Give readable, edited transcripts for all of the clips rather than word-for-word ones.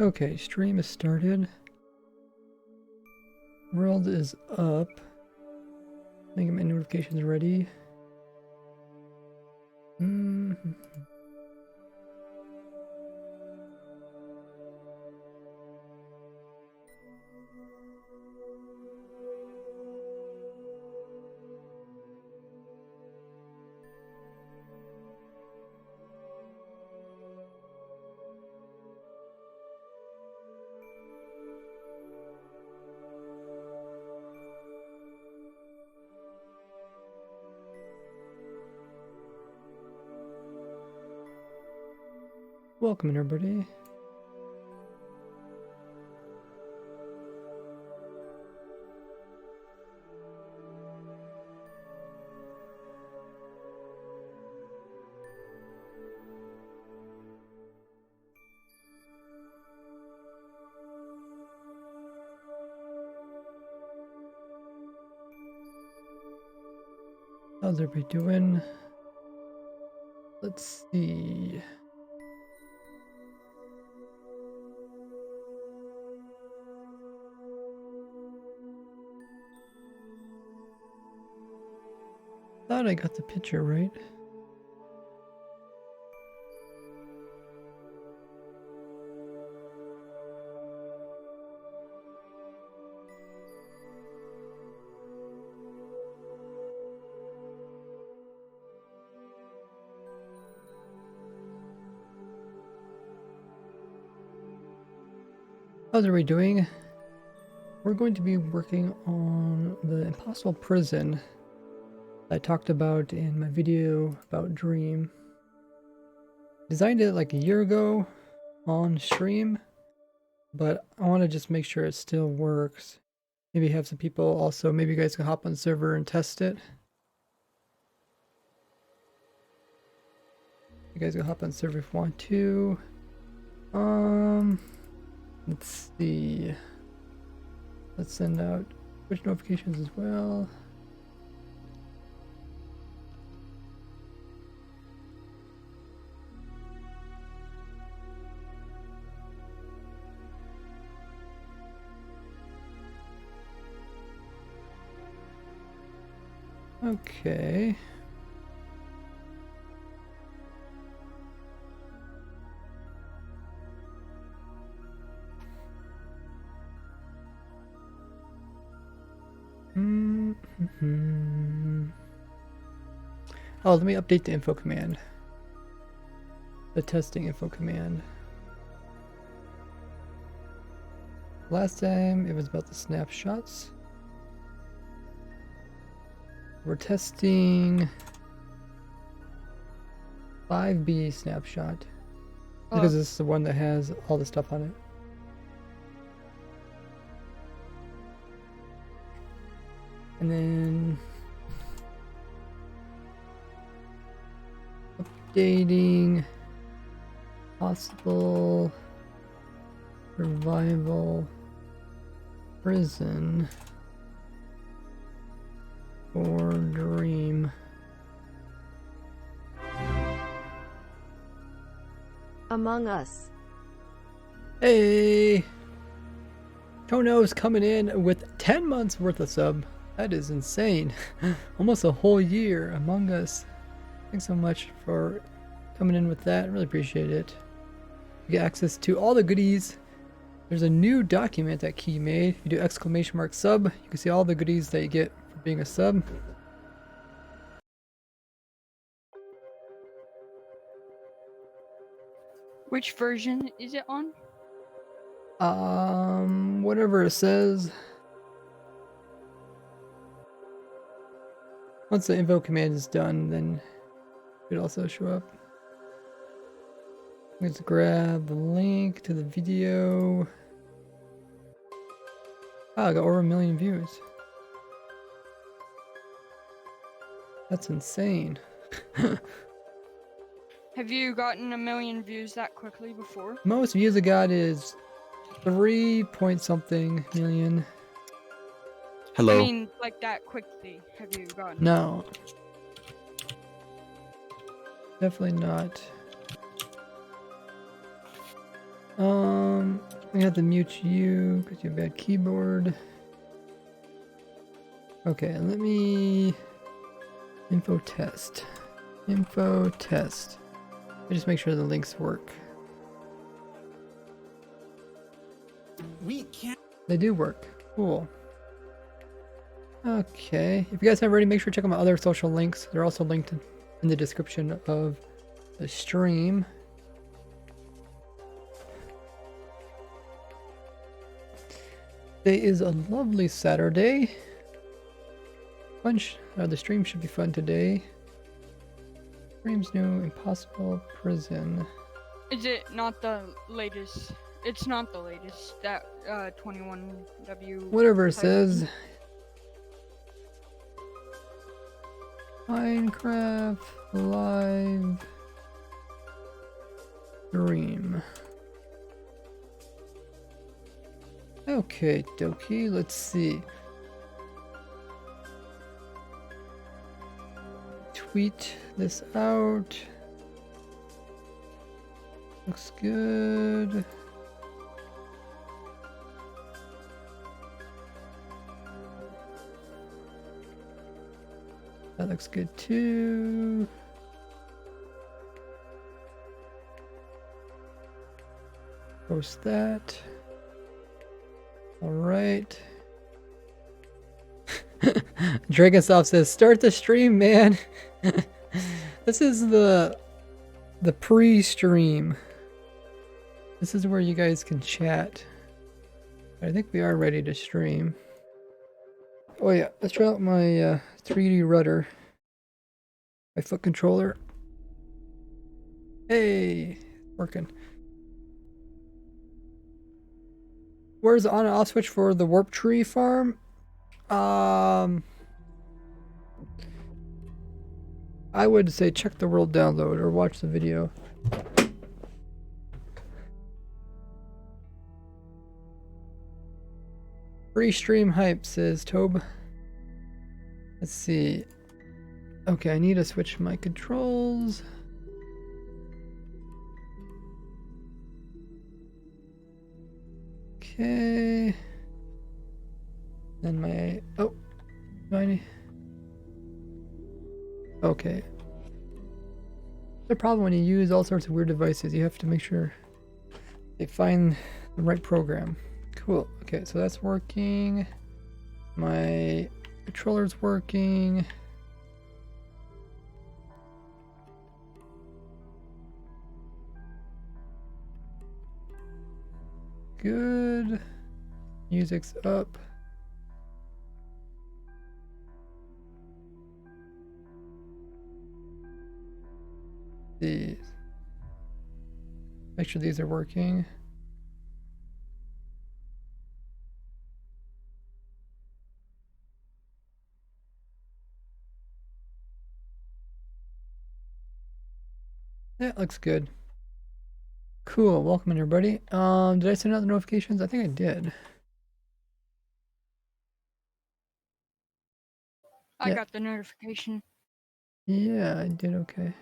Okay, stream is started. World is up. Making my notifications ready. Welcome everybody. How's everybody doing? Let's see. Thought I got the picture right. How's everybody doing? We're going to be working on the Impossible Prison I talked about in my video about Dream. Designed it like a year ago on stream, but I want to just make sure it still works. Maybe have some people also, maybe you guys can hop on the server and test it. You guys can hop on the server if you want to. Let's see. Let's send out push notifications as well. Okay. Oh, let me update the info command. The testing info command. Last time it was about the snapshots. We're testing 5B snapshot because this is the one that has all the stuff on it. And then updating possible survival prison for Dream. Among Us. Hey! Tono's coming in with 10 months worth of sub. That is insane. Almost a whole year. Among Us. Thanks so much for coming in with that. Really appreciate it. You get access to all the goodies. There's a new document that Key made. You do !sub. You can see all the goodies that you get for being a sub. Which version is it on? Whatever it says. Once the info command is done, then it will also show up. Let's grab the link to the video. Oh, I got over 1 million views. That's insane. Have you gotten 1 million views that quickly before? Most views I got is 3 point something million. Hello. I mean, like that quickly. Have you gotten? No. Definitely not. We have to mute you because you have a bad keyboard. Okay, let me info test. Info test. I just make sure the links work. We can't. They do work. Cool. Okay. If you guys haven't already, make sure to check out my other social links. They're also linked in the description of the stream. Today is a lovely Saturday. The stream should be fun today. Stream's new Impossible Prison. Is it not the latest? It's not the latest. That 21W. Whatever it says. Minecraft live stream. Okay, dokie, let's see. Tweet this out. Looks good. That looks good too. Post that. All right. Dragonsoft says, "Start the stream, man." This is the pre-stream. This is where you guys can chat. I think we are ready to stream. Oh yeah, let's try out my 3D rudder. My foot controller. Hey, working. Where's the on and off switch for the warp tree farm? I would say check the world download or watch the video. Free stream hype, says Tobe. Let's see. Okay, I need to switch my controls. Okay. Then my okay. The problem when you use all sorts of weird devices, you have to make sure they find the right program. Cool. Okay, so that's working. My controller's working. Good. Music's up. These. Make sure these are working. That looks good. Cool. Welcome everybody. Did I send out the notifications? I think I did. I Yeah. got the notification. Yeah, I did okay.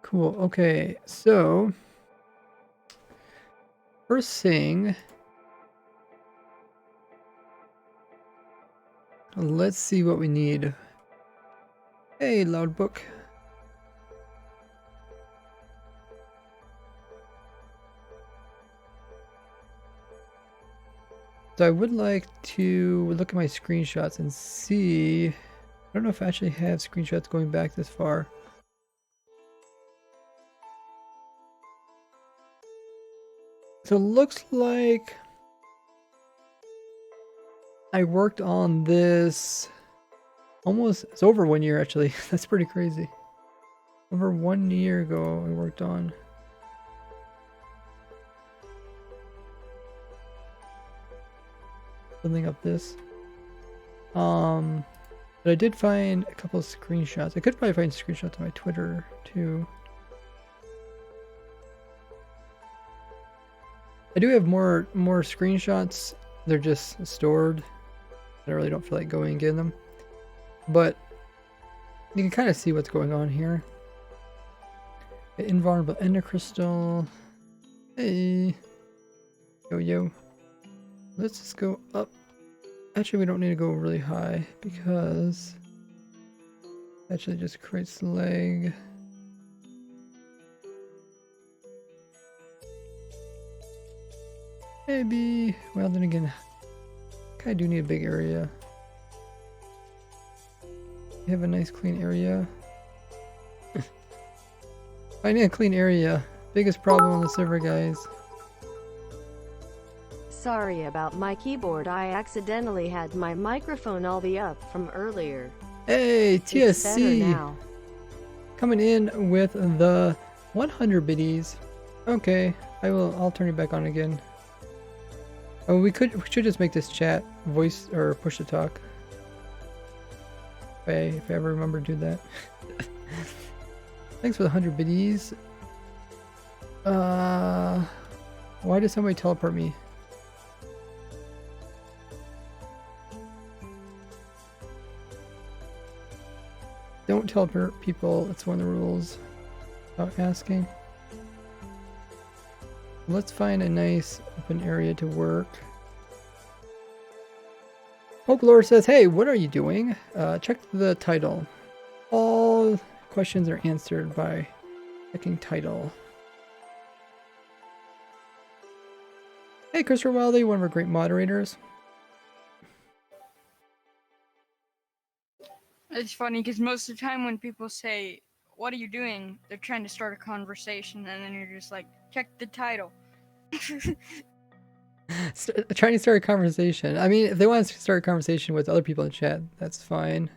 Cool. Okay, so first thing, let's see what we need. Hey, loud book. So I would like to look at my screenshots and see. I don't know if I actually have screenshots going back this far. So it looks like I worked on this almost, it's over 1 year actually. That's pretty crazy. Over 1 year ago I worked on. Building up this. But I did find a couple of screenshots. I could probably find screenshots on my Twitter too. I do have more screenshots. They're just stored. I really don't feel like going and getting them. But you can kind of see what's going on here. Invulnerable ender crystal. Hey. Yo, yo. Let's just go up. Actually, we don't need to go really high because actually just creates lag. Maybe. Well, then again, I do need a big area. We have a nice clean area. I need a clean area. Biggest problem on the server, guys. Sorry about my keyboard. I accidentally had my microphone all the up from earlier. Hey, It's better TSC! now. Coming in with the 100 biddies. Okay, I'll turn it back on again. Oh, we should just make this chat voice or push to talk. If I ever remember to do that. Thanks for the 100 biddies. Why did somebody teleport me? Don't teleport people, it's one of the rules. Without asking. Let's find a nice open area to work. Folklore says, hey, what are you doing? Check the title. All questions are answered by checking title. Hey, Christopher Wildy, one of our great moderators. It's funny because most of the time when people say, "What are you doing?" they're trying to start a conversation, and then you're just like, "Check the title." Trying to start a conversation. I mean, if they want to start a conversation with other people in chat, that's fine.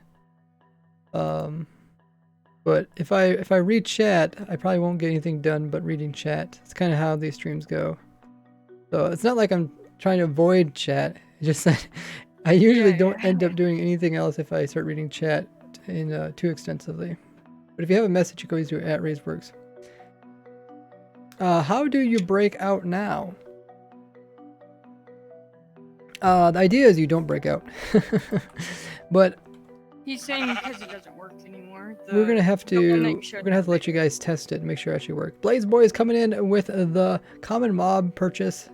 But if I read chat, I probably won't get anything done but reading chat. It's kind of how these streams go. So it's not like I'm trying to avoid chat. It's just that I usually don't end up doing anything else if I start reading chat in too extensively. But if you have a message, you can always do it at RaiseWorks. How do you break out now? The idea is you don't break out. But He's saying because it doesn't work anymore. we're gonna have to let you guys test it and make sure it actually works. Blaze Boy is coming in with the common mob purchase.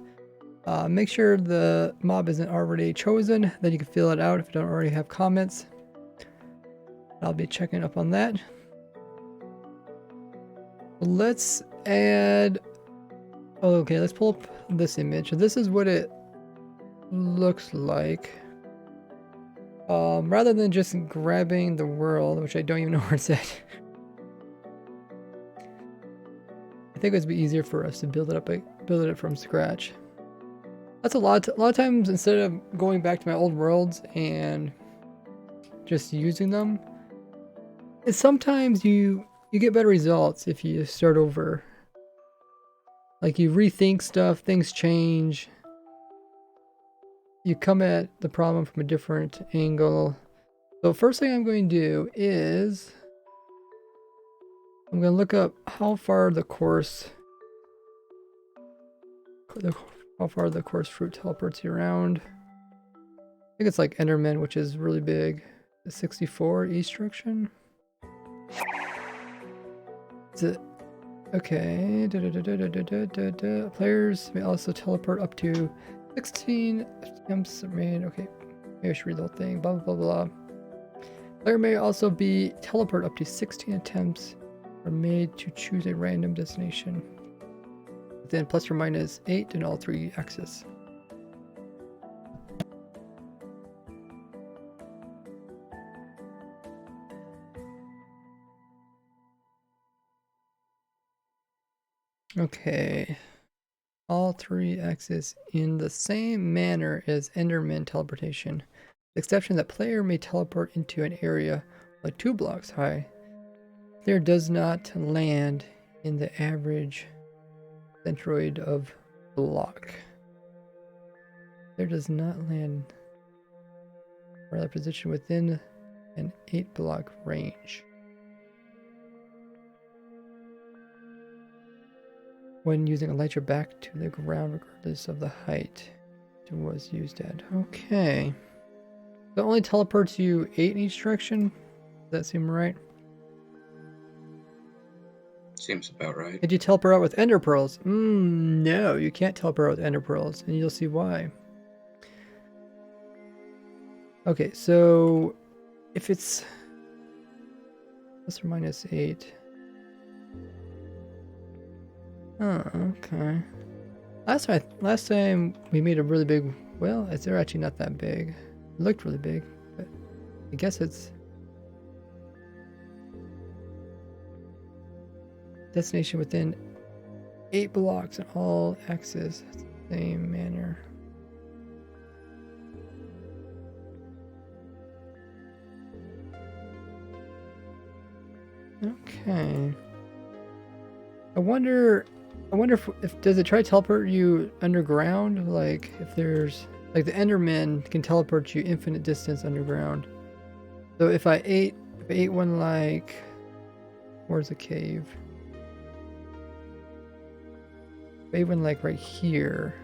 Make sure the mob isn't already chosen, then you can fill it out if you don't already have comments. I'll be checking up on that. Let's add... Oh, okay, let's pull up this image. This is what it looks like. Rather than just grabbing the world, which I don't even know where it's at. I think it would be easier for us to build it from scratch. That's a lot of times, instead of going back to my old worlds and just using them, it's sometimes you get better results if you start over. Like, you rethink stuff, things change. You come at the problem from a different angle. So first thing I'm going to do is I'm going to look up how far the course fruit teleports you around. I think it's like Enderman, which is really big. The 64 east direction. Is it? Okay. Players may also teleport up to 16 attempts made. Okay. Maybe I should read the whole thing. Blah, blah, blah, blah. Player may also be teleport up to 16 attempts are made to choose a random destination. Then plus or minus 8 in all 3 axes. Okay. All 3 axes in the same manner as Enderman teleportation. The exception that player may teleport into an area like 2 blocks high. Player does not land in the average centroid of block. There does not land or that position within an 8 block range. When using a light your back to the ground regardless of the height it was used at. Okay. So it only teleports you 8 in each direction? Does that seem right? Seems about right. Did you teleport out with ender pearls? No, you can't teleport out with ender pearls, and you'll see why. Okay, so if it's plus or minus 8. Oh, okay. Last time we made a really big well, they're actually not that big. It looked really big, but I guess it's destination within 8 blocks in all axes. Same manner. Okay. I wonder if does it try to teleport you underground? Like if there's like the Enderman can teleport you infinite distance underground. So if I ate one like where's the cave? If I ate one like right here.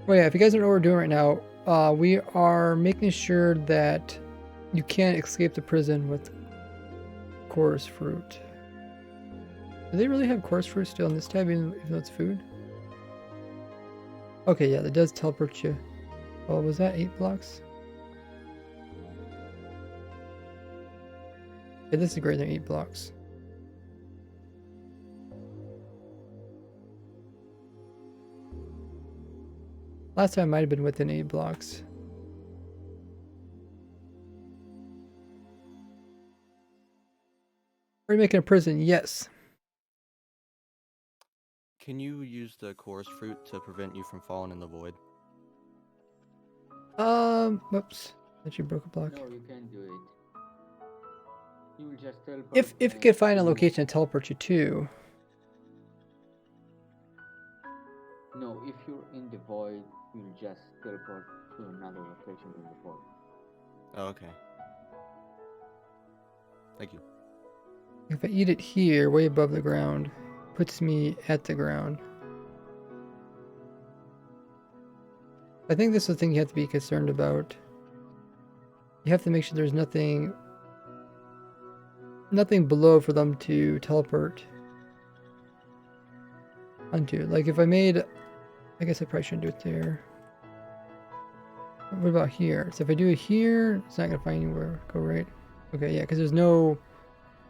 Oh yeah, if you guys don't know what we're doing right now, we are making sure that you can't escape the prison with chorus fruit. Do they really have chorus fruit still in this tab, even though it's food? Okay, yeah, that does teleport you. Oh, was that 8 blocks? Okay, this is greater than 8 blocks. Last time might have been within 8 blocks. Are you making a prison? Yes. Can you use the chorus fruit to prevent you from falling in the void? Whoops. Actually broke a block. No, you can't do it. You will just teleport. If you could find a location to teleport you to. No, if you're in the void, you'll just teleport to another location in the void. Oh, okay. Thank you. If I eat it here, way above the ground, puts me at the ground. I think this is the thing you have to be concerned about. You have to make sure there's nothing below for them to teleport onto. Like if I made, I guess I probably shouldn't do it there. What about here? So if I do it here, it's not gonna find anywhere. Go right. Okay, yeah, because there's no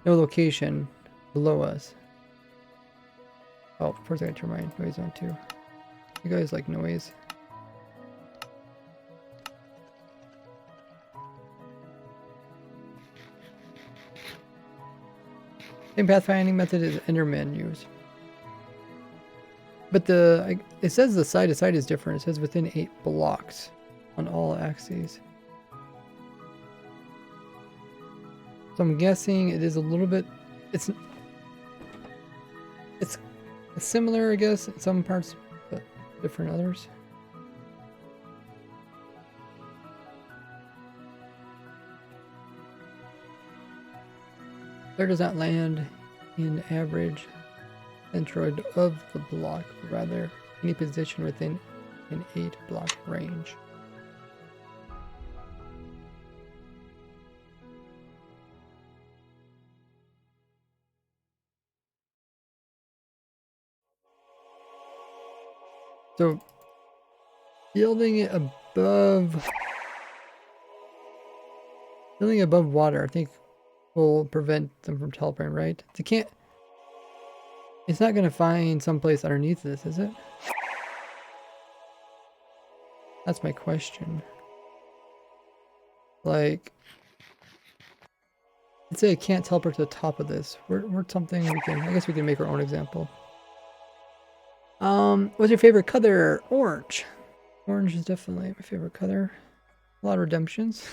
location below us. Oh, first I gotta turn my noise on too. You guys like noise? Same pathfinding method as Enderman use. But it says the side to side is different. It says within 8 blocks on all axes. So I'm guessing it is a little bit, it's similar, I guess, in some parts, but different in others. There does not land in average centroid of the block, but rather any position within an 8 block range. So building it above water, I think will prevent them from teleporting, right? It's not gonna find someplace underneath this, is it? That's my question. Like, let's say I can't teleport to the top of this. We're something we can, I guess we can make our own example. What's your favorite color? Orange. Orange is definitely my favorite color. A lot of redemptions.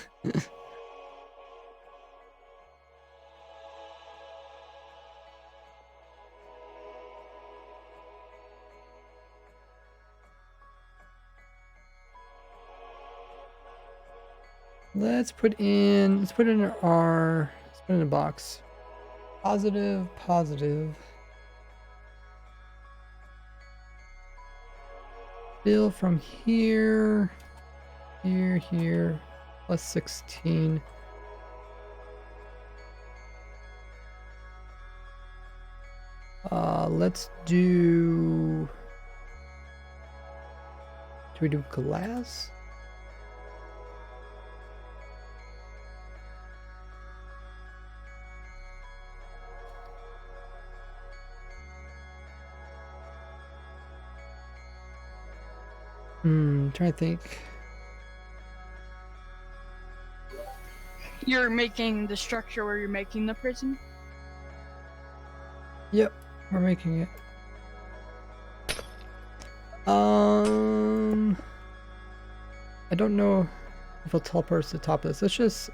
Let's put in a box. Positive. Fill from here, plus 16. Let's do... Do we do glass? Trying to think. You're making the structure where you're making the prison? Yep, we're making it. I don't know if I'll teleport us to the top of this. Let's just...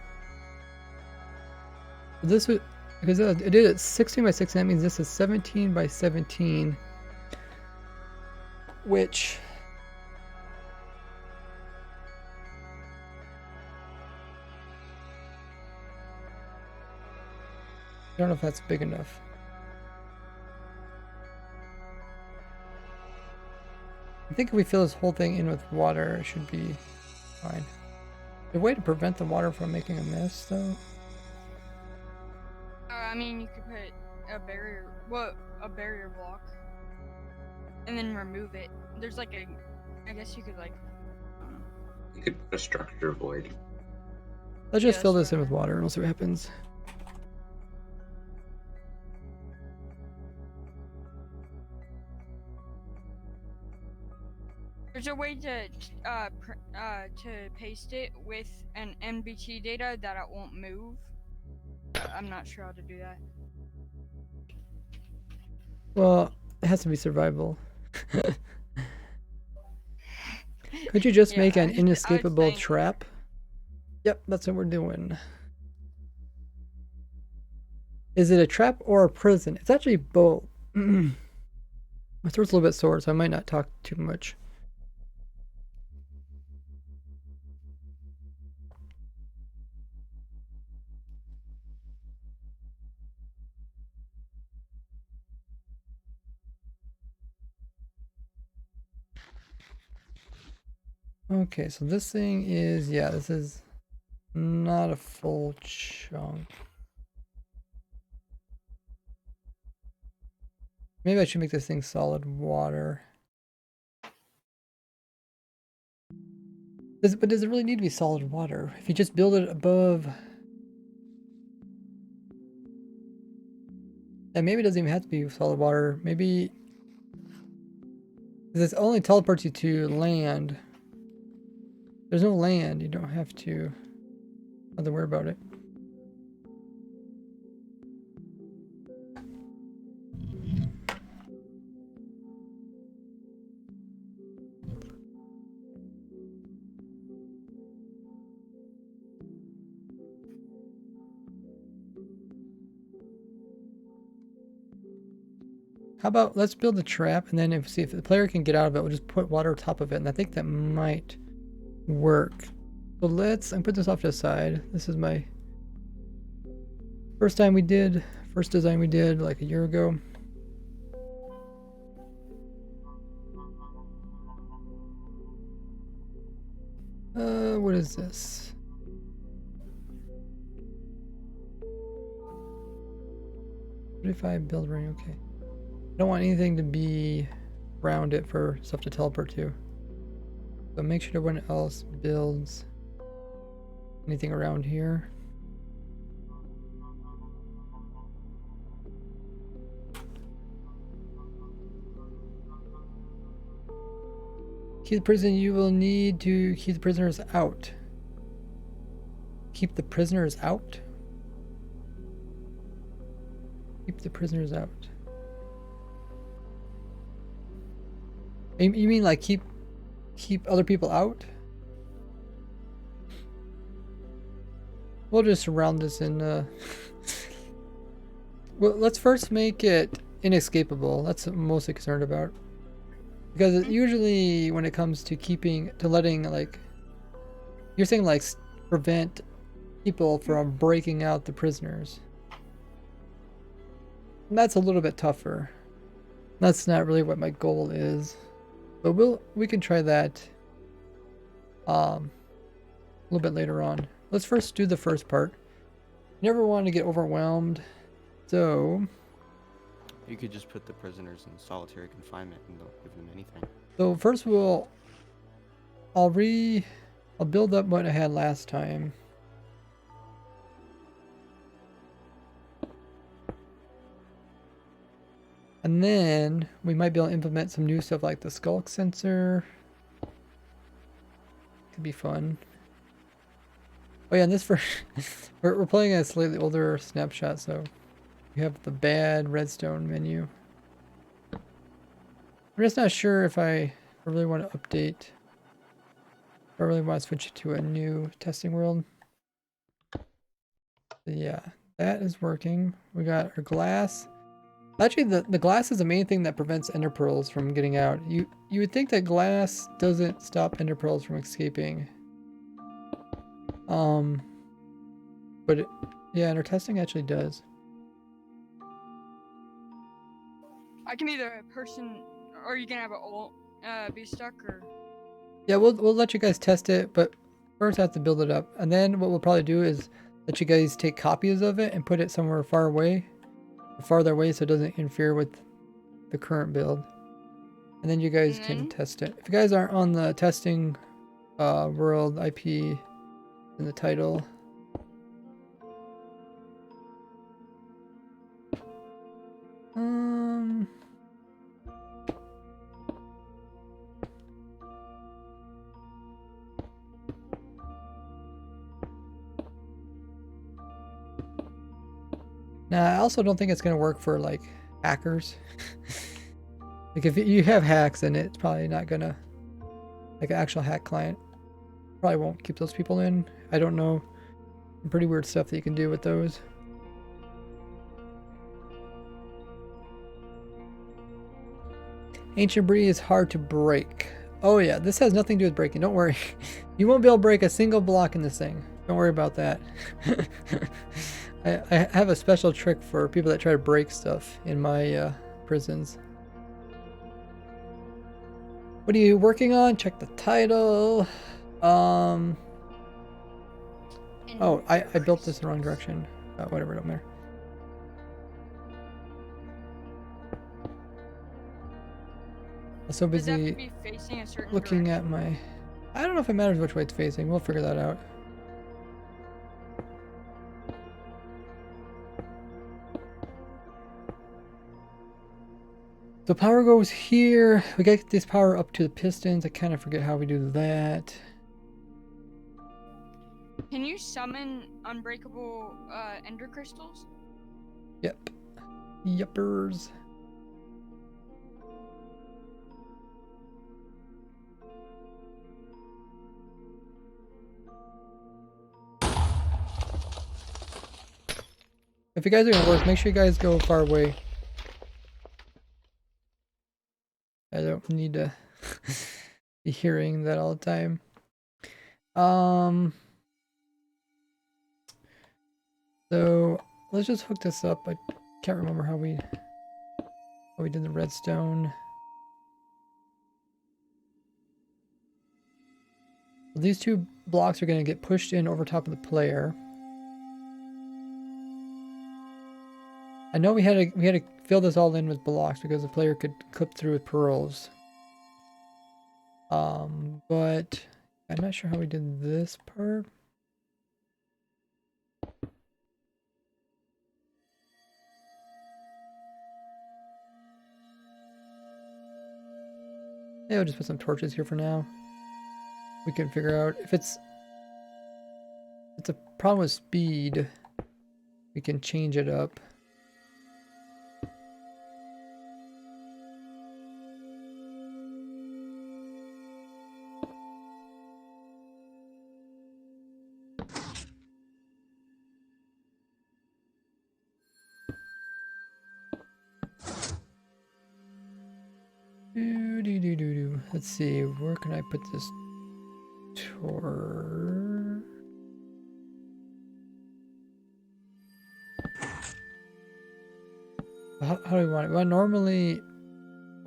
This would... Because it did it 16 by 16, that means this is 17 by 17. Which... I don't know if that's big enough. I think if we fill this whole thing in with water, it should be fine. Is there a way to prevent the water from making a mess, though? I mean, you could put a barrier, a barrier block, and then remove it. There's like a, I guess you could like, I don't know. You could put a structure void. Let's just Yeah, fill that's this in right. with water and we'll see what happens. There's a way to paste it with an MBT data that it won't move. I'm not sure how to do that. Well, it has to be survival. Could you just Yeah, make an I was inescapable saying- trap? Yep, that's what we're doing. Is it a trap or a prison? It's actually both. My throat's a little bit sore, so I might not talk too much. Okay, so this thing is, yeah, this is not a full chunk. Maybe I should make this thing solid water. But does it really need to be solid water? If you just build it above... And maybe it doesn't even have to be solid water. Maybe... This only teleports you to land. There's no land, you don't have to worry about it. How about let's build a trap and then see if the player can get out of it, we'll just put water on top of it, and I think that might work. So let's put this off to the side. This is my first design we did like a year ago. What is this? Build ring, okay. I don't want anything to be around it for stuff to teleport to. So make sure everyone else builds anything around here. Keep the prison, you will need to keep the prisoners out. Keep the prisoners out? Keep the prisoners out. You mean like keep other people out? We'll just surround this in well, let's first make it inescapable. That's what I'm mostly concerned about. Because usually when it comes to letting, like, you're saying like prevent people from breaking out the prisoners. And that's a little bit tougher. That's not really what my goal is. But we can try that a little bit later on. Let's first do the first part. Never want to get overwhelmed. So You could just put the prisoners in solitary confinement and don't give them anything. So first I'll build up what I had last time. And then we might be able to implement some new stuff like the skulk sensor. Could be fun. Oh yeah, and this we're playing a slightly older snapshot, so we have the bad redstone menu. I'm just not sure if I really want to update. If I really want to switch to a new testing world. But yeah, that is working. We got our glass. Actually, the glass is the main thing that prevents ender pearls from getting out. You would think that glass doesn't stop ender pearls from escaping. But yeah, and our testing actually does. I can be the person, or you can have it be stuck, or Yeah, we'll let you guys test it, but first I have to build it up. And then what we'll probably do is let you guys take copies of it and put it somewhere far away, farther away, so it doesn't interfere with the current build. And then you guys can test it. If you guys aren't on the testing world IP in the title. Now, I also don't think it's going to work for, like, hackers. Like, if you have hacks, then it's probably not going to... Like, an actual hack client probably won't keep those people in. I don't know. Some pretty weird stuff that you can do with those. Ancient Brie is hard to break. Oh yeah, this has nothing to do with breaking. Don't worry. You won't be able to break a single block in this thing. Don't worry about that. I have a special trick for people that try to break stuff in my prisons. What are you working on? Check the title. Oh, I built this in the wrong direction. Whatever, don't matter. I'm so does it have busy to be facing a certain looking direction? at my... I don't know if it matters which way it's facing. We'll figure that out. So power goes here. We gotta get this power up to the pistons. I kind of forget how we do that. Can you summon unbreakable ender crystals? Yep. Yuppers. If you guys are gonna work, make sure you guys go far away. I don't need to be hearing that all the time. So let's just hook this up. I can't remember how we did the redstone. These two blocks are going to get pushed in over top of the player. I know we had to fill this all in with blocks because the player could clip through with pearls. But I'm not sure how we did this part. Yeah, we'll just put some torches here for now. We can figure out if it's a problem with speed. We can change it up. Let's see, where can I put this torch? How do we want it? We want it normally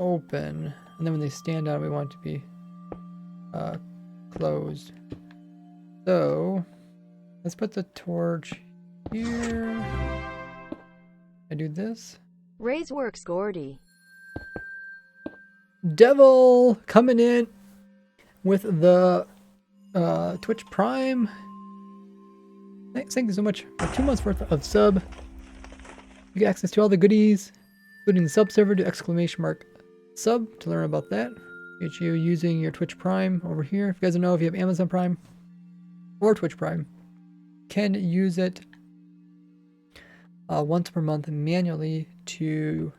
open, and then when they stand out, we want it to be closed. So let's put the torch here. I do this. Ray's works Gordy. Devil coming in with the Twitch Prime. Thank you so much for 2 months worth of sub. You get access to all the goodies, including the sub server. Do !sub to learn about that. Get you using your Twitch Prime over here. If you guys don't know, if you have Amazon Prime or Twitch Prime, you can use it once per month manually to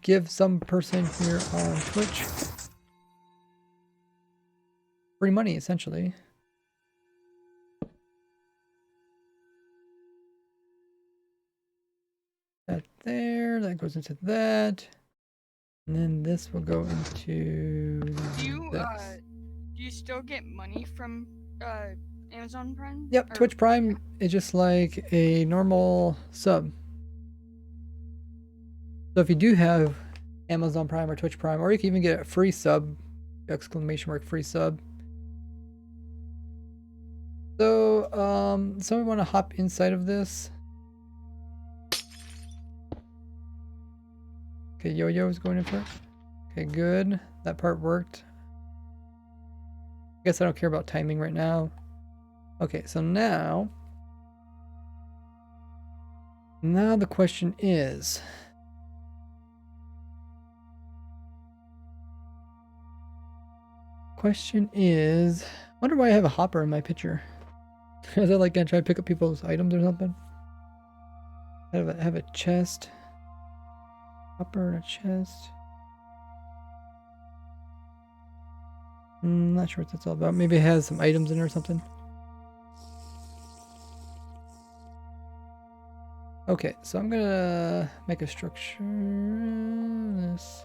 give some person here on Twitch free money, essentially. That there, that goes into that. And then this will go into this. Do you still get money from Amazon Prime? Yep, Twitch Prime is just like a normal sub. So if you do have Amazon Prime or Twitch Prime, or you can even get a free sub, !free sub. So, somebody want to hop inside of this? Okay, Yo-Yo is going in first. Okay, good. That part worked. I guess I don't care about timing right now. Okay, so now the question is, I wonder why I have a hopper in my picture. Is that like gonna try to pick up people's items or something? I have a chest. Hopper and a chest. Not sure what that's all about. Maybe it has some items in it or something. Okay, so I'm gonna make a structure. This.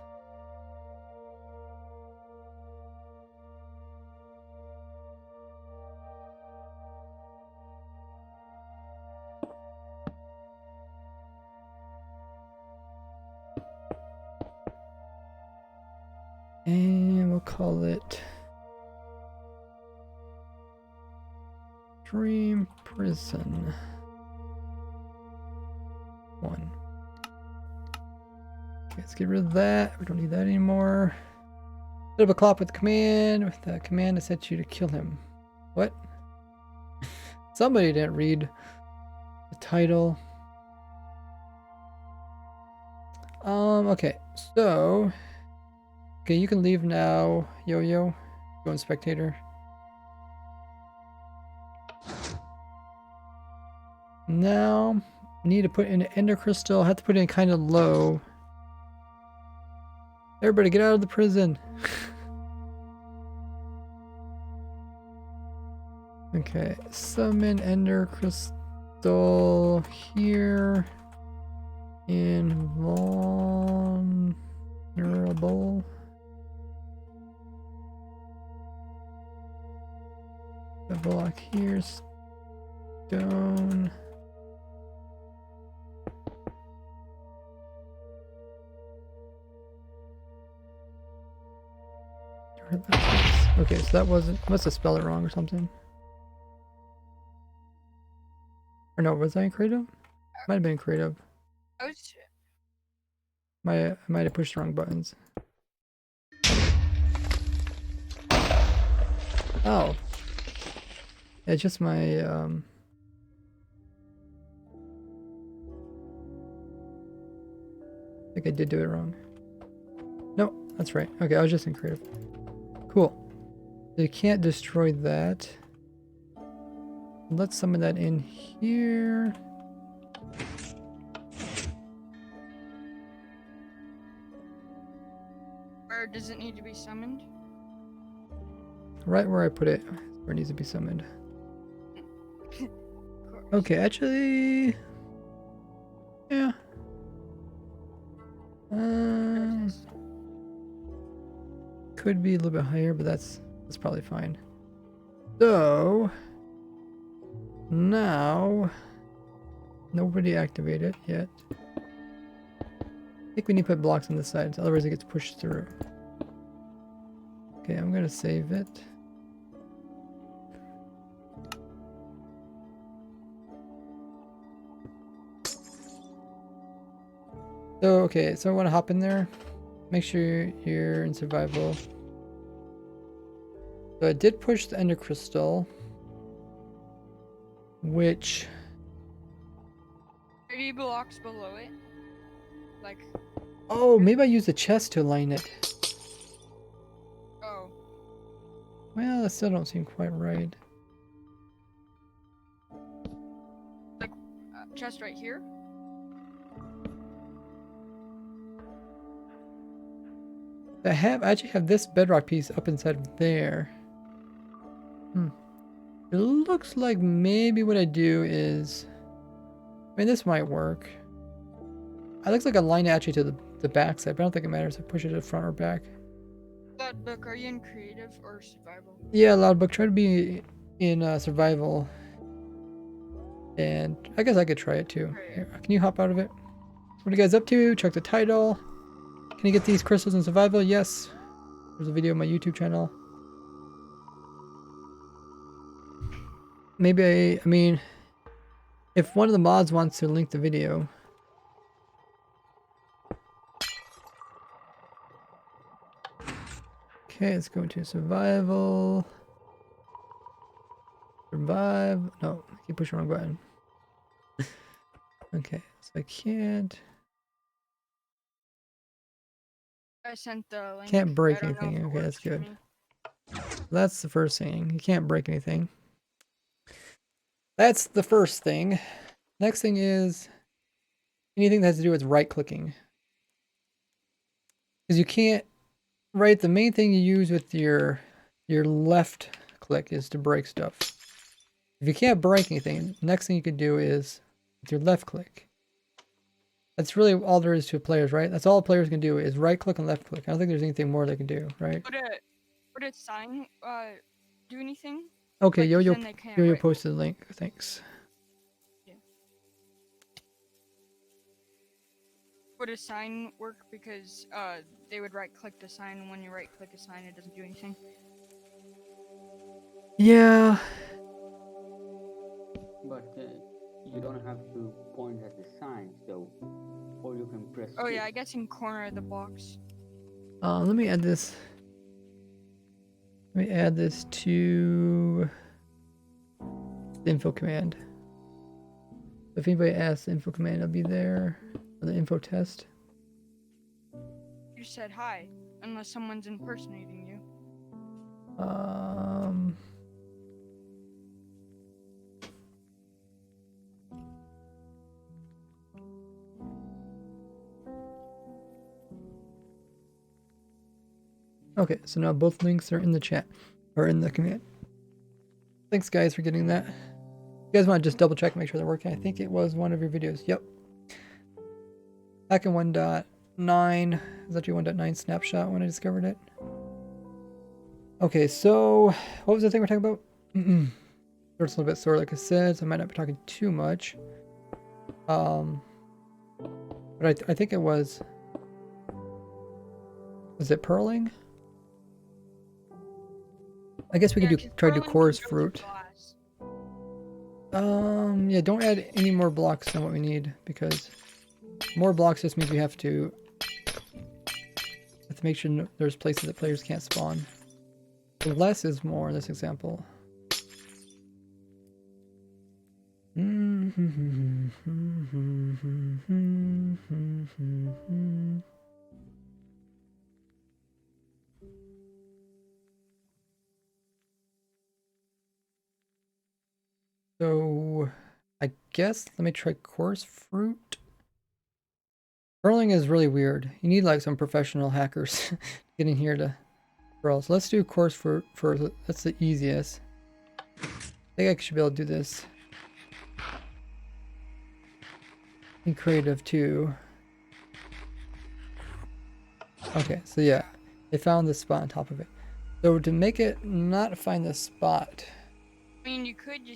And we'll call it Dream Prison 1. Okay, let's get rid of that. We don't need that anymore. Set up a clock with the command. With the command to set you to kill him. What? Somebody didn't read the title. Okay, so okay, you can leave now, Yo-Yo. Go in spectator. Now, need to put in an ender crystal. I have to put it in kind of low. Everybody get out of the prison. Okay, summon ender crystal here. Invulnerable. The block here, stone. Okay, so that wasn't, I must have spelled it wrong or something. Or no, was I in creative? Might have been in creative. I might have pushed the wrong buttons. Oh. It's just my, I think I did do it wrong. No, that's right. Okay, I was just in creative. Cool. So you can't destroy that. Let's summon that in here. Or does it need to be summoned? Right where I put it, where it needs to be summoned. Okay, actually, yeah. Could be a little bit higher, but that's probably fine. So now nobody activated yet. I think we need to put blocks on the sides, otherwise it gets pushed through. Okay, I'm gonna save it. So, okay, so I want to hop in there. Make sure you're in survival. So I did push the ender crystal, which... 30 blocks below it. Like, Oh, maybe I used a chest to align it. oh. Well, that still don't seem quite right. Like, chest right here? I actually have this bedrock piece up inside of there. It looks like maybe what I do is... I mean, this might work. It looks like I line it actually to the back side, but I don't think it matters if I push it to the front or back. That book, are you in creative or survival? Yeah, Loudbook, try to be in survival. And I guess I could try it too. Here, can you hop out of it? What are you guys up to? Check the title. Can you get these crystals in survival? Yes. There's a video on my YouTube channel. Maybe I mean, if one of the mods wants to link the video. Okay, let's go into survival. Survive. No, I keep pushing the wrong button. Okay, so I can't. I sent the link. Can't break I don't know if anything. it Okay, that's works for good. me. That's the first thing. You can't break anything. That's the first thing. Next thing is anything that has to do with right clicking. Because you can't, right, the main thing you use with your left click is to break stuff. If you can't break anything, next thing you can do is with your left click. That's really all there is to players, right? That's all players can do is right click and left click. I don't think there's anything more they can do, right? Would it sign do anything? Okay, Like, 'cause Yo-Yo then they can't Yo-Yo right- posted the link. Thanks. Would a sign work? Because they would right click the sign, and when you right click a sign, it doesn't do anything. Yeah. But you don't have to point at the sign, so, or you can press. Oh yeah, shift. I guess in corner of the box. Let me add this. Let me add this to the info command. If anybody asks the info command, I'll be there. Or the info test. You said hi, unless someone's impersonating you. Okay, so now both links are in the chat, or in the command. Thanks guys for getting that. You guys want to just double check, make sure they're working? I think it was one of your videos. Yep. Back in 1.9, it was actually 1.9 snapshot when I discovered it. Okay, so what was the thing we're talking about? It's a little bit sore, like I said, so I might not be talking too much. But I think it was it purling? I guess we could try to do chorus fruit. Yeah, don't add any more blocks than what we need, because more blocks just means we have to make sure there's places that players can't spawn. Less is more in this example. So I guess let me try coarse fruit. Purling is really weird. You need like some professional hackers to get in here to purl. So let's do coarse fruit first. That's the easiest. I think I should be able to do this. In creative too. Okay, so yeah, they found the spot on top of it. So to make it not find the spot. I mean, couldn't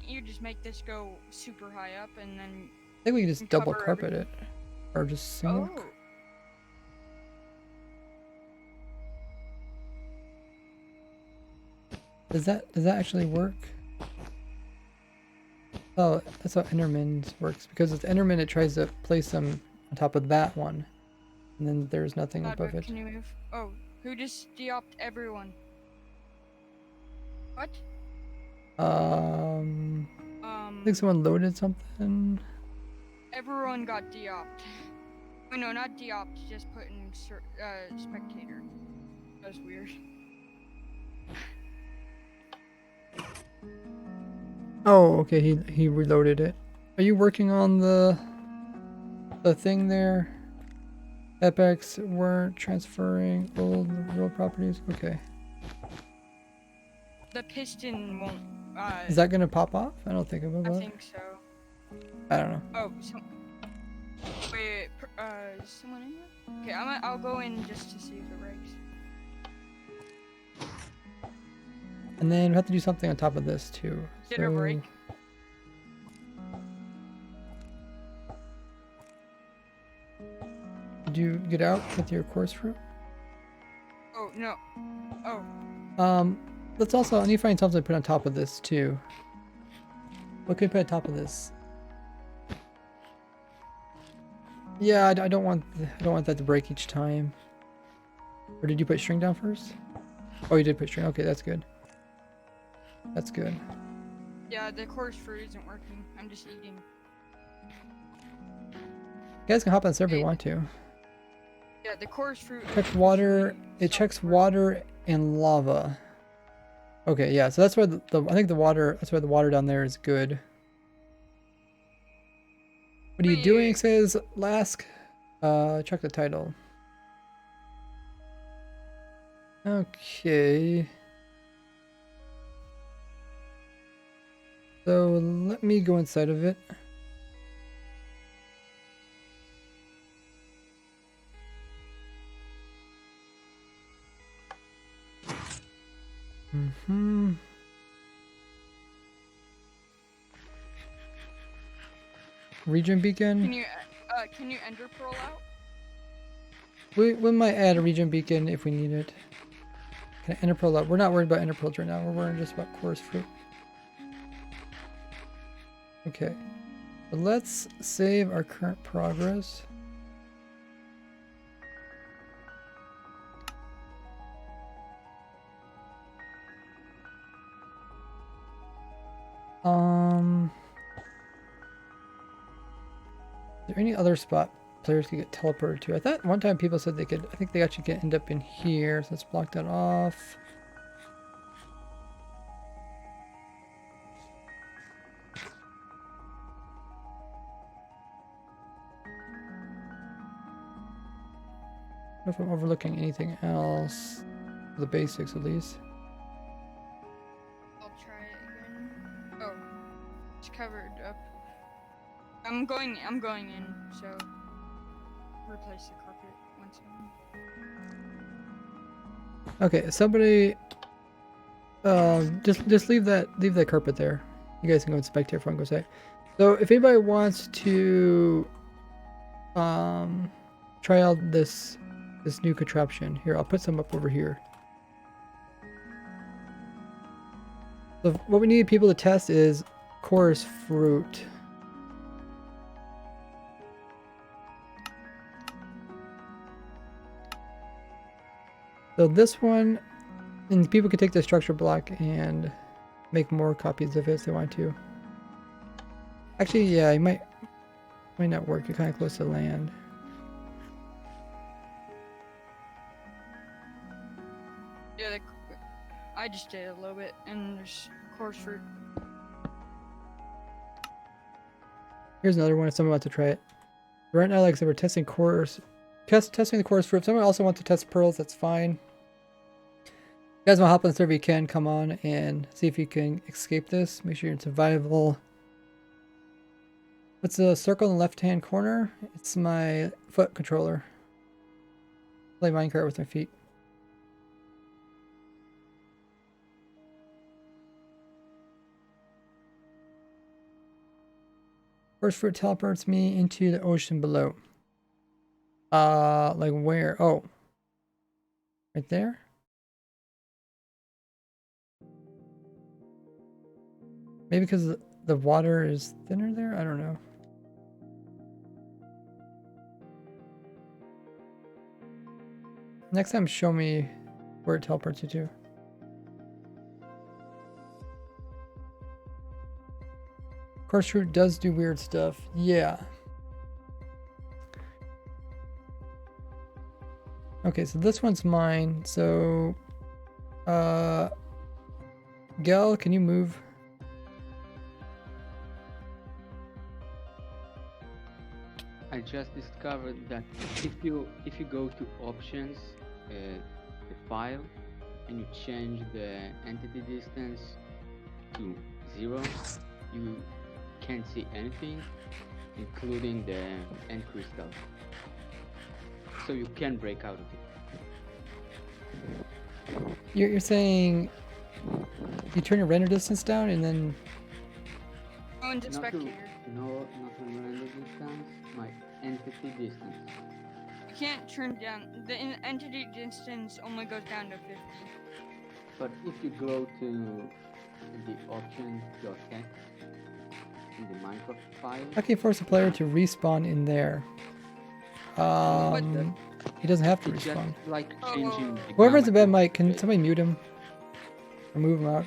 you just make this go super high up and then? I think we can just double cover carpet it, or just single. Oh. Does that actually work? Oh, that's how Enderman works. Because with Enderman, it tries to place them on top of that one. And then there's nothing above But it. can you move? Oh, who just deopt everyone? What? I think someone loaded something. Everyone got deopt. Wait, no, not deopt, just put in spectator. That was weird. Oh, okay, he reloaded it. Are you working on the thing there? Epics weren't transferring old real properties? Okay. The piston won't, Is that gonna pop off? I don't think it will. I But think so. I don't know. Oh, wait, is someone in there? Okay, I'll go in just to see if it breaks. And then we have to do something on top of this too. Did it break? Did you get out with your course fruit? Oh, no. Oh. Let's also, I need to find something to put on top of this too. What can we put on top of this? Yeah, I don't want that to break each time. Or did you put string down first? Oh, you did put string. Okay, that's good. That's good. Yeah, the course fruit isn't working. I'm just eating. You guys can hop on the server if you want to. Yeah, the course fruit. Check water. It checks water and lava. Okay, yeah. So that's where I think the water. That's why the water down there is good. What are you doing? Says Lask. Check the title. Okay. So let me go inside of it. Region beacon. Can you ender pearl out? We might add a region beacon if we need it. Can I ender pearl out? We're not worried about ender pearls right now. We're worried just about course fruit. Okay. But let's save our current progress. Is there any other spot players could get teleported to? I thought one time people said they could. I think they actually can end up in here. So let's block that off. I don't know if I'm overlooking anything else. The basics, at least. I'll try it again. Oh, it's covered up. I'm going in, so replace the carpet once again. Okay, somebody just leave that carpet there. You guys can go inspect here if one goes say. So if anybody wants to try out this new contraption, here I'll put some up over here. So what we need people to test is chorus fruit. So this one, and people can take the structure block and make more copies of it if they want to. Actually, yeah, it might not work. You're kind of close to land. Yeah, I just did a little bit, and there's course fruit. Here's another one if someone wants to try it. Right now, like I said, we're testing the course fruit. If someone also wants to test pearls, that's fine. If you guys want to hop on the server, you can come on and see if you can escape this. Make sure you're in survival. What's the circle in the left-hand corner? It's my foot controller. Play Minecraft with my feet. First fruit teleports me into the ocean below. Like where? Oh. Right there? Maybe because the water is thinner there? I don't know. Next time, show me where it teleports you to. Course fruit does do weird stuff. Yeah. Okay, so this one's mine. So, Gel, can you move? I just discovered that if you go to options, the file, and you change the entity distance to 0, you can't see anything, including the end crystal. So you can break out of it. You're saying you turn your render distance down and then Go into Not to, spectator. no, not to render distance, my entity distance. You can't turn down the entity distance. Only goes down to 50. But if you go to the options.text in the Minecraft file, how can you force a player to respawn in there? He doesn't have to it's just respawn. like changing the Whoever has a bad gamma mic, can code. somebody mute him? Or move him out?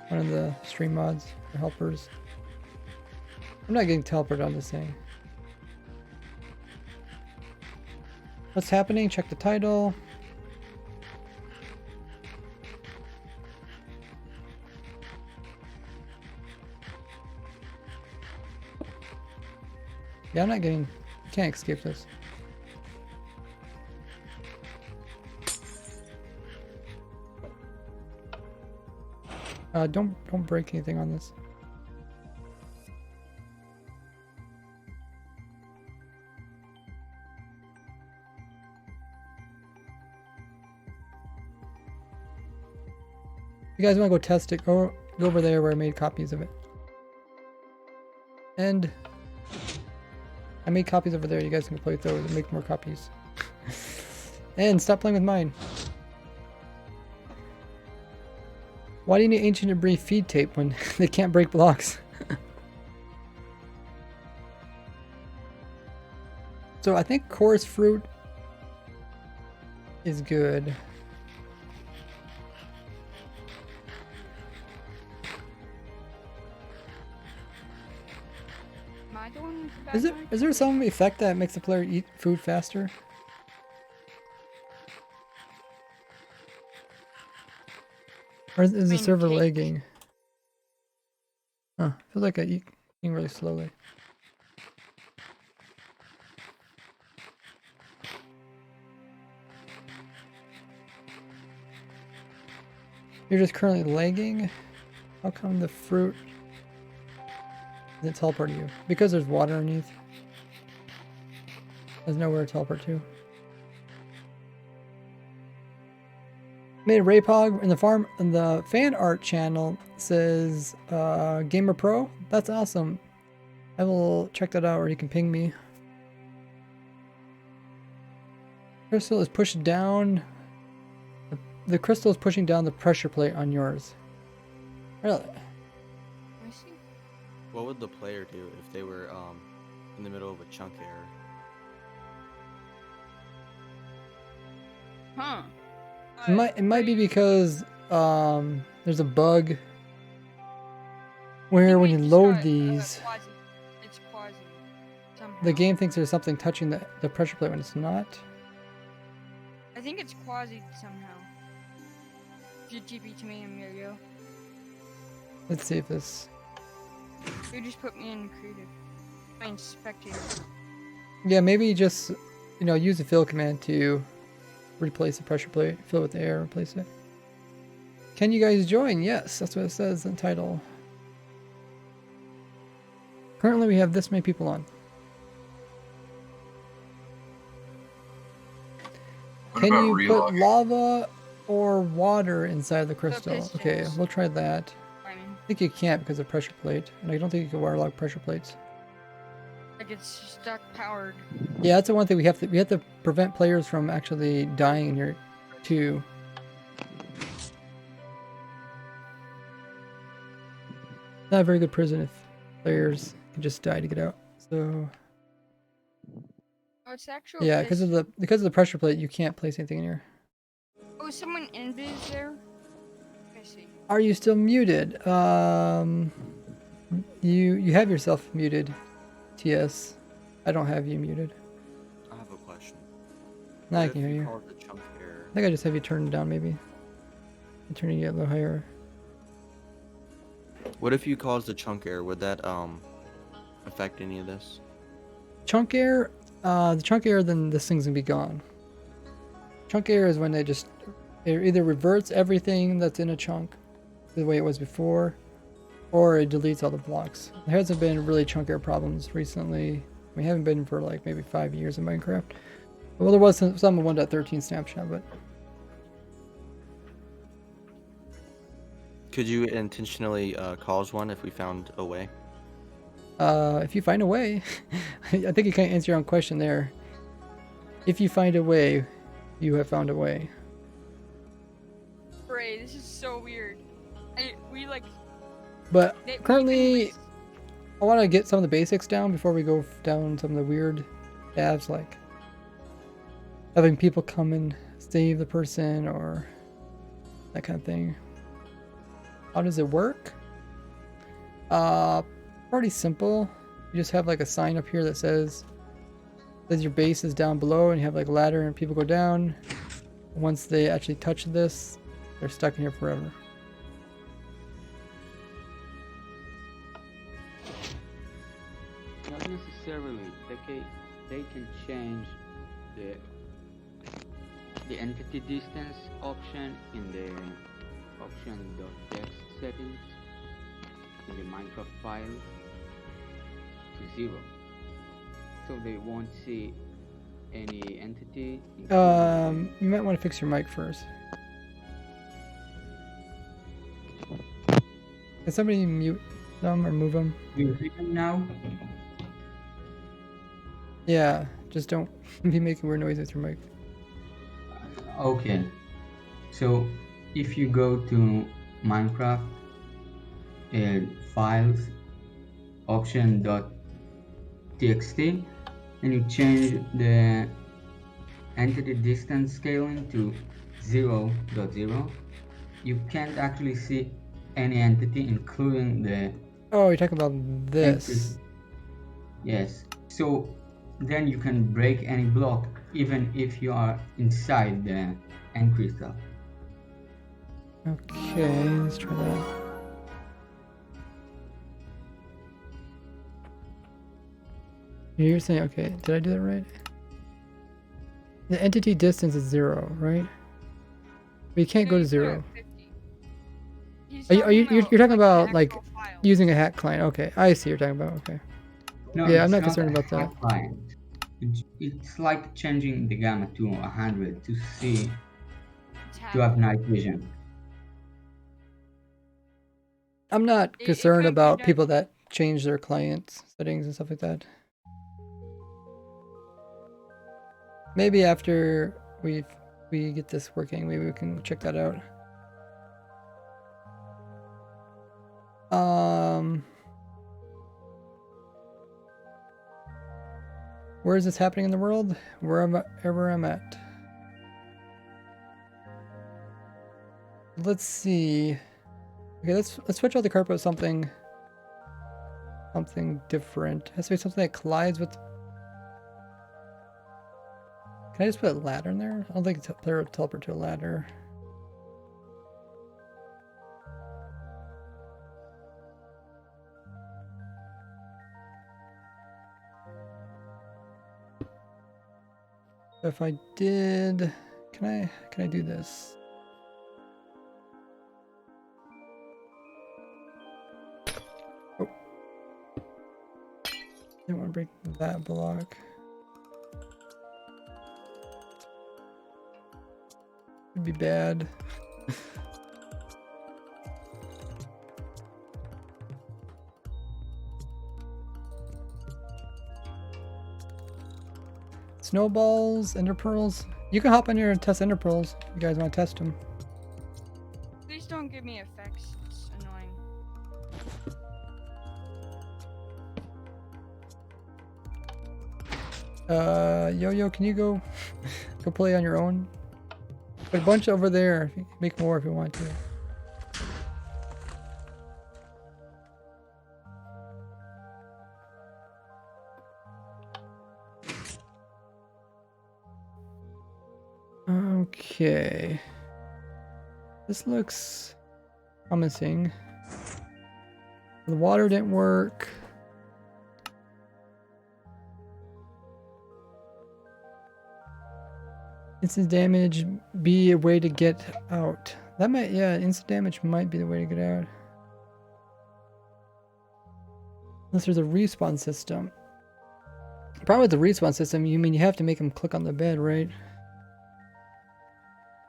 One of the stream mods or helpers. I'm not getting teleported on this thing. What's happening? Check the title. Yeah, I'm not getting... Can't escape this. Don't break anything on this. You guys want to go test it? Go over there where I made copies of it. And I made copies over there. You guys can play with those and make more copies. And stop playing with mine. Why do you need ancient debris feed tape when they can't break blocks? So I think coarse fruit is good. Am I the one with the bad mic? Is there some effect that makes the player eat food faster? Or is the mean server cake? lagging? Huh, feels like I eating really slowly. You're just currently lagging? How come the fruit isn't teleporting you? Because there's water underneath. There's nowhere to teleport to. Made a Raypog in the fan art channel says Gamer Pro. That's awesome. I will check that out, or you can ping me. Crystal is pushed down. The crystal is pushing down the pressure plate on yours. Really? Let me see. What would the player do if they were in the middle of a chunk error? Huh. It might be because there's a bug where when you load these, It's quasi. Somehow. the game thinks there's something touching the pressure plate when it's not. I think it's quasi somehow. If you TP to me, Emilio. Let's see if this... You just put me in creative. I mean, spectator. Yeah, maybe just, use the fill command to replace the pressure plate. Fill it with air, replace it. Can you guys join? Yes, that's what it says in the title. Currently we have this many people on. What Can about you put relog? lava or water inside the crystal? Okay, pistons. we'll try that. I mean, I think you can't because of pressure plate. And I don't think you can waterlog pressure plates. like it's stuck powered. Yeah, that's the one thing we have to prevent players from actually dying in here too. Not a very good prison if players can just die to get out. So Oh, it's the actual Yeah, because place. of the pressure plate, you can't place anything in here. Oh, is someone invis there? I see. Are you still muted? You have yourself muted, TS. I don't have you muted. I have a question. Now I What can if hear you you. cause a chunk error? I think I just have you turned down, maybe. I'm turning you a little higher. What if you caused a chunk error? Would that affect any of this? Chunk error, the chunk error, then this thing's gonna be gone. Chunk error is when it either reverts everything that's in a chunk the way it was before, or it deletes all the blocks. There hasn't been really chunk error problems recently. We haven't been for like maybe 5 years in Minecraft. Well, there was some in 1.13 snapshot, but Could you intentionally cause one if we found a way? if you find a way, I think you can't answer your own question there. If you find a way, you have found a way. Bray, this is so weird. We like. But we can currently, list- I want to get some of the basics down before we go down some of the weird dabs, like having people come and save the person or that kind of thing. How does it work? Pretty simple. You just have like a sign up here that says your base is down below, and you have like a ladder, and people go down. Once they actually touch this, they're stuck in here forever. Not necessarily. They can change the entity distance option in the option.text settings in the Minecraft file to 0, so they won't see any entity. You might want to fix your mic first. Can somebody mute them or move them? You hear me now? Yeah, just don't be making weird noises with your mic. Okay. So if you go to Minecraft files option.txt and you change the entity distance scaling to 0.0, you can't actually see any entity, including the Oh, you're talking about this. Yes. So then you can break any block even if you are inside the end crystal. Okay, let's try that. You're saying, okay, did I do that right? The entity distance is 0, right? But you can't go to 0. You're talking about like using a hack client? Okay, I see what you're talking about. Okay. No, Yeah, I'm it's not concerned a about that. hack client. It's like changing the gamma to 100 to have night vision. I'm not It concerned could be about done- people that change their client settings and stuff like that. Maybe after we get this working, maybe we can check that out. Where is this happening in the world? Wherever I'm at. Let's see. Okay, let's switch out the carpet with something different. It has to be something that collides with. Can I just put a ladder in there? I don't think a player would teleport to a ladder. If I did, can I do this? Oh. Didn't want to break that block. Would be bad. Snowballs, ender pearls. You can hop in here and test ender pearls if you guys want to test them. Please don't give me effects. It's annoying. Yo, can you go play on your own? Put a bunch over there. Make more if you want to. Okay. This looks promising. The water didn't work. Instant damage be a way to get out. That might, yeah, instant damage might be the way to get out. Unless there's a respawn system. The problem with the respawn system, you mean you have to make them click on the bed, right?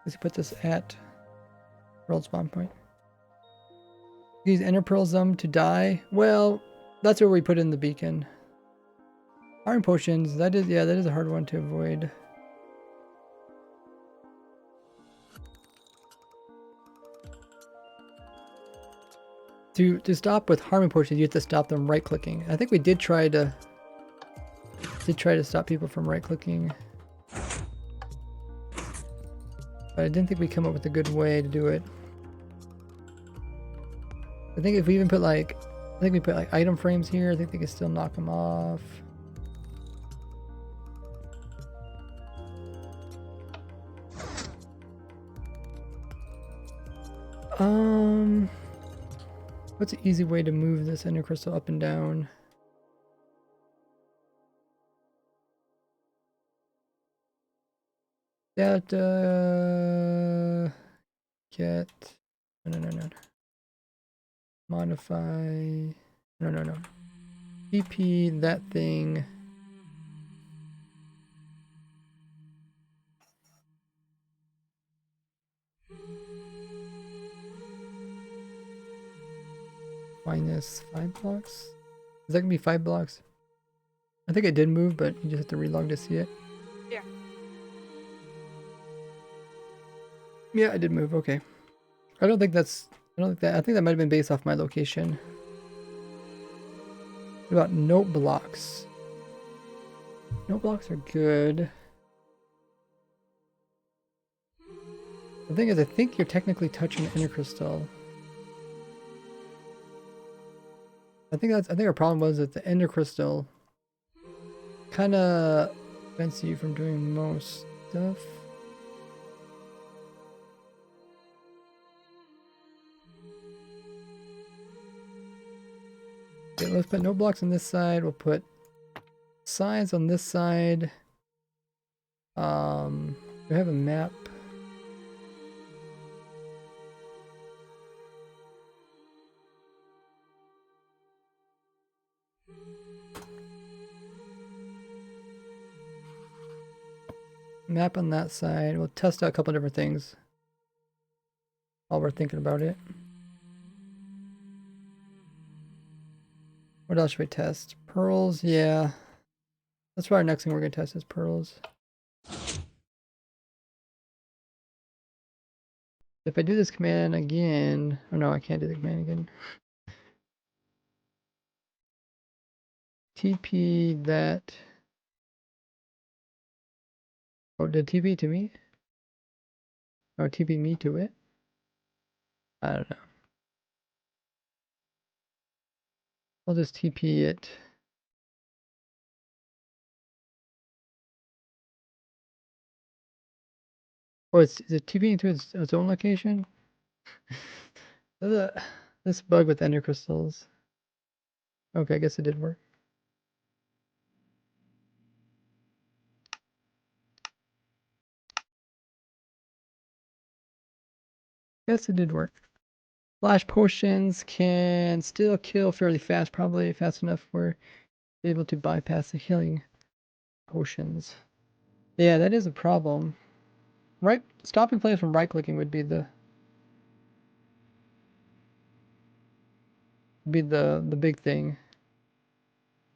Let's put this at world spawn point. Use ender pearls them to die. Well, that's where we put in the beacon. Iron potions, that is a hard one to avoid. To stop with harming potions, you have to stop them right clicking. I think we did try to stop people from right clicking. But I didn't think we'd come up with a good way to do it. I think if we even put like, I think we put like item frames here, I think they can still knock them off. What's an easy way to move this ender crystal up and down? That, get, no. Modify, no. TP that thing. Minus 5 blocks? Is that gonna be 5 blocks? I think it did move, but you just have to relog to see it. Yeah. Yeah, I did move, okay. I don't think that, I think that might have been based off my location. What about note blocks? Note blocks are good. The thing is, I think you're technically touching an inner crystal. I think our problem was that the ender crystal kind of prevents you from doing most stuff. Okay, let's put no blocks on this side. We'll put signs on this side. We have a map. Map on that side. We'll test out a couple different things while we're thinking about it. What else should we test? Pearls, yeah. That's probably our next thing we're gonna test is pearls. If I do this command again, oh no, I can't do the command again. TP that. Oh, did TP to me? Or TP me to it? I don't know. I'll just TP it. Oh, is it TPing to its own location? This bug with ender crystals. Okay, I guess it did work. Yes, it did work. Flash potions can still kill fairly fast, probably fast enough we're able to bypass the healing potions. Yeah, that is a problem. Right, stopping players from right-clicking would be the big thing.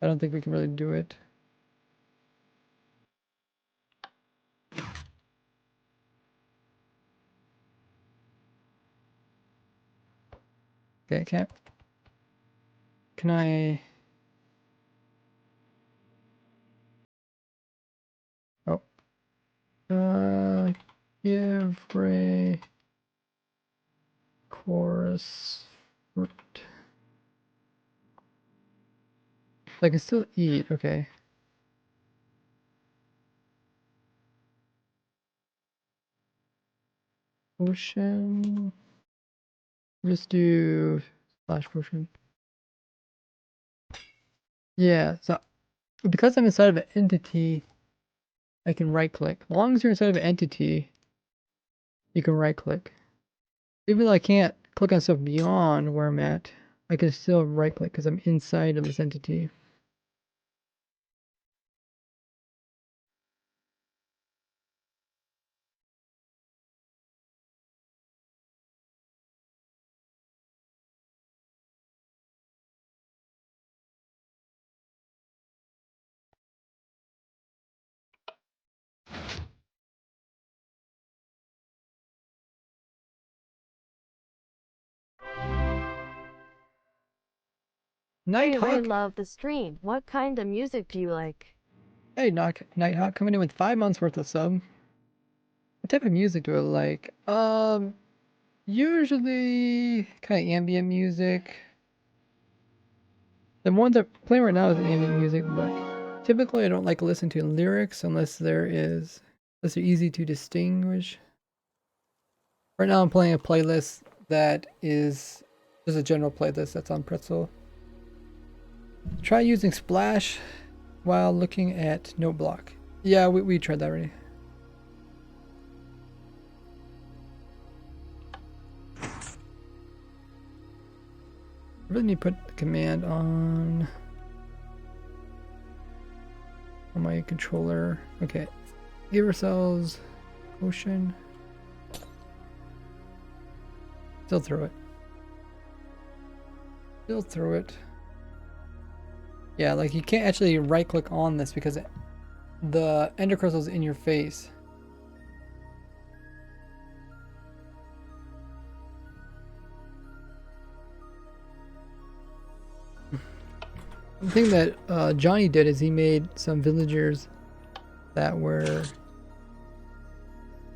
I don't think we can really do it. Okay, can I Give Ray chorus fruit. I can still eat, okay. Potion. Just do slash potion. Yeah, so because I'm inside of an entity, I can right click. As long as you're inside of an entity, you can right click. Even though I can't click on stuff beyond where I'm at, I can still right click because I'm inside of this entity. Really Nighthawk! love the stream. What kind of music do you like? Hey, Nighthawk coming in with 5 months worth of sub. What type of music do I like? Usually kind of ambient music. The one that playing right now is ambient music, but typically I don't like to listen to lyrics unless they're easy to distinguish. Right now I'm playing a playlist that is just a general playlist that's on Pretzel. Try using Splash while looking at Note Block. Yeah, we tried that already. I really need to put the command on my controller. Okay, give ourselves potion. Still throw it. Still throw it. Yeah, like you can't actually right click on this because the ender crystal is in your face. The thing that Johnny did is he made some villagers that were...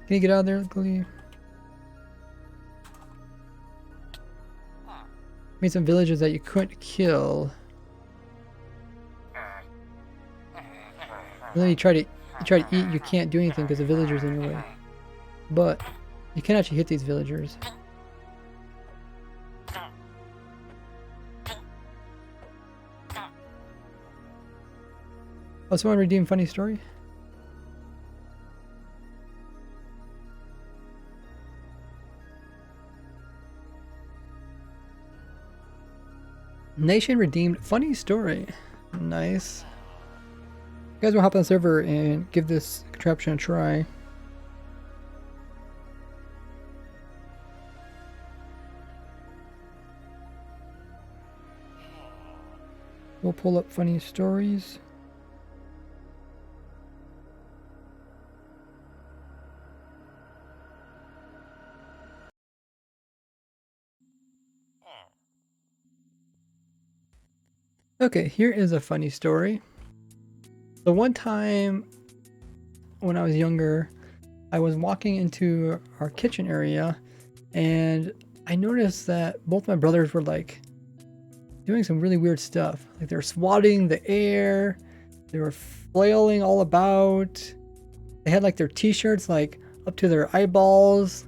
Can you get out of there, Glee? Made some villagers that you couldn't kill. And then you try to eat, you can't do anything because the villager's in your way. But you can actually hit these villagers. Oh, someone redeem funny story? Nation redeemed funny story. Nice. You guys will hop on the server and give this contraption a try. We'll pull up funny stories. Okay, here is a funny story. The one time when I was younger, I was walking into our kitchen area and I noticed that both my brothers were like doing some really weird stuff. Like they were swatting the air, they were flailing all about. They had like their t-shirts like up to their eyeballs.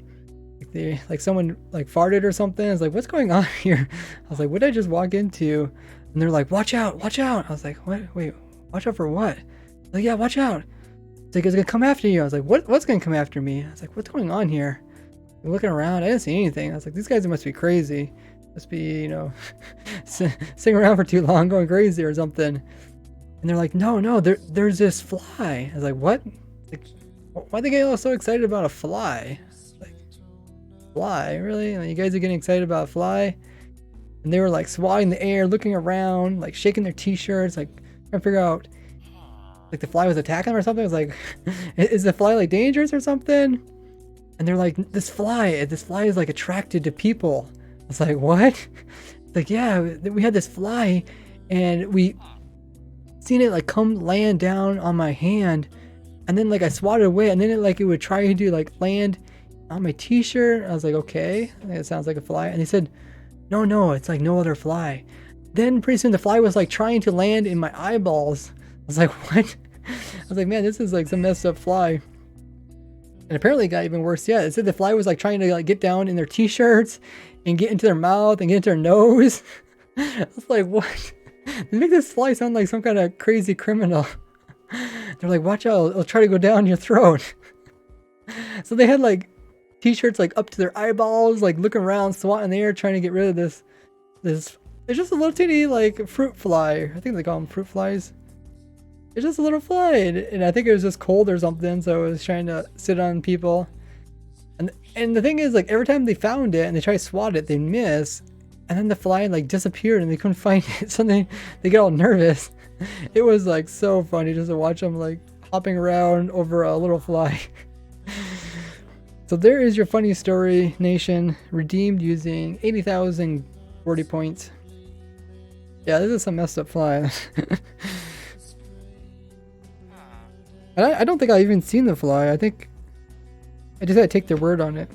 Like someone like farted or something. I was like, what's going on here? I was like, what did I just walk into? And they're like, watch out, watch out. I was like, what? Wait, watch out for what? Like, yeah, watch out. It's like, it's gonna come after you. I was like, what's gonna come after me? I was like, what's going on here? I'm looking around, I didn't see anything. I was like, these guys must be crazy. Must be, you know, sitting around for too long, going crazy or something. And they're like, no, there's this fly. I was like, what? Like, why they get all so excited about a fly? Like, fly, really? Like, you guys are getting excited about a fly? And they were like swatting the air, looking around, like shaking their t-shirts, like trying to figure out like the fly was attacking them or something. I was like, is the fly like dangerous or something? And they're like, this fly is like attracted to people. I was like, what? Like, yeah, we had this fly and we seen it like come land down on my hand, and and then like I swatted away, and then it would try to like land on my t-shirt. I was like, okay, it sounds like a fly. And he said, no, it's like no other fly. Then pretty soon the fly was like trying to land in my eyeballs. I was like, what? I was like, man, this is like some messed up fly. And apparently it got even worse yet. It said the fly was like trying to like get down in their t-shirts and get into their mouth and get into their nose. I was like, what? They make this fly sound like some kind of crazy criminal. They're like, watch out, it'll try to go down your throat. So they had like t-shirts like up to their eyeballs, like looking around, swatting in the air, trying to get rid of this. It's just a little teeny like fruit fly. I think they call them fruit flies. It's just a little fly, and I think it was just cold or something, so it was trying to sit on people. And the thing is, like, every time they found it and they try to swat it, they miss, and then the fly like disappeared and they couldn't find it. So they get all nervous. It was like so funny just to watch them like hopping around over a little fly. So there is your funny story, nation, redeemed using 80,000 40 points. Yeah, this is some messed up fly. And I don't think I've even seen the fly. I think I just had to take their word on it.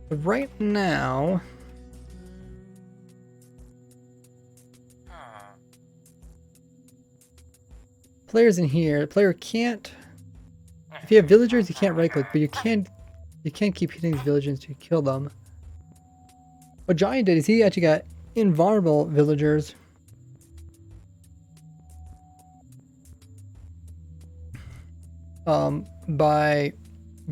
But right now, players in here. The player can't. If you have villagers, you can't right click, but you can't keep hitting these villagers to kill them. What Giant did is he actually got invulnerable villagers. By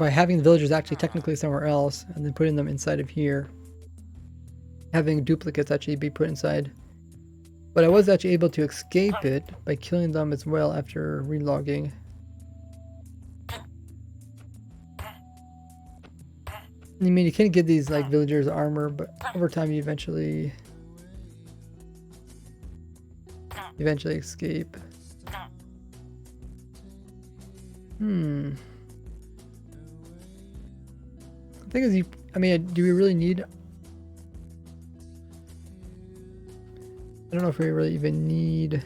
having the villagers actually technically somewhere else and then putting them inside of here. Having duplicates actually be put inside. But I was actually able to escape it by killing them as well after relogging. I mean, you can't give these like villagers armor, but over time you eventually escape. The thing is, I mean, do we really need... I don't know if we really even need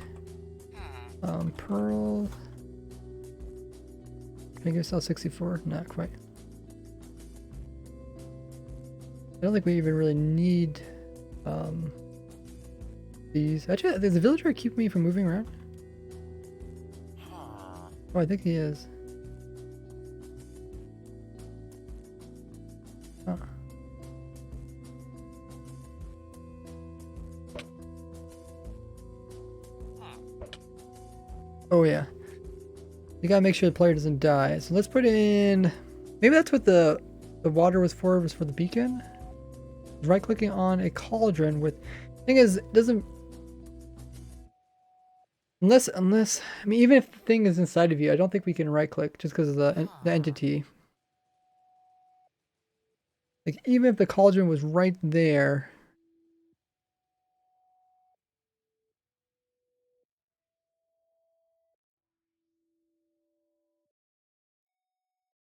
pearl. Can I give sell 64? Not quite. I don't think we even really need these. Actually, does the villager keep me from moving around? Oh, I think he is. Huh. Oh yeah. You gotta make sure the player doesn't die. So let's put in... Maybe that's what the water was for the beacon? Right clicking on a cauldron with... Thing is, it doesn't... Unless, I mean, even if the thing is inside of you, I don't think we can right click just because of the entity. Like, even if the cauldron was right there...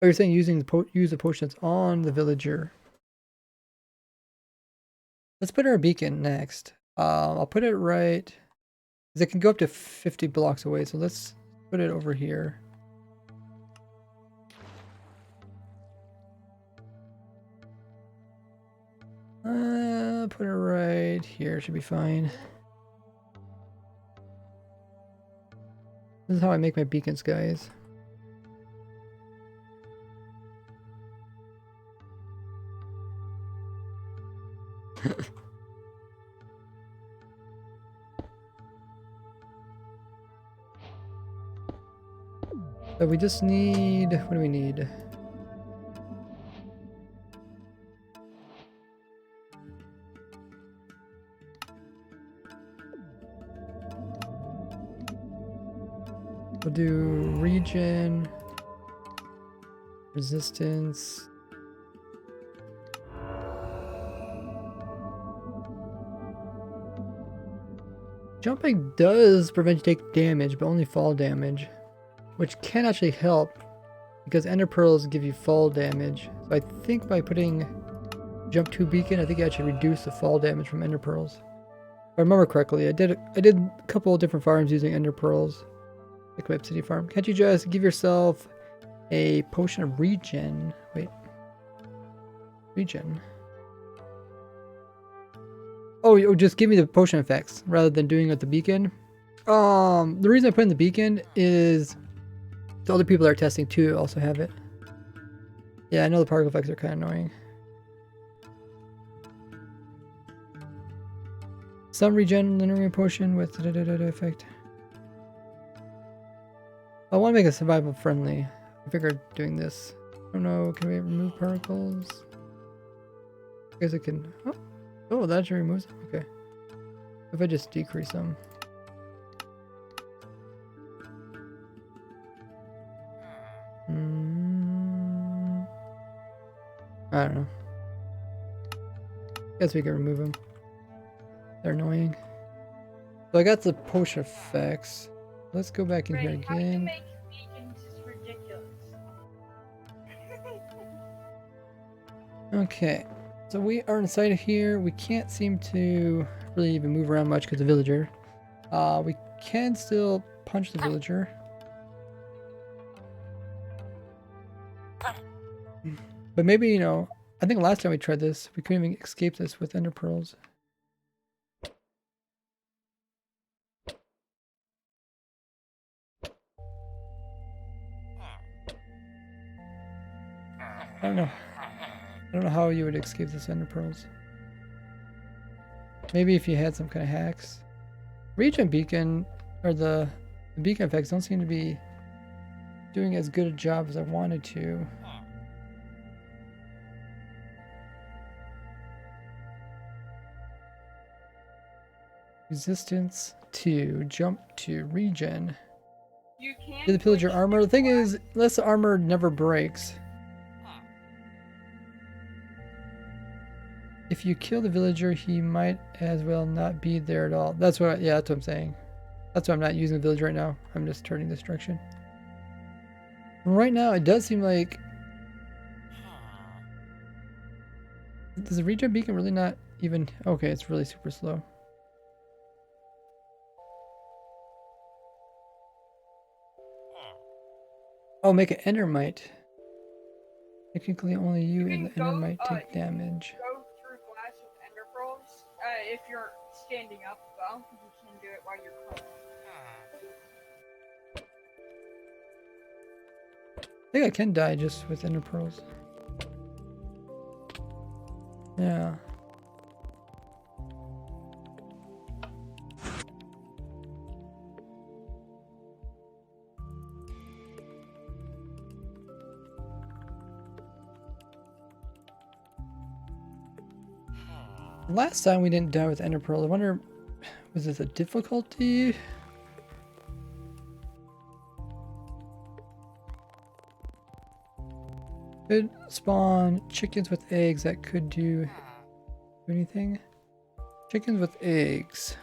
Oh, you're saying using use the potions on the villager. Let's put our beacon next. I'll put it right... Because it can go up to 50 blocks away, so let's put it over here. Put it right here, should be fine. This is how I make my beacons, guys. So we just need, what do we need? We'll do regen, resistance. Jumping does prevent you take damage, but only fall damage. Which can actually help, because ender pearls give you fall damage. So I think by putting jump 2 beacon, I think you actually reduce the fall damage from ender pearls. I remember correctly, I did a couple of different farms using ender pearls, like my city farm. Can't you just give yourself a potion of regen? Wait, regen. Oh, just give me the potion effects rather than doing it with the beacon. The reason I put in the beacon is the other people that are testing too also have it. Yeah, I know the particle effects are kind of annoying. Some regen linear potion with effect. I want to make it survival friendly. I figured doing this. I don't know, can we remove particles? I guess I can. Oh, that actually removes them. Okay. If I just decrease them. I don't know. Guess we can remove them. They're annoying. So I got the potion effects. Let's go back in here again. Okay. So we are inside of here. We can't seem to really even move around much because of the villager. We can still punch the villager. But maybe, you know, I think last time we tried this, we couldn't even escape this with ender pearls. I don't know. I don't know how you would escape this ender pearls. Maybe if you had some kind of hacks. Regen beacon, or the beacon effects don't seem to be doing as good a job as I wanted to. Resistance to jump to regen. You can Give the pillager armor. The thing is, unless the armor never breaks. If you kill the villager, he might as well not be there at all. That's what, yeah, that's what I'm saying. That's why I'm not using the villager right now. I'm just turning this direction. Right now, it does seem like... Does the regen beacon really not even... Okay, it's really super slow. Oh, make an endermite. Technically, only you and the endermite take damage. Go through glass with ender pearls. If you're standing up, well, you can do it while you're crawling. I think I can die just with ender pearls. Yeah. Last time we didn't die with ender pearls. I wonder, was this a difficulty? Could spawn chickens with eggs that could do anything. Chickens with eggs.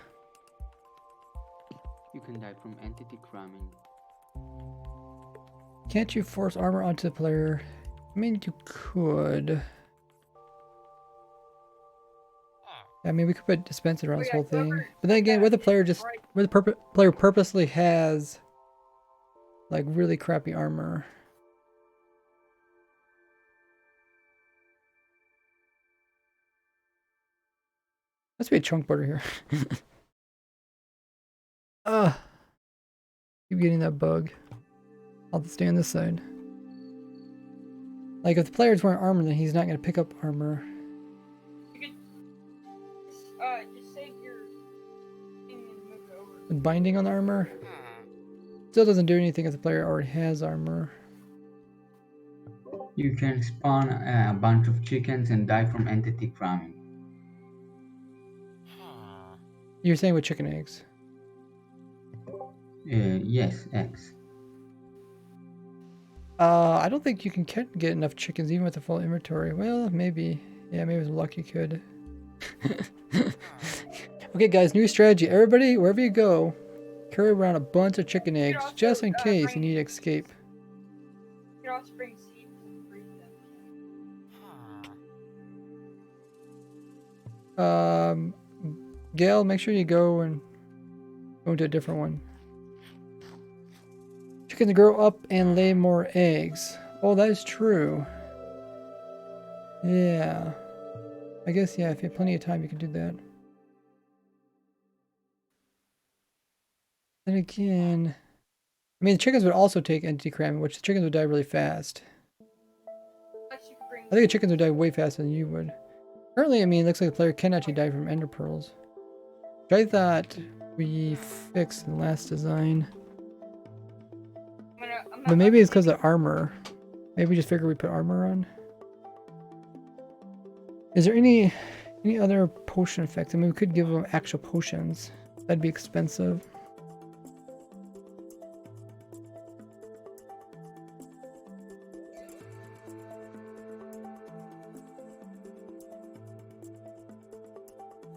You can die from entity cramming. Can't you force armor onto the player? I mean, you could. I mean, we could put dispenser on this whole thing. But then again, where the player player purposely has like really crappy armor. Must be a chunk border here. Keep getting that bug. I'll stay on this side. Like if the player's wearing armor, then he's not going to pick up armor. You can just save your thing and move it over. With binding on the armor, still doesn't do anything if the player already has armor. You can spawn a bunch of chickens and die from entity cramming. You're saying with chicken eggs? Yes, X. I don't think you can get enough chickens even with the full inventory. Well, maybe. Yeah, maybe with luck you could. Okay, guys, new strategy. Everybody, wherever you go, carry around a bunch of chicken eggs just in case you need to escape. You can also bring seeds and breed them. Gail, make sure you go and go to a different one. Chickens grow up and lay more eggs. Oh, that is true. Yeah. I guess, yeah, if you have plenty of time, you can do that. Then again, I mean, the chickens would also take entity cramming, which the chickens would die really fast. I think the chickens would die way faster than you would. Currently, I mean, it looks like the player can actually die from ender pearls. Which I thought we fixed in the last design. But maybe it's because of armor. Maybe we just figured we put armor on. Is there any other potion effects? I mean, we could give them actual potions. That'd be expensive.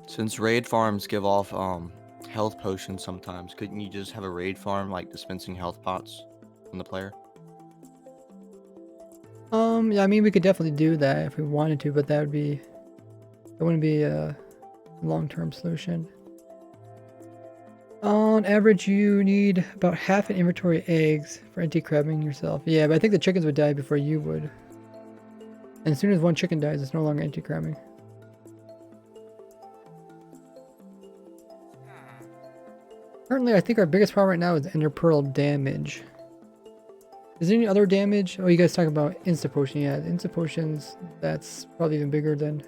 Since raid farms give off health potions sometimes, couldn't you just have a raid farm like dispensing health pots on the player? Yeah, I mean, we could definitely do that if we wanted to, but that wouldn't be a long-term solution. On average, you need about half an inventory of eggs for anti-crabbing yourself. Yeah, but I think the chickens would die before you would. And as soon as one chicken dies, it's no longer anti-crabbing. Currently, I think our biggest problem right now is ender pearl damage. Is there any other damage? Oh, you guys talk about insta potion. Yeah, insta potions, that's probably even bigger than...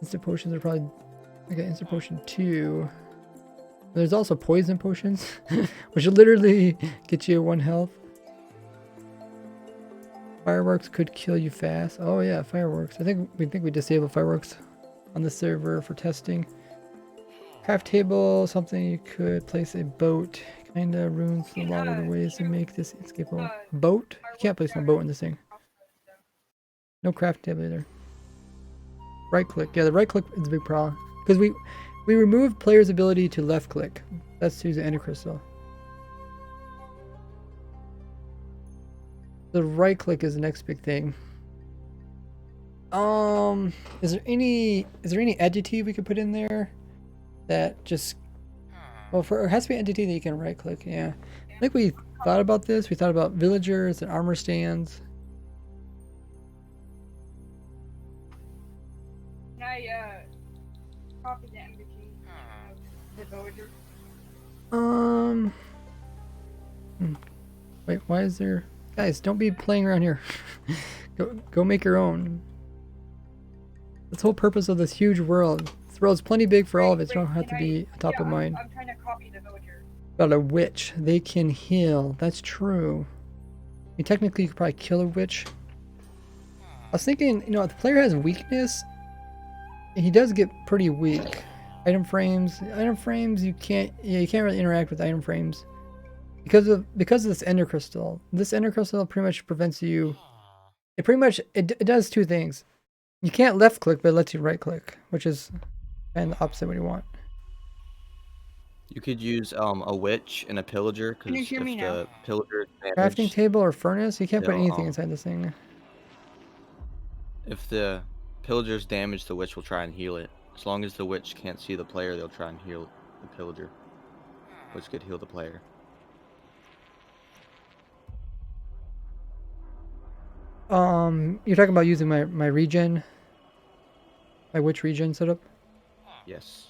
Insta potions are probably... I got insta potion 2. There's also poison potions, which literally get you 1 health. Fireworks could kill you fast. Oh yeah, fireworks. I think we disabled fireworks on the server for testing. Craft table, something you could place a boat. Kinda ruins a lot of the ways to make this escapable. Boat? You can't place no boat in this thing. No craft table either. Right click. Yeah, the right click is a big problem. Because we removed player's ability to left click. That's to use the ender crystal. The right click is the next big thing. Is there any adjective we could put in there that just... Well, it has to be an entity that you can right click, yeah. I think we thought about this. We thought about villagers and armor stands. Can I copy the MBT of the villager? Wait, why is there... Guys, don't be playing around here. Go make your own. That's the whole purpose of this huge world. This world's plenty big for all of it, so you don't have to be top of mind. I'm trying to copy the villager. About a witch. They can heal. That's true. I mean, technically, you could probably kill a witch. I was thinking, you know, if the player has weakness, he does get pretty weak. Item frames, you can't really interact with item frames because of this ender crystal. This ender crystal pretty much prevents you. It does two things. You can't left click, but it lets you right click, which is kind of the opposite of what you want. You could use a witch and a pillager, because if the pillager is Crafting damaged, table or furnace, you can't put they'll, anything inside this thing. if the pillager's damaged, the witch will try and heal it. As long as the witch can't see the player, they'll try and heal the pillager, which could heal the player. You're talking about using my regen, my witch regen setup? Yes.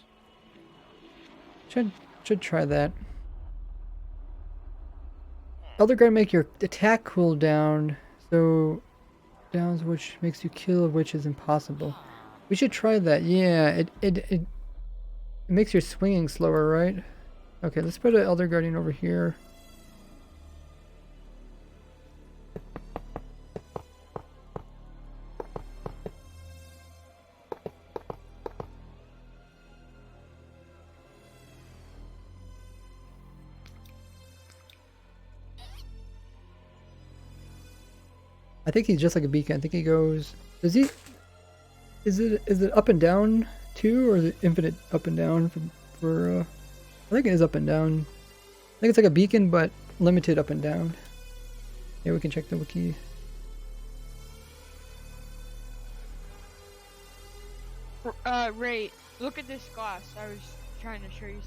Should try that. Elder Guard make your attack cooldown so downs, which makes you kill a witch is impossible. We should try that. Yeah, it makes your swinging slower, right? Okay, let's put an Elder Guardian over here. I think he's just like a beacon. I think he goes... Is it up and down too, or is it infinite up and down for I think it is up and down. I think it's like a beacon, but limited up and down. Yeah, we can check the wiki. Ray, look at this glass. I was trying to show you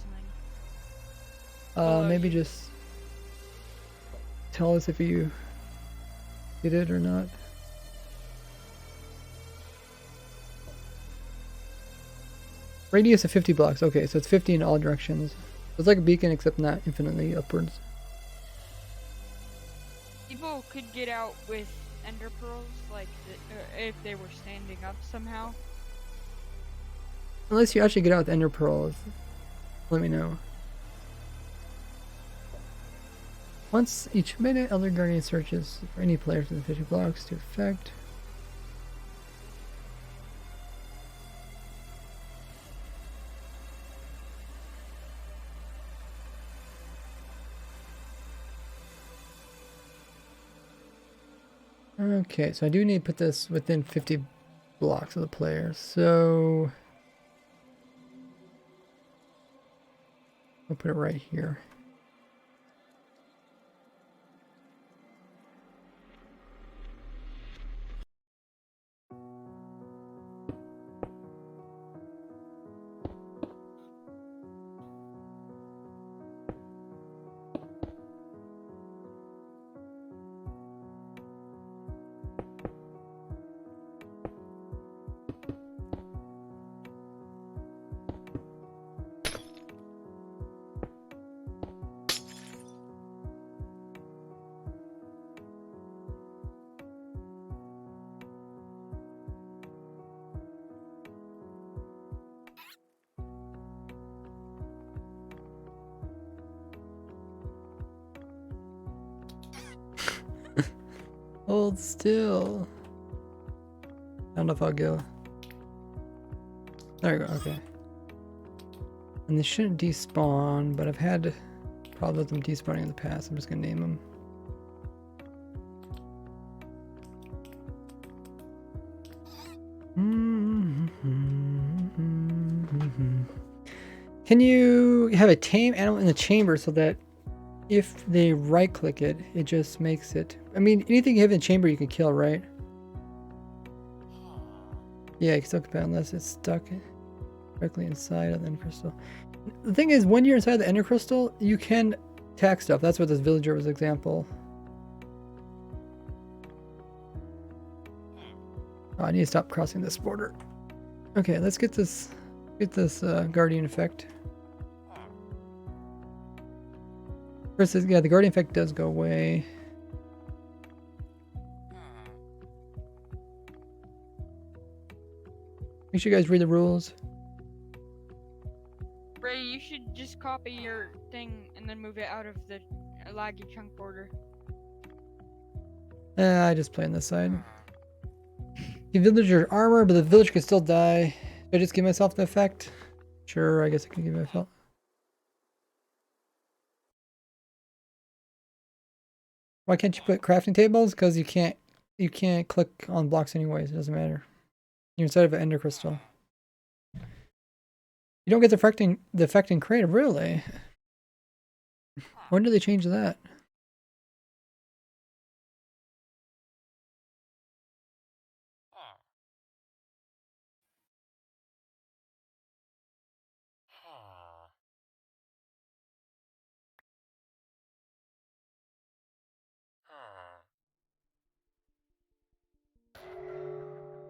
something. Maybe just tell us if you did it or not. Radius of 50 blocks. Okay, so it's 50 in all directions. It's like a beacon, except not infinitely upwards. People could get out with ender pearls, like if they were standing up somehow. Unless you actually get out with ender pearls, let me know. Once each minute, Elder Guardian searches for any player within 50 blocks to effect. Okay, so I do need to put this within 50 blocks of the player, so I'll put it right here. Hold still. I don't know if I'll go. There we go, okay. And they shouldn't despawn, but I've had problems with them despawning in the past. I'm just gonna name them. Can you have a tame animal in the chamber so that if they right click it, it just makes it... I mean, anything you have in the chamber you can kill, right? Yeah, you can still compare unless it's stuck directly inside of the ender crystal. The thing is, when you're inside the ender crystal, you can attack stuff. That's what this villager was example. Oh, I need to stop crossing this border. Okay, let's get this guardian effect. First, yeah, the guardian effect does go away. Make sure you guys read the rules. Ray, you should just copy your thing and then move it out of the laggy chunk border. I just play on this side. Give villager armor, but the villager can still die. Should I just give myself the effect? Sure, I guess I can give myself. Why can't you put crafting tables? Because you can't click on blocks anyways. It doesn't matter. You're inside of an ender crystal. You don't get the effect in creative, really? When did they change that?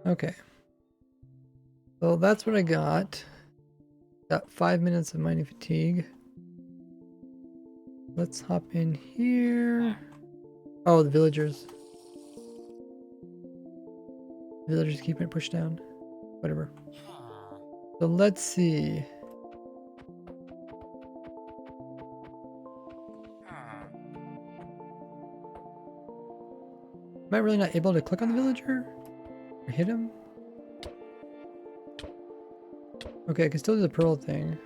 Okay. So that's what I got. Got 5 minutes of mining fatigue. Let's hop in here. Oh, the villagers. Villagers keeping it pushed down. Whatever. So let's see. Am I really not able to click on the villager? Or hit him? Okay, I can still do the pearl thing.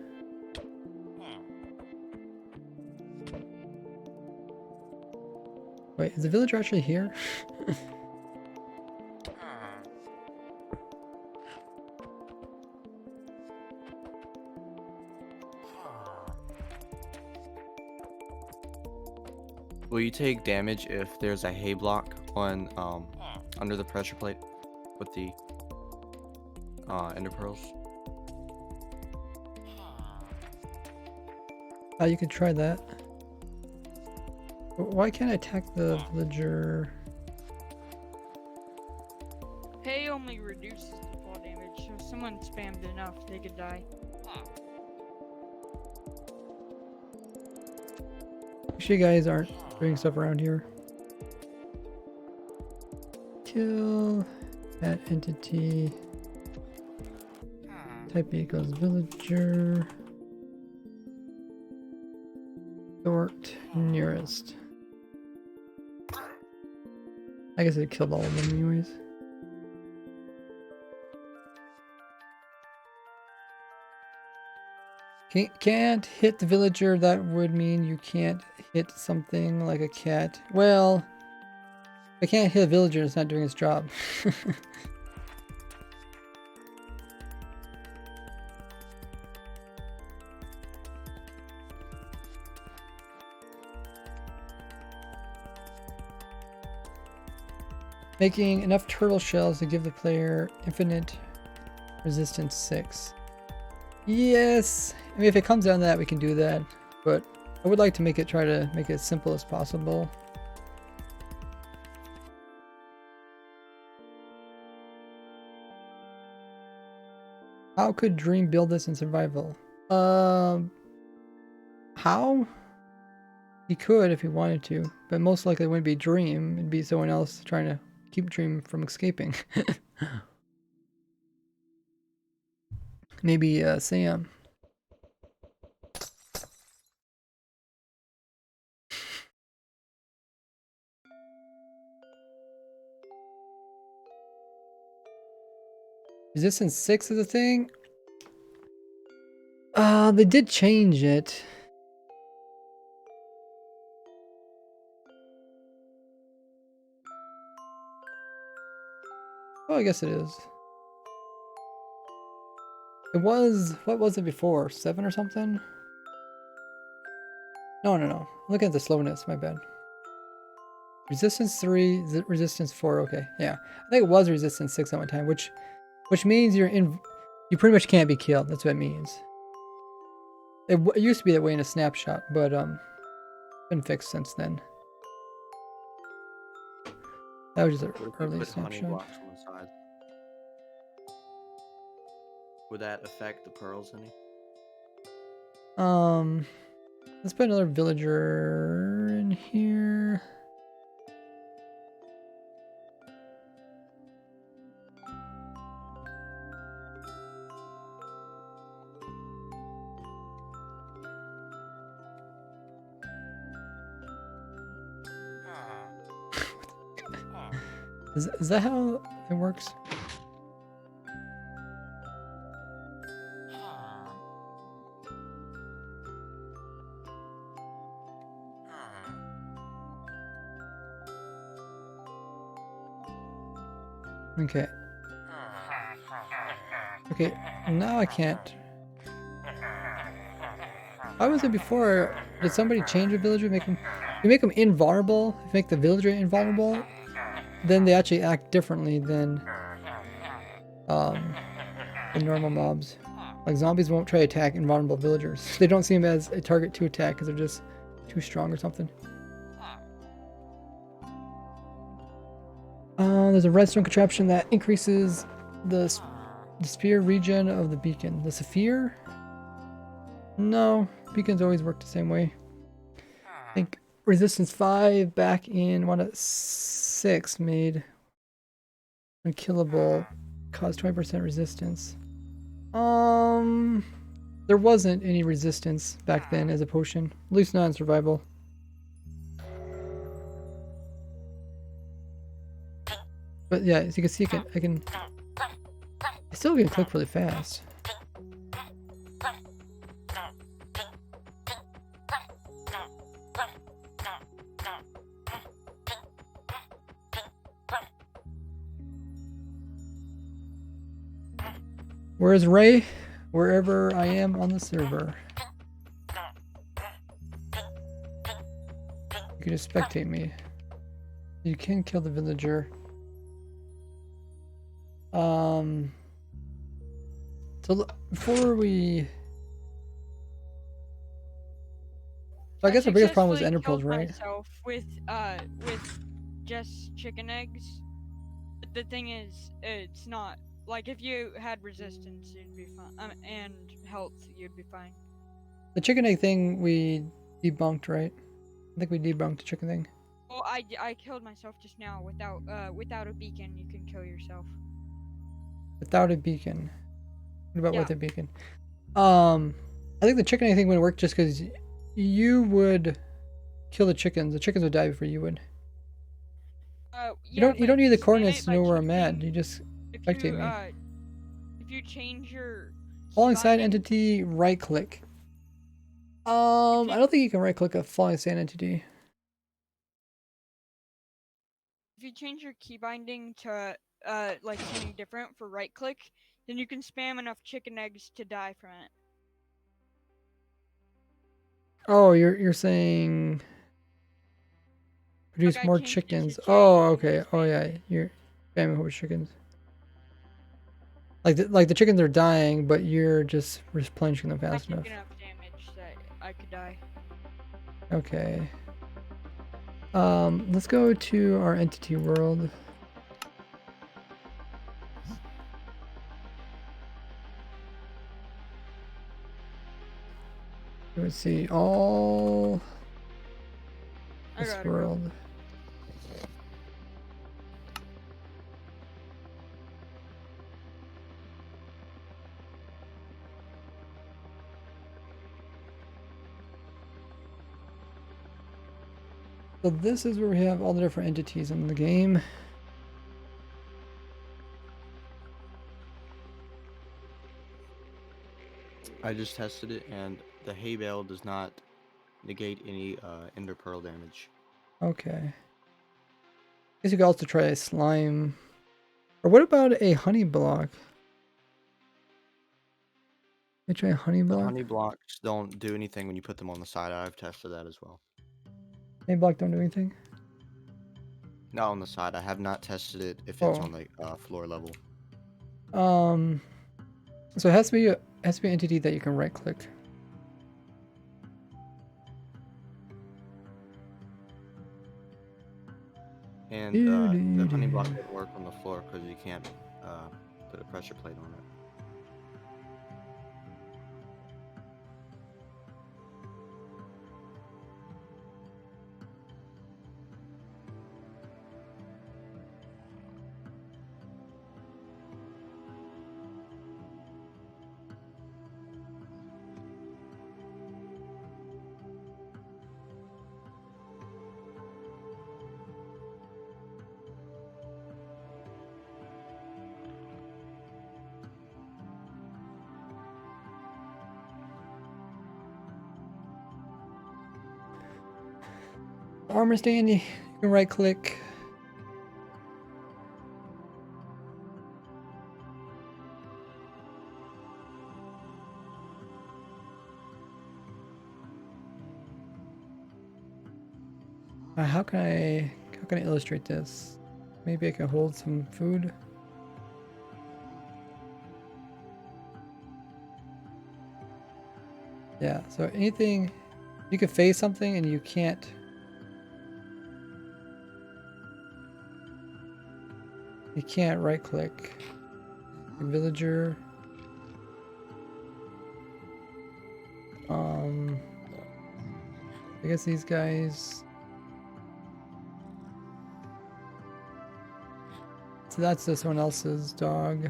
Wait, is the villager actually here? Will you take damage if there's a hay block on under the pressure plate with the ender pearls. You could try that. But why can't I attack the villager? Hay only reduces the fall damage, so if someone spammed enough, they could die. Make sure you guys aren't doing stuff around here. Kill that entity. Type equals villager. Sort nearest. I guess it killed all of them anyways. Can't hit the villager. That would mean you can't hit something like a cat. Well, if I can't hit a villager, it's not doing its job. Making enough turtle shells to give the player infinite resistance 6. Yes! I mean, if it comes down to that, we can do that. But I would like to try to make it as simple as possible. How could Dream build this in survival? How? He could if he wanted to, but most likely it wouldn't be Dream. It'd be someone else trying to keep Dream from escaping. Maybe Sam. Resistance 6 is a thing? They did change it. Oh, I guess it is. It was, what was it before? 7 or something? No. Look at the slowness, my bad. Resistance 3, resistance 4, okay. Yeah. I think it was resistance 6 at one time, which means you pretty much can't be killed. That's what it means. It used to be that way in a snapshot, but been fixed since then. That was just an early Put honey snapshot. blocks on the side. Would that affect the pearls any? Let's put another villager in here. Is that how it works? Okay. Okay, now I can't. How was it before? Did somebody change a villager? You make them invulnerable. If you make the villager invulnerable, then they actually act differently than the normal mobs. Like zombies won't try to attack invulnerable villagers. They don't see them as a target to attack because they're just too strong or something. There's a redstone contraption that increases the sphere region of the beacon. The sphere? No, beacons always work the same way. I think resistance 5 back in 1.6 made unkillable, caused 20% resistance. There wasn't any resistance back then as a potion, at least not in survival. But yeah, as you can see, I still can click really fast. Where's Ray? Wherever I am on the server. You can just spectate me. You can kill the villager. So before we... So I guess the biggest problem was ender pearls, right? Myself with just chicken eggs. But the thing is, it's not like if you had resistance, you'd be fine, and health, you'd be fine. The chicken egg thing we debunked, right? I think we debunked the chicken thing. Well, I killed myself just now without a beacon. You can kill yourself. Without a beacon. What about Yeah. with a beacon? I think the chicken egg thing would work just because you would kill the chickens. The chickens would die before you would. You don't need the coordinates to know where I'm at. You just spectate me. If you change your Falling sand binding- entity, right click. I don't think you can right click a falling sand entity. If you change your key binding to like something different for right click, then you can spam enough chicken eggs to die from it. Oh, you're saying produce Like, I more changed it to chickens. chicken Oh, and okay. just Oh made yeah, it. you're spamming whole chickens. Like the chickens are dying, but you're just replenishing them I fast took enough. enough damage that I could die. Okay. Let's go to our entity world. Let's see all I this gotta go. world. So this is where we have all the different entities in the game. I just tested it, and the hay bale does not negate any ender pearl damage. Okay. Guess you could also try a slime. Or what about a honey block? You try a honey The block? honey blocks don't do anything when you put them on the side. I've tested that as well. Honey block don't do anything? Not on the side. I have not tested it if it's Oh. on the floor level. So it has to be an entity that you can right click. And the honey block won't work on the floor because you can't put a pressure plate on it. Armor stand, you can right click. How can I illustrate this? Maybe I can hold some food. Yeah, so anything you can face something and you can't right click. Villager. I guess these guys. So that's this one else's dog.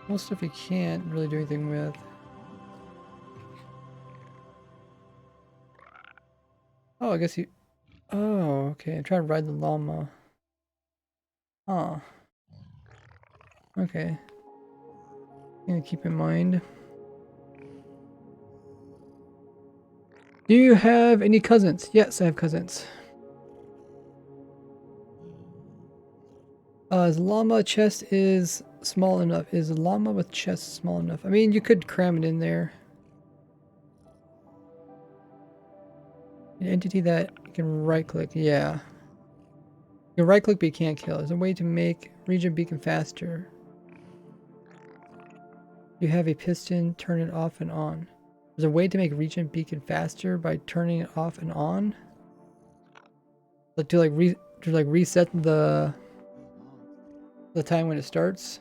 Most stuff you can't really do anything with. Oh, I guess you... Oh, okay. I'm trying to ride the llama. Oh. Okay. Gonna keep in mind. Do you have any cousins? Yes, I have cousins. Is llama chest is small enough? Is a llama with chest small enough? I mean, you could cram it in there. An entity that you can right click, yeah. You can right click but you can't kill. There's a way to make region beacon faster. You have a piston, turn it off and on. There's a way to make region beacon faster by turning it off and on. Like to reset the time when it starts.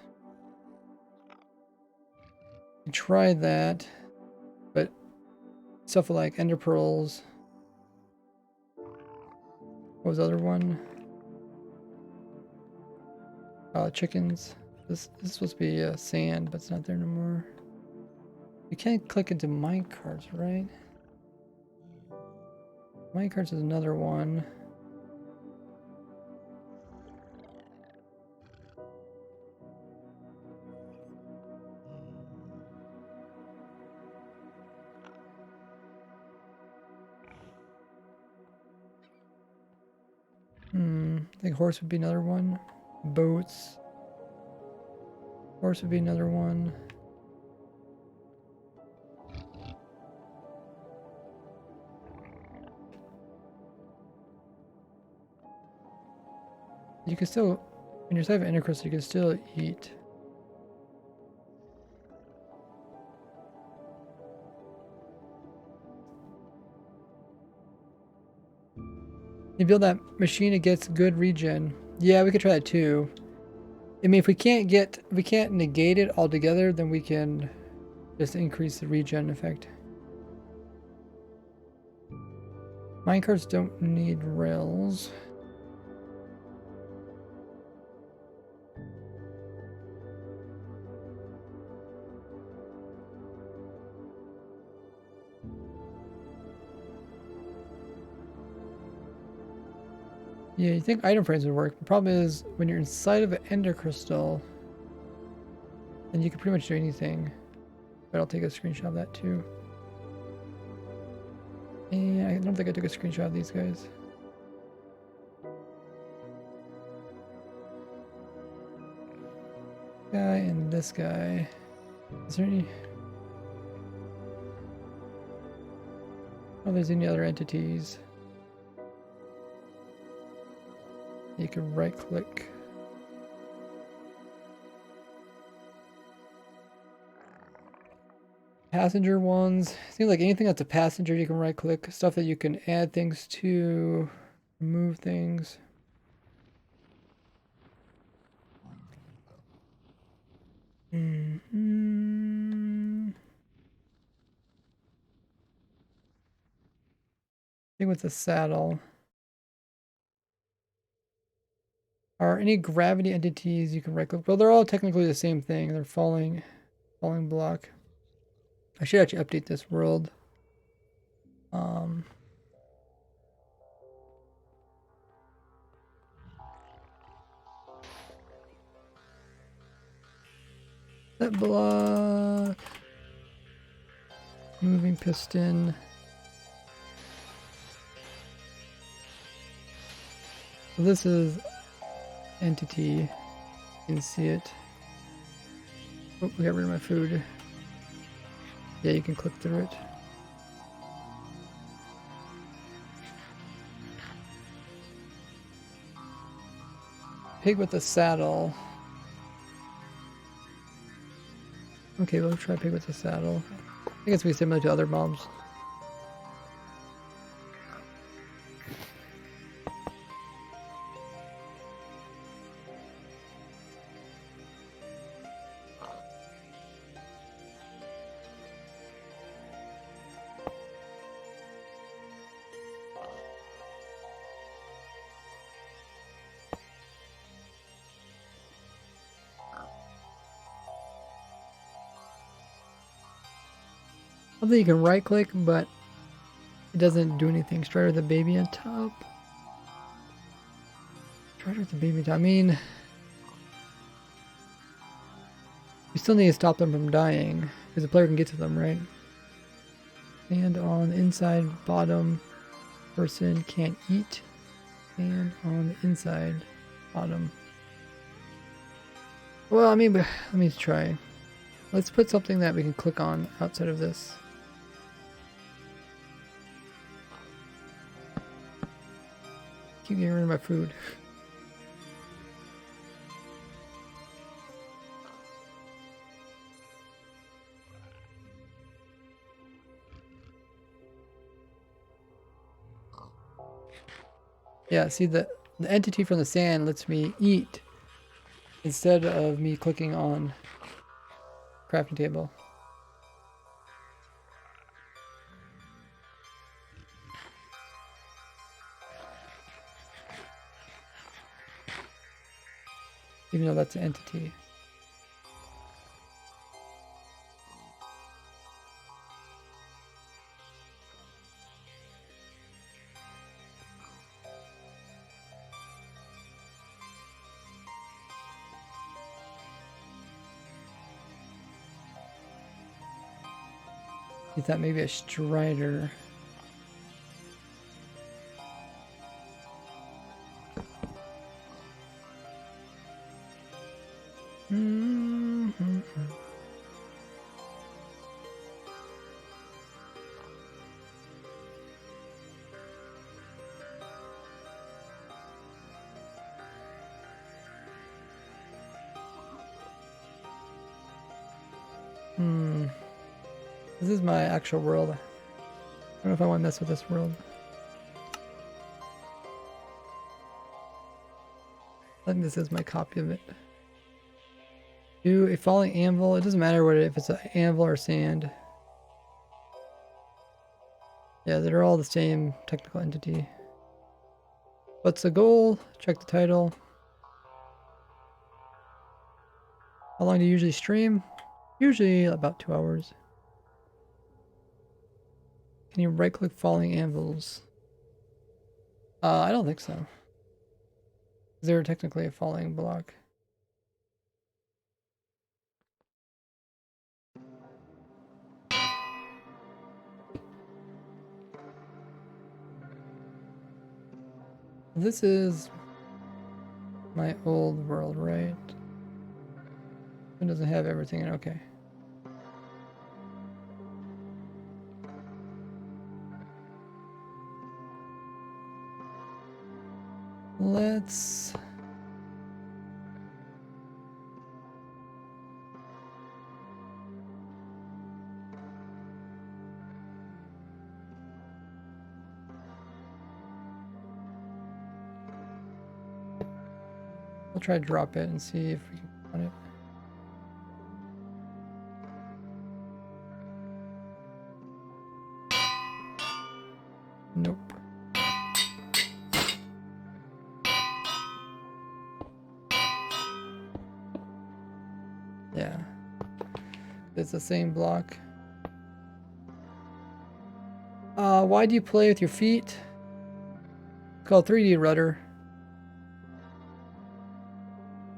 You try that, but stuff like ender pearls. What was the other one? Chickens. This is supposed to be sand, but it's not there no more. You can't click into minecarts, right? Minecarts is another one. I think horse would be another one. Boats. Horse would be another one. You can still, when you're inside of Ender Crystal, you can still eat. You build that machine, it gets good regen. Yeah, we could try that too. I mean, if we can't negate it altogether, then we can just increase the regen effect. Minecarts don't need rails. Yeah, you think item frames would work. The problem is when you're inside of an ender crystal, then you can pretty much do anything. But I'll take a screenshot of that too. And I don't think I took a screenshot of these guys. Guy and this guy. Is there any? Oh, there's any other entities. You can right click. Passenger ones. Seems like anything that's a passenger you can right click. Stuff that you can add things to, remove things. I think with the saddle. Are any gravity entities you can right click? Well, they're all technically the same thing. They're falling block. I should actually update this world. That block. Moving piston. So this is entity. You can see it. Oh, we got rid of my food. Yeah, you can click through it. Pig with a saddle. Okay, we'll try pig with a saddle. I think it's gonna be similar to other mobs. Something you can right click, but it doesn't do anything. Strider with the baby on top. Strider with the baby on top. I mean, you still need to stop them from dying, because the player can get to them, right? And on the inside bottom, person can't eat. And on the inside bottom. Well, I mean, let me try. Let's put something that we can click on outside of this. Keep getting rid of my food. Yeah, see the entity from the sand lets me eat instead of me clicking on crafting table. Even though that's an entity. Is that maybe a strider? Mm-hmm. This is my actual world. I don't know if I want to mess with this world. I think this is my copy of it. Do a falling anvil. It doesn't matter what if it's an anvil or sand. Yeah, they're all the same technical entity. What's the goal? Check the title. How long do you usually stream? Usually about 2 hours. Can you right click falling anvils? I don't think so. They're technically a falling block. This is my old world, right? It doesn't have everything in it. Okay. Let's... We'll try to drop it and see if we can find it. Nope. Yeah. It's the same block. Why do you play with your feet? It's called 3D rudder.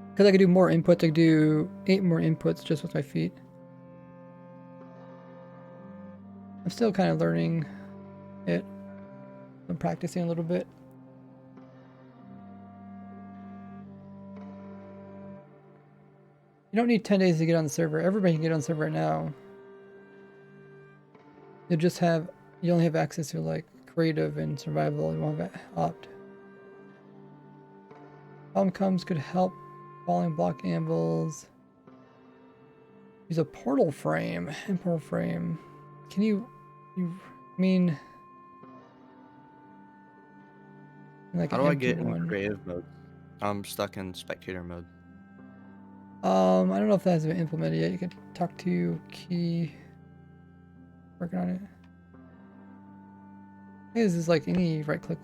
Because I could do more inputs, I could do 8 more inputs just with my feet. I'm still kind of learning it. I'm practicing a little bit. You don't need 10 days to get on the server. Everybody can get on the server right now. You only have access to like creative and survival. You won't have opt. Problem comes could help falling block anvils. Use a portal frame. And portal frame. Can you I mean like How do I get in one. creative mode? I'm stuck in spectator mode. I don't know if that has been implemented yet. You can talk to Key. Working on it. I think this is like any right click.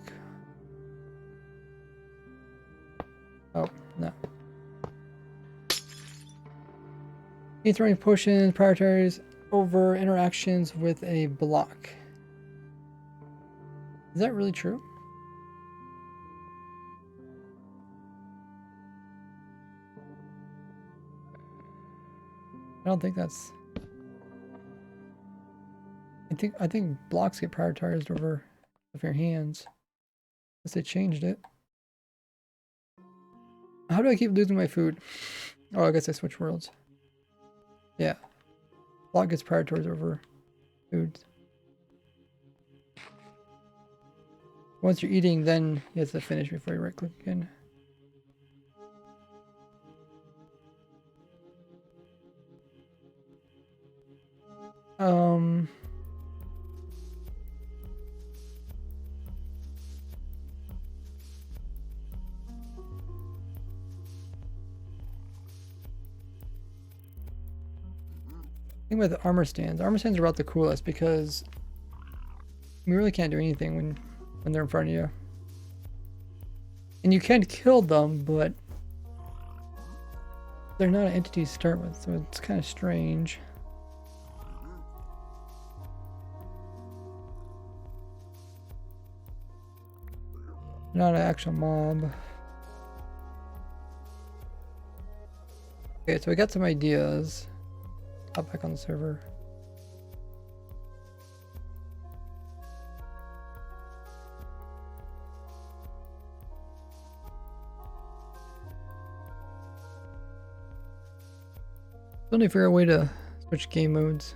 Oh, no. Throwing potions prioritize over interactions with a block. Is that really true? I don't think that's... I think blocks get prioritized over with your hands. Unless they changed it. How do I keep losing my food? Oh, I guess I switch worlds. Yeah. Block gets prioritized over food. Once you're eating, then you have to finish before you right click again. Thing with the armor stands are about the coolest because you really can't do anything when they're in front of you. And you can kill them, but they're not an entity to start with, so it's kind of strange. Not an actual mob. Okay, so I got some ideas. Hop back on the server. Still need to figure out a way to switch game modes.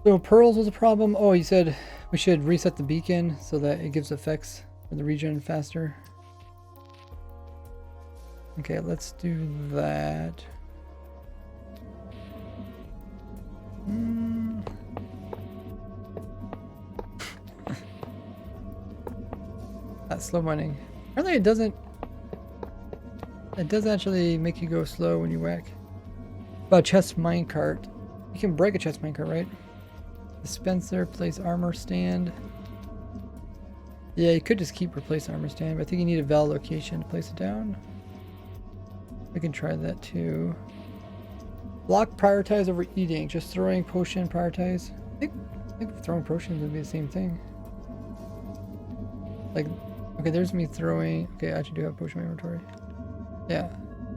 So pearls was a problem. Oh, you said we should reset the beacon so that it gives effects for the region faster. Okay, let's do that. That's slow mining. Apparently it doesn't actually make you go slow when you whack. About chest minecart. You can break a chest minecart, right? Dispenser, place armor stand. Yeah, you could just keep replace armor stand, but I think you need a valid location to place it down. We can try that too. Block prioritize over eating. Just throwing potion prioritize. I think throwing potions would be the same thing. Like, okay, there's me throwing. Okay, I actually do have potion in my inventory. Yeah.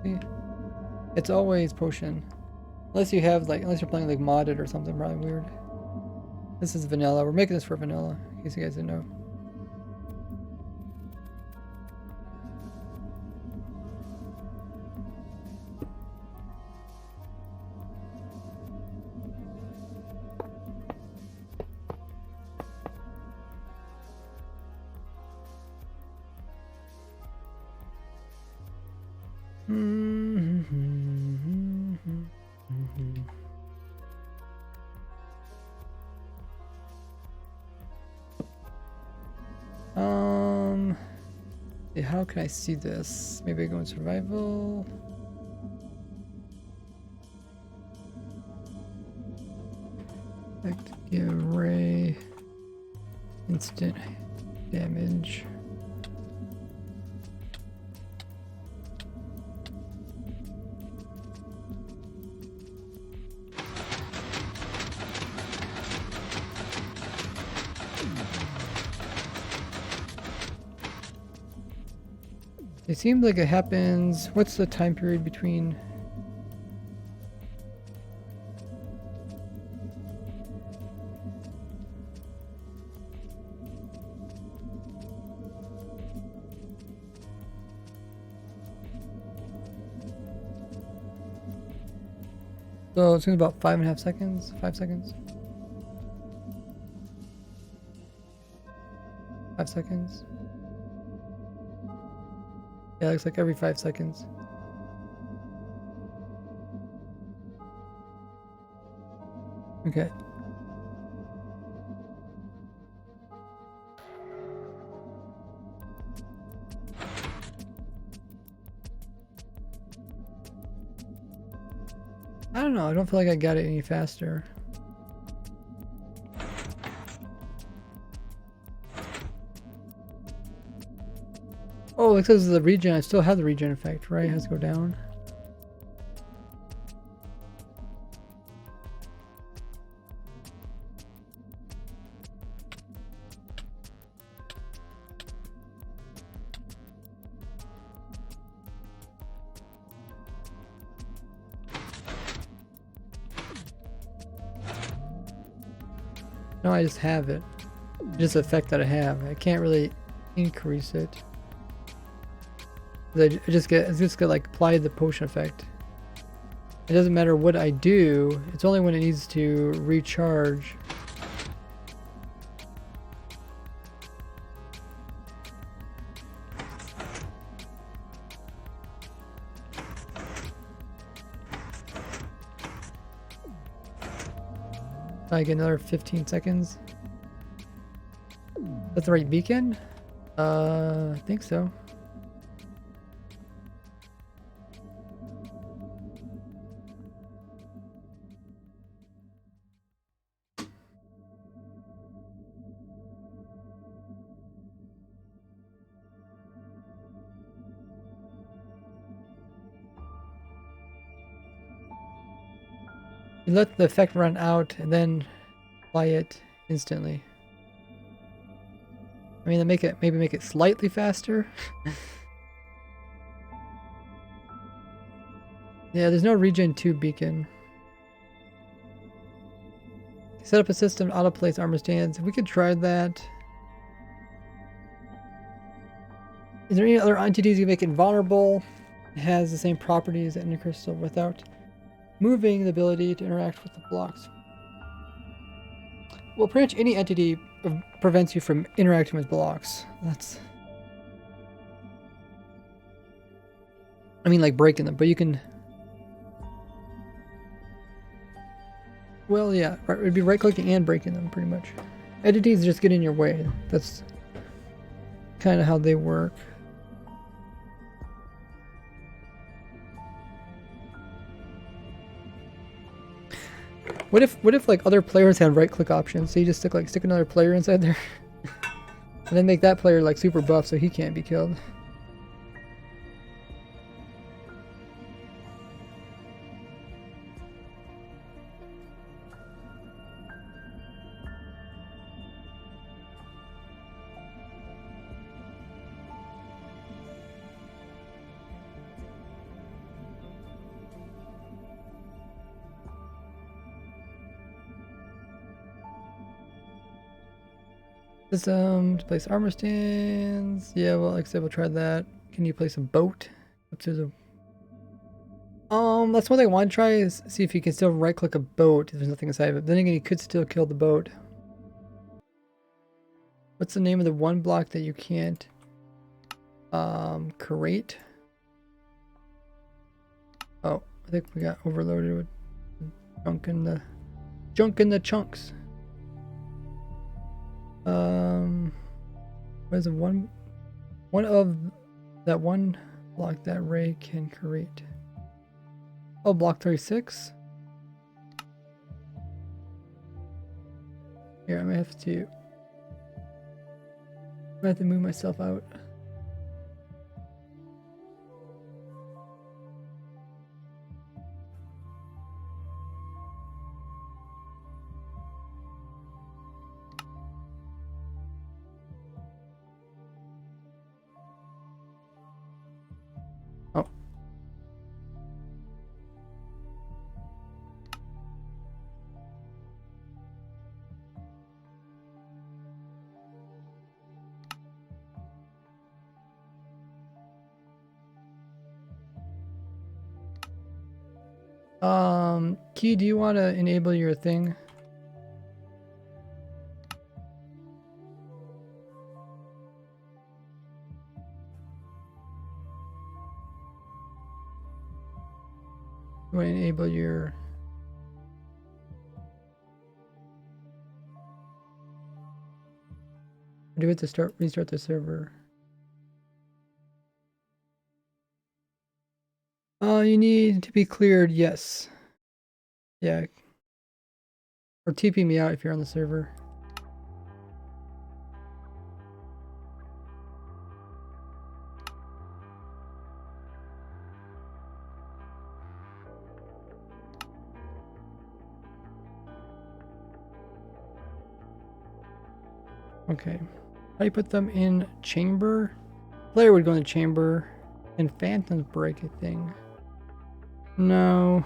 See? It's always potion. Unless you have like, unless you're playing like modded or something, probably weird. This is vanilla. We're making this for vanilla, in case you guys didn't know. How can I see this? Maybe I go in survival. Give ray instant damage. It seems like it happens. What's the time period between? So it's about 5.5 seconds. 5 seconds. 5 seconds. Yeah, it looks like every 5 seconds. Okay. I don't know, I don't feel like I got it any faster. Oh, because of the regen, I still have the regen effect, right? It has to go down. No, I just have it. It's just the effect that I have. I can't really increase it. I just get like apply the potion effect. It doesn't matter what I do. It's only when it needs to recharge. Like another 15 seconds. That's the right beacon? I think so. You let the effect run out and then apply it instantly. I mean, maybe make it slightly faster. Yeah, there's no regen 2 beacon. Set up a system to auto-place armor stands. We could try that. Is there any other entities you make invulnerable? It has the same properties as Ender Crystal without moving the ability to interact with the blocks. Well, pretty much any entity prevents you from interacting with blocks. That's... I mean, like breaking them, but you can... Well, yeah, it'd be right-clicking and breaking them, pretty much. Entities just get in your way. That's kind of how they work. What if like other players had right-click options? So you just stick another player inside there, and then make that player like super buff so he can't be killed. To place armor stands. Yeah, well, like I said, we'll try that. Can you place a boat up to the... That's one thing I want to try is see if you can still right-click a boat if there's nothing inside of it. But then again, you could still kill the boat. What's the name of the one block that you can't create? Oh, I think we got overloaded with junk in the chunks. What is the one of that one block that Ray can create? Oh, block 36. Here, I might have to move myself out. Key, do you want to enable your thing? You want to enable your... Do it to restart the server. You need to be cleared, yes. Yeah. Or TP me out if you're on the server. Okay. How do you put them in chamber? Player would go in the chamber. And phantoms break a thing. No.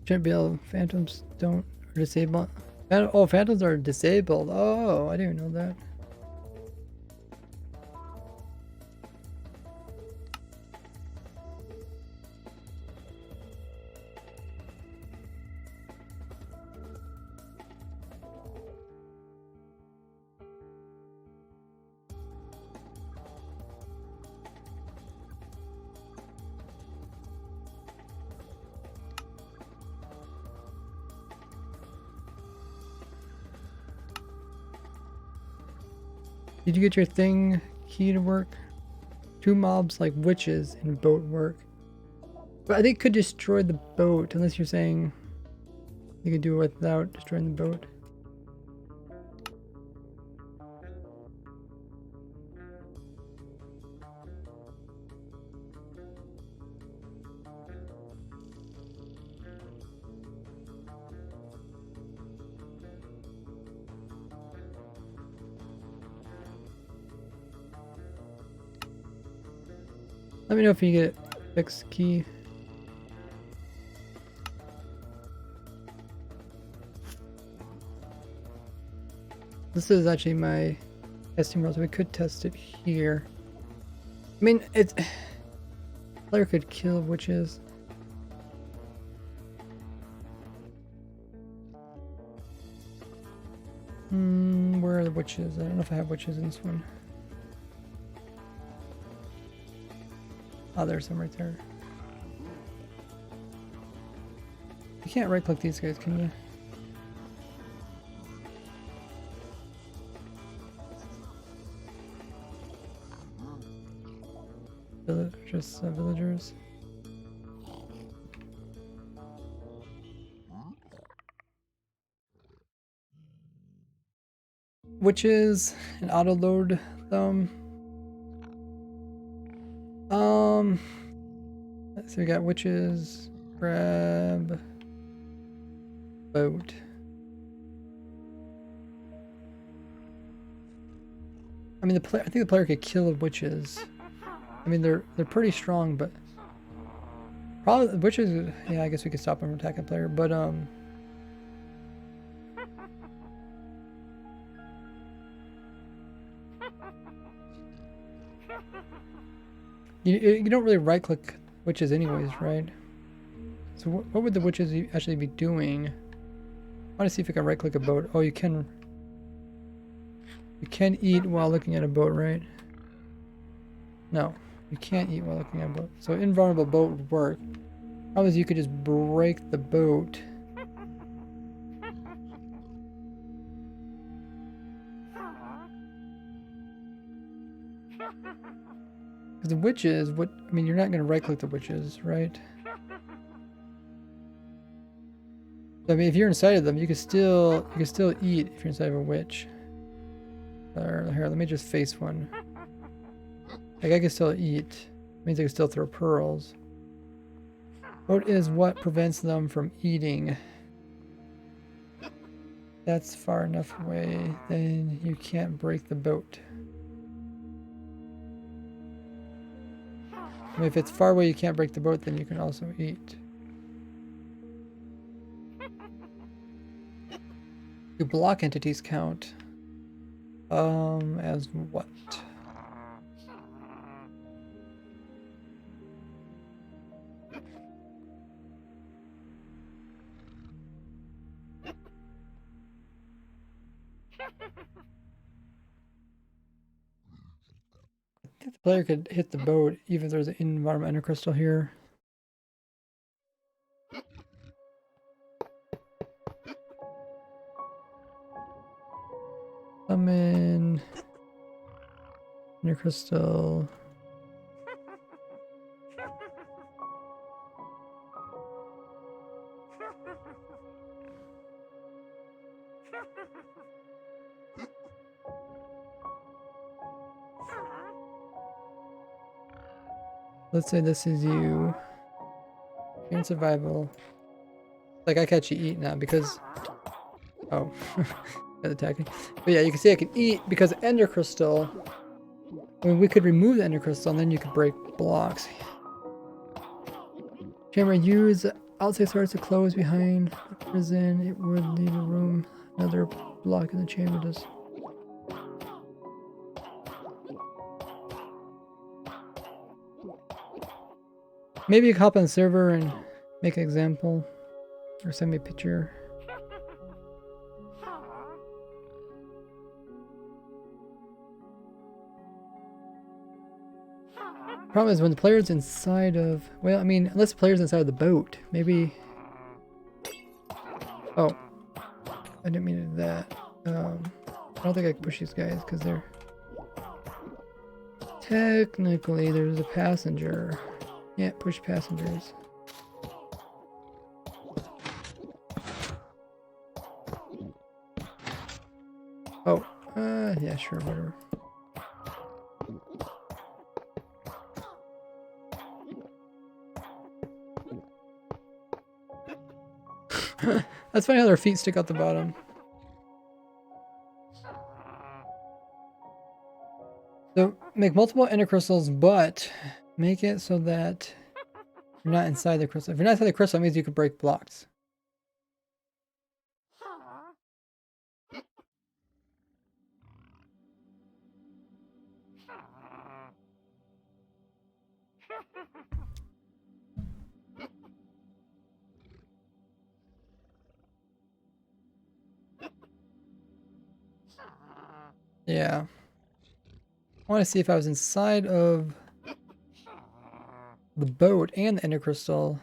Shouldn't be able. Phantoms don't are disabled. Oh, phantoms are disabled. Oh, I didn't know that. Did you get your thing key to work? 2 mobs like witches in boat work. But I think it could destroy the boat, unless you're saying you could do it without destroying the boat. Let me know if you get fixed key. This is actually my testing world, so we could test it here. I mean, it's player could kill witches. Where are the witches? I don't know if I have witches in this one. Oh, there's some right there. You can't right click these guys, can you? Just villagers. Witches and auto load them. So we got witches, grab, boat. I mean, I think the player could kill witches. I mean, they're pretty strong, but probably the witches. Yeah, I guess we could stop them from attacking the player, but you don't really right click witches anyways, right? So what would the witches actually be doing? I want to see if I can right click a boat. Oh, you can eat while looking at a boat, right? No, you can't eat while looking at a boat. So invulnerable boat would work. Problem is you could just break the boat. Because the witches, I mean, you're not going to right click the witches, right? I mean, if you're inside of them, you can still eat if you're inside of a witch. Here, let me just face one. Like, I can still eat. Means I can still throw pearls. Boat is what prevents them from eating. That's far enough away, then you can't break the boat. I mean, if it's far away you can't break the boat, then you can also eat. Do block entities count? As what? I think the player could hit the boat even if there's an environment crystal here. Summon inner crystal. Let's say this is you. You're in survival. Like, I catch you eat now because... Oh. Got attacking. But yeah, you can see I can eat because ender crystal... I mean, we could remove the ender crystal and then you could break blocks. Camera, use outside source to close behind the prison. It would leave a room. Another block in the chamber does. Maybe you can hop on the server and make an example. Or send me a picture. Problem is when the player's inside of... Well, I mean, unless the player's inside of the boat. Maybe... Oh. I didn't mean to do that. I don't think I can push these guys because they're... Technically, there's a passenger. Yeah, push passengers. Oh, yeah, sure, whatever. That's funny how their feet stick out the bottom. So make multiple ender crystals, but make it so that you're not inside the crystal. If you're not inside the crystal, that means you could break blocks. Yeah. I want to see if I was inside of the boat and the ender crystal.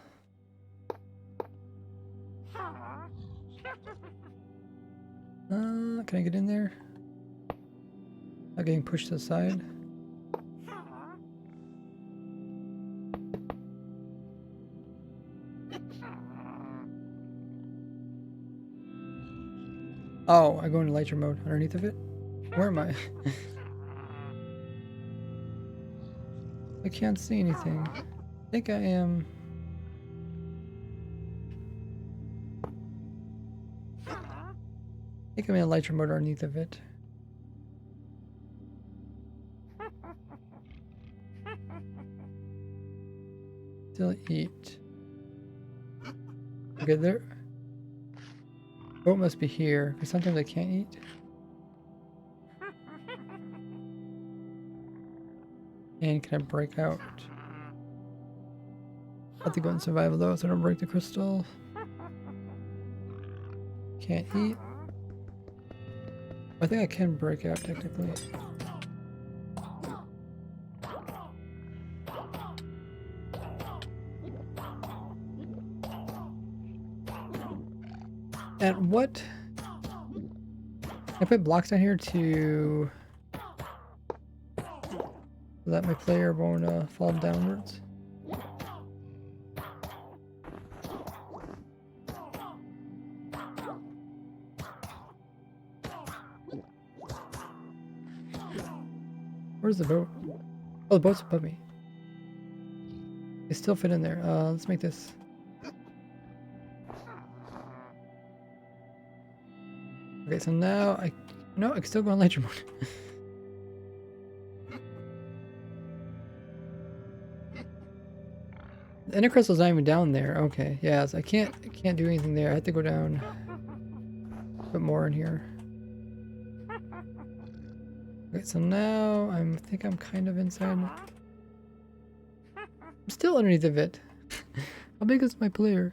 Can I get in there? Not getting pushed to the side. Oh, I go into lighter mode underneath of it? Where am I? I can't see anything. I think I am... I think I'm in a lighter mode underneath of it. Still eat. Okay, there. Boat must be here, because sometimes I can't eat. And can I break out? I have to go in survival though, so I don't break the crystal. Can't eat. I think I can break out technically. And what? I put blocks down here to let my player won't fall downwards. Where's the boat? Oh, the boat's above me. They still fit in there. Let's make this. Okay, so now I can still go on ledger mode. The ender crystal's not even down there. Okay, yeah, so I can't do anything there. I have to go down. Put more in here. Okay, so now I think I'm kind of inside. I'm still underneath of it. How big is my player?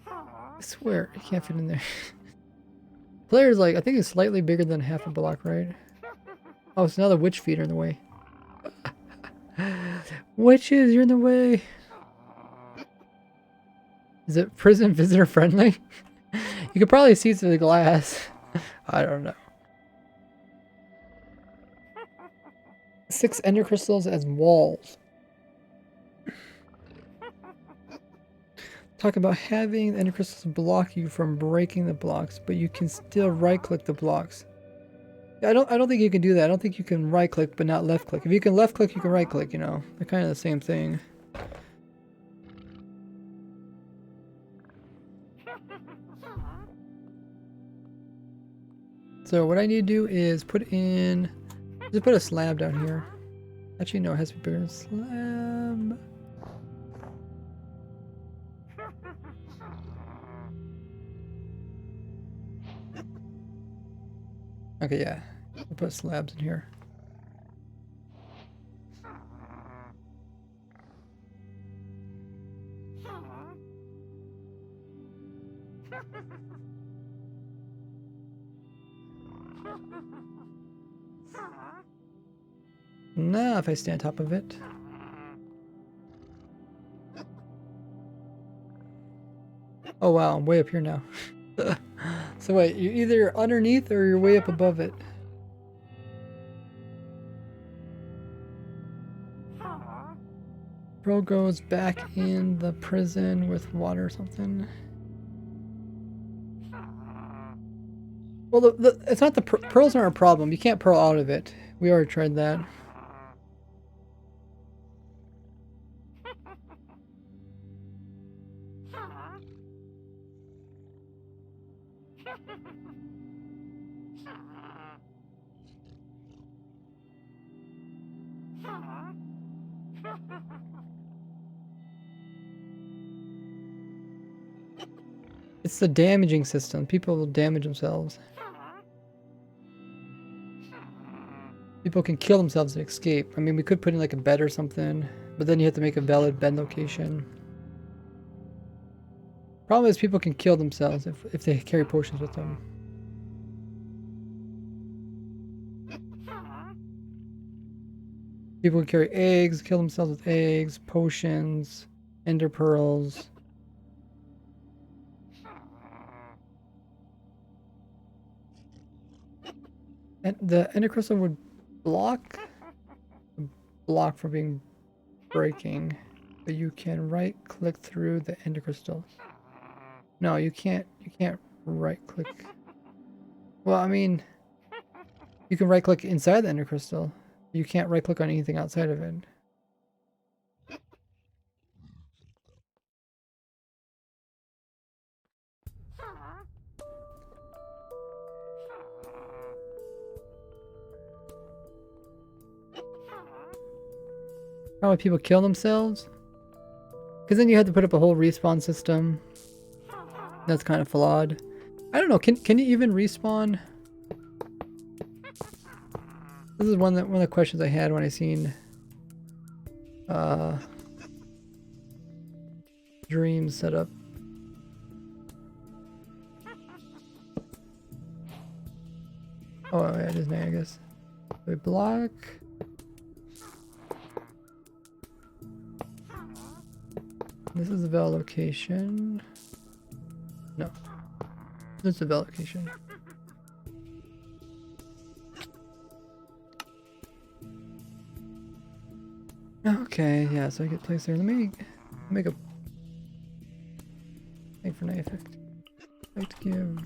I swear, I can't fit in there. Player's like, I think it's slightly bigger than half a block, right? Oh, it's another witch feeder in the way. Witches, you're in the way. Is it prison visitor friendly? You could probably see through the glass. I don't know. 6 ender crystals as walls. Talk about having the ender crystals block you from breaking the blocks, but you can still right click the blocks. I don't think you can do that. I don't think you can right click but not left click. If you can left click, you can right click, you know. They're kind of the same thing. So what I need to do is put a slab down here. Actually no, it has to be bigger than a slab. Okay, yeah. I'll put slabs in here. Now if I stay on top of it. Oh wow, I'm way up here now. So wait, you're either underneath or you're way up above it. Pearl goes back in the prison with water or something. Well, it's not the pearls aren't a problem. You can't pearl out of it. We already tried that. It's the damaging system. People will damage themselves. People can kill themselves and escape. I mean, we could put in like a bed or something, but then you have to make a valid bed location. Problem is people can kill themselves if they carry potions with them. People can carry eggs, kill themselves with eggs, potions, ender pearls. And the ender crystal would block for being breaking, but you can right click through the ender crystal. No, you can't right click. Well, I mean, you can right click inside the ender crystal. You can't right click on anything outside of it. How would people kill themselves? Because then you have to put up a whole respawn system. That's kind of flawed. I don't know. Can you even respawn? This is one of the questions I had when I seen Dream set up. Oh yeah, it is now, I guess. We block. This is the Val location. No. This is the Val location. Okay, yeah, so I get placed there. Let me make a night for night effect. I'd like to give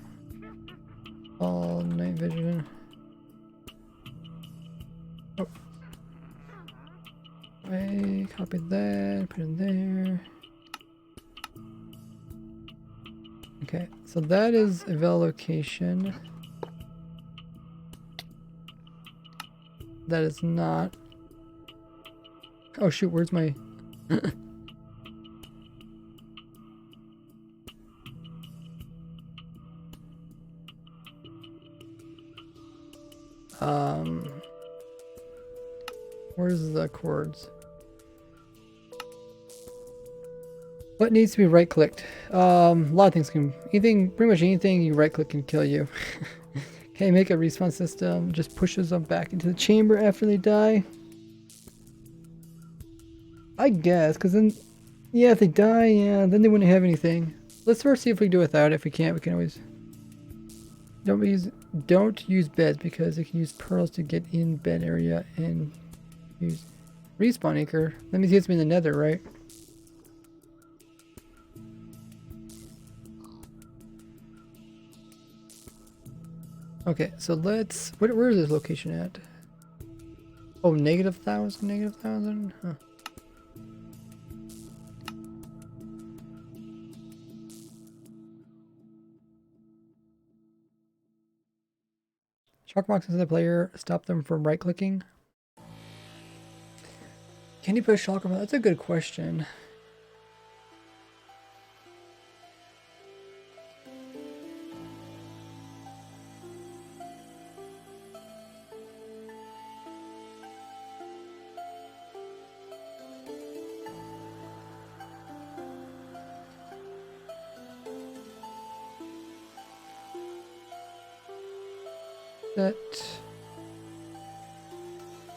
all night vision. Oh. I copy that, put it in there. Okay, so that is a Val location. That is not. Oh shoot, where's my... Where's the chords? What needs to be right clicked? A lot of things can... pretty much anything you right click can kill you. Okay, make a respawn system. Just pushes them back into the chamber after they die. I guess, because then, yeah, if they die, yeah, then they wouldn't have anything. Let's first see if we can do without it. If we can't, we can always... Don't use beds, because they can use pearls to get in bed area and use respawn anchor. That means he hits me in the nether, right? Okay, so let's... Where is this location at? Oh, -1,000? Huh. Shock boxes the player, stop them from right clicking. Can you put a shock box? That's a good question.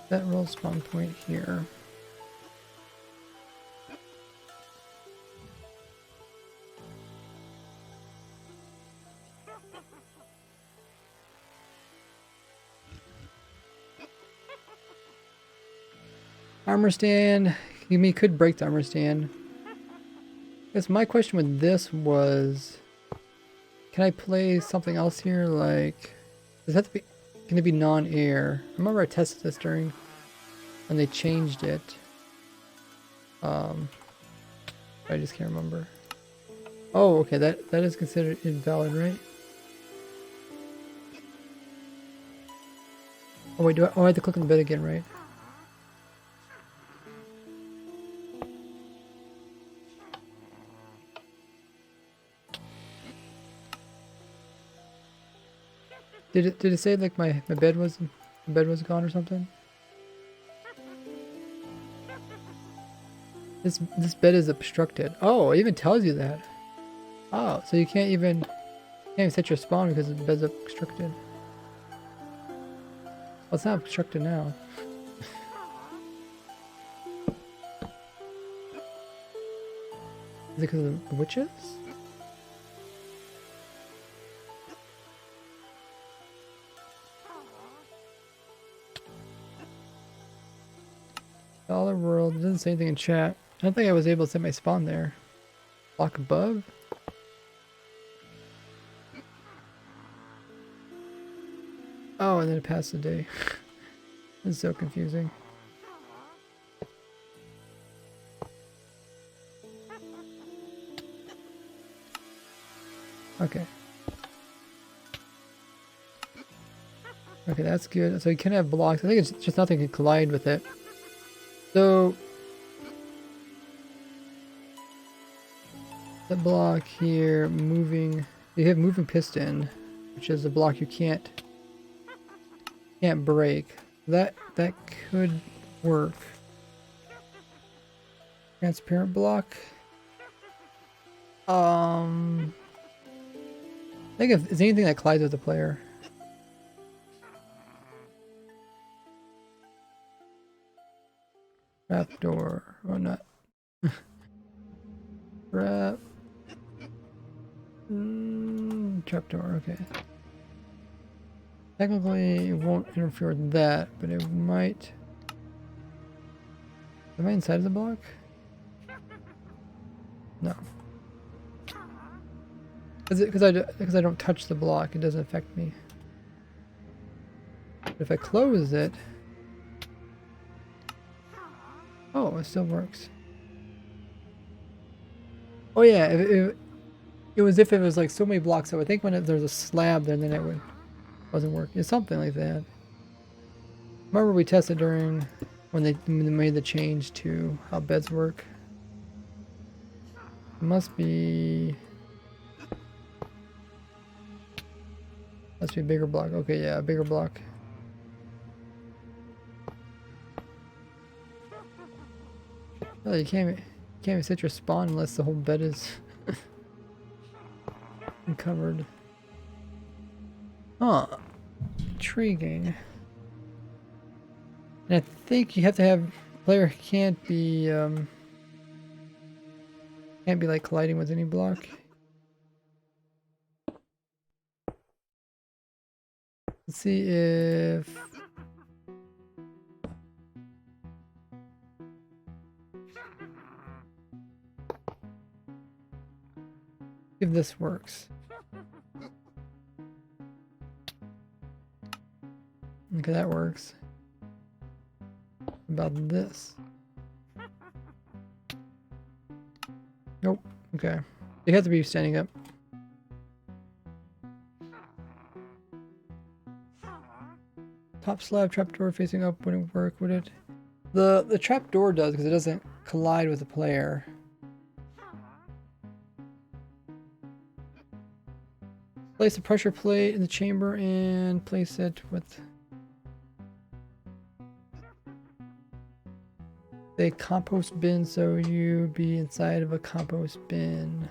That roll spawn point here. Armor stand He could break the armor stand. I guess my question with this was, can I play something else here? Like, does it have to be? Can it be non-air? I remember I tested this during when they changed it. I just can't remember. Oh, okay, that is considered invalid, right? Oh wait, I have to click on the bed again, right? Did it say like my bed was gone or something? This bed is obstructed. Oh, it even tells you that. Oh, so you can't even set your spawn because the bed's obstructed. Well, it's not obstructed now. Is it because of the witches? Dollar World, it doesn't say anything in chat. I don't think I was able to set my spawn there. Block above? Oh, and then it passed the day. It's so confusing. Okay. Okay, that's good. So you can have blocks. I think it's just nothing can collide with it. So the block here, you have moving piston, which is a block you can't break. That could work. Transparent block. I think if it's anything that collides with the player. Trap door. Oh, not. Trap. Trap door. Okay. Technically, it won't interfere with that, but it might. Am I inside of the block? No. Because I don't touch the block, it doesn't affect me. But if I close it, oh, it still works. Oh yeah, it was if it was like so many blocks. I would think when there's a slab there, then it wasn't working. It's something like that. Remember we tested during when they made the change to how beds work. It must be a bigger block. Okay, yeah, a bigger block. Oh, you can't even set your spawn unless the whole bed is covered. Huh. Intriguing. And I think you have to have player can't be like colliding with any block. Let's see if this works. Okay, that works. About this. Nope. Okay. You have to be standing up. Top slab trapdoor facing up wouldn't work, would it? The trapdoor does because it doesn't collide with the player. Place a pressure plate in the chamber and place it with a compost bin, so you be inside of a compost bin.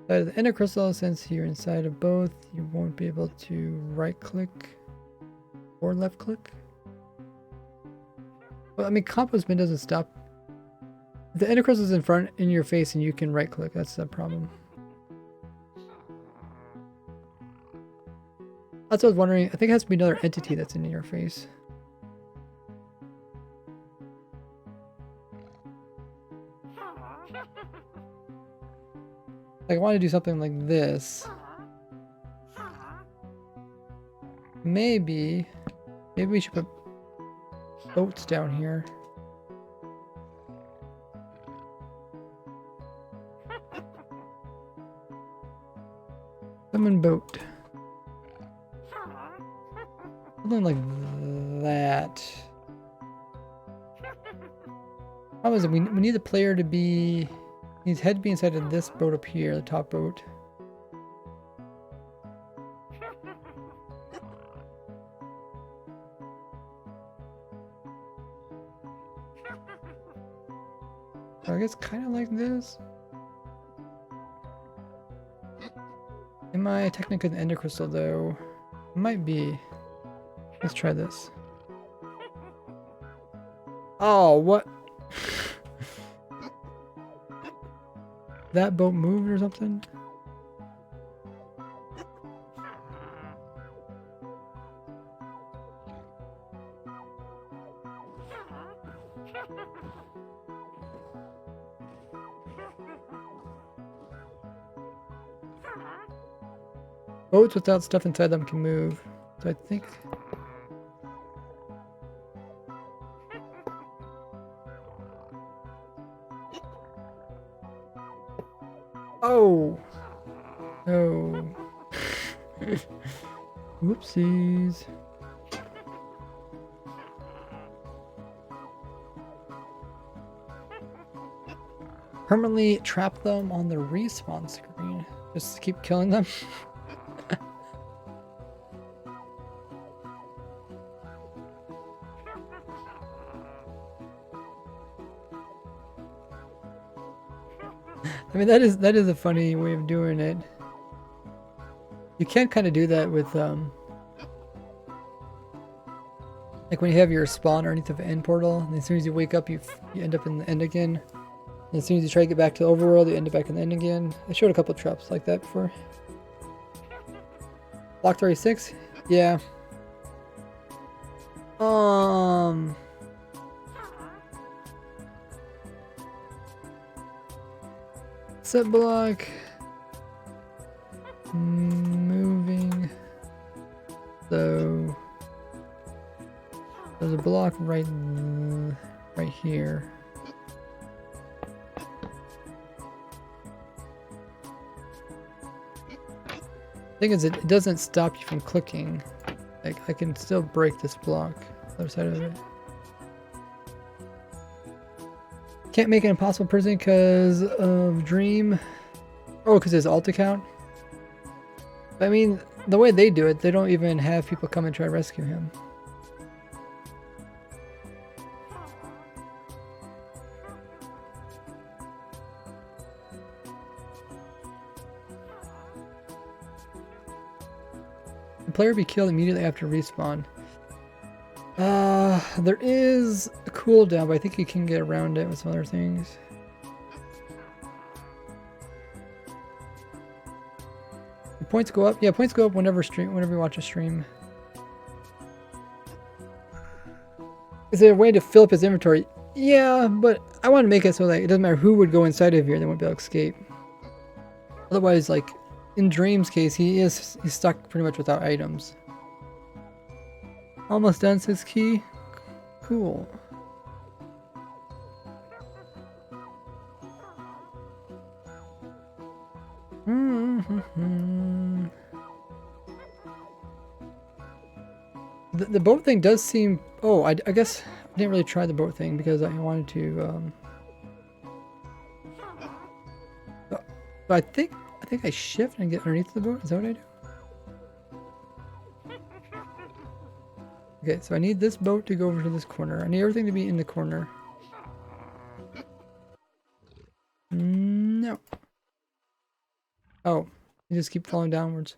Inside of the inner crystal, since you're inside of both, you won't be able to right click or left click. Well, I mean, compost bin doesn't stop. If the inner crystal is in your face and you can right click, that's the problem. That's what I was wondering. I think it has to be another entity that's in your face. want to do something like this. Maybe we should put boats down here. Summon boat. Something like that. How is it? We need the player to be... His head to be inside of this boat up here, the top boat. So I guess kind of like this. Am I technically an ender crystal though? Might be. Let's try this. Oh, what? That boat moved or something? Boats without stuff inside them can move. So I think... Oh! Oh. Whoopsies. Permanently trap them on the respawn screen. Just keep killing them. I mean, that is a funny way of doing it. You can kind of do that with like when you have your spawn underneath of an end portal, and as soon as you wake up, you end up in the end again. And as soon as you try to get back to the overworld, you end up back in the end again. I showed a couple of traps like that before. Block 36? Yeah. Set block. Moving. So there's a block right here. Thing is, it doesn't stop you from clicking. Like, I can still break this block. Other side of it. Can't make an impossible prison because of Dream. Oh, because his alt account? I mean, the way they do it, they don't even have people come and try to rescue him. The player be killed immediately after respawn. There is a cooldown, but I think you can get around it with some other things. The points go up. Yeah, points go up whenever you watch a stream. Is there a way to fill up his inventory? Yeah, but I want to make it so that it doesn't matter who would go inside of here, they won't be able to escape. Otherwise, like in Dream's case, he's stuck pretty much without items. Almost done, says Key. Cool. The boat thing does seem... Oh, I guess I didn't really try the boat thing because I wanted to... But I think I shift and get underneath the boat. Is that what I do? Okay, so I need this boat to go over to this corner. I need everything to be in the corner. No. Oh, you just keep falling downwards.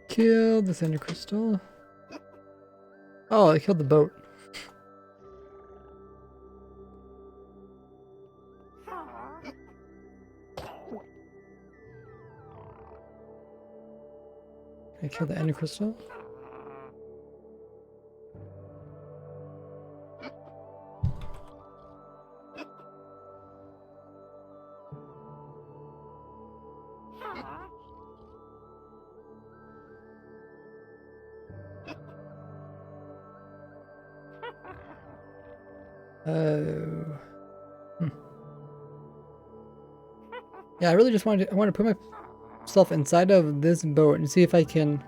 Kill the Cinder Crystal. Oh, I killed the boat. I killed the Ender Crystal. Oh. Yeah, I really just wanted to, I want to put myself inside of this boat and see if I can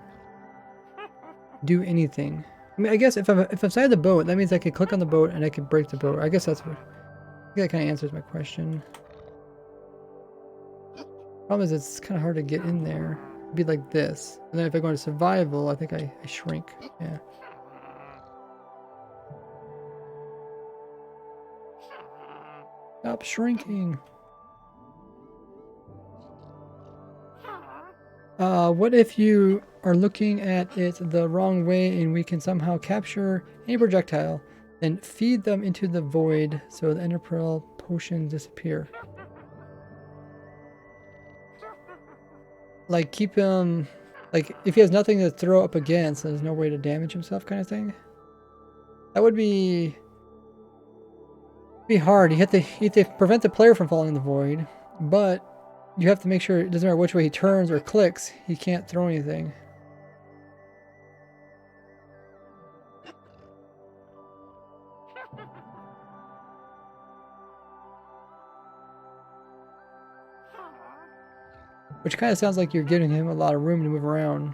do anything. I mean, I guess if I'm inside the boat, that means I could click on the boat and I could break the boat. I guess that's what, I think that kind of answers my question. Problem is it's kind of hard to get in there. It'd be like this. And then if I go into survival, I think I shrink. Yeah. Stop shrinking. What if you are looking at it the wrong way and we can somehow capture any projectile and feed them into the void so the ender pearl potions disappear? Like keep him, like if he has nothing to throw up against, there's no way to damage himself kind of thing. That would be hard. You have to prevent the player from falling in the void, but you have to make sure it doesn't matter which way he turns or clicks, he can't throw anything. Which kind of sounds like you're giving him a lot of room to move around.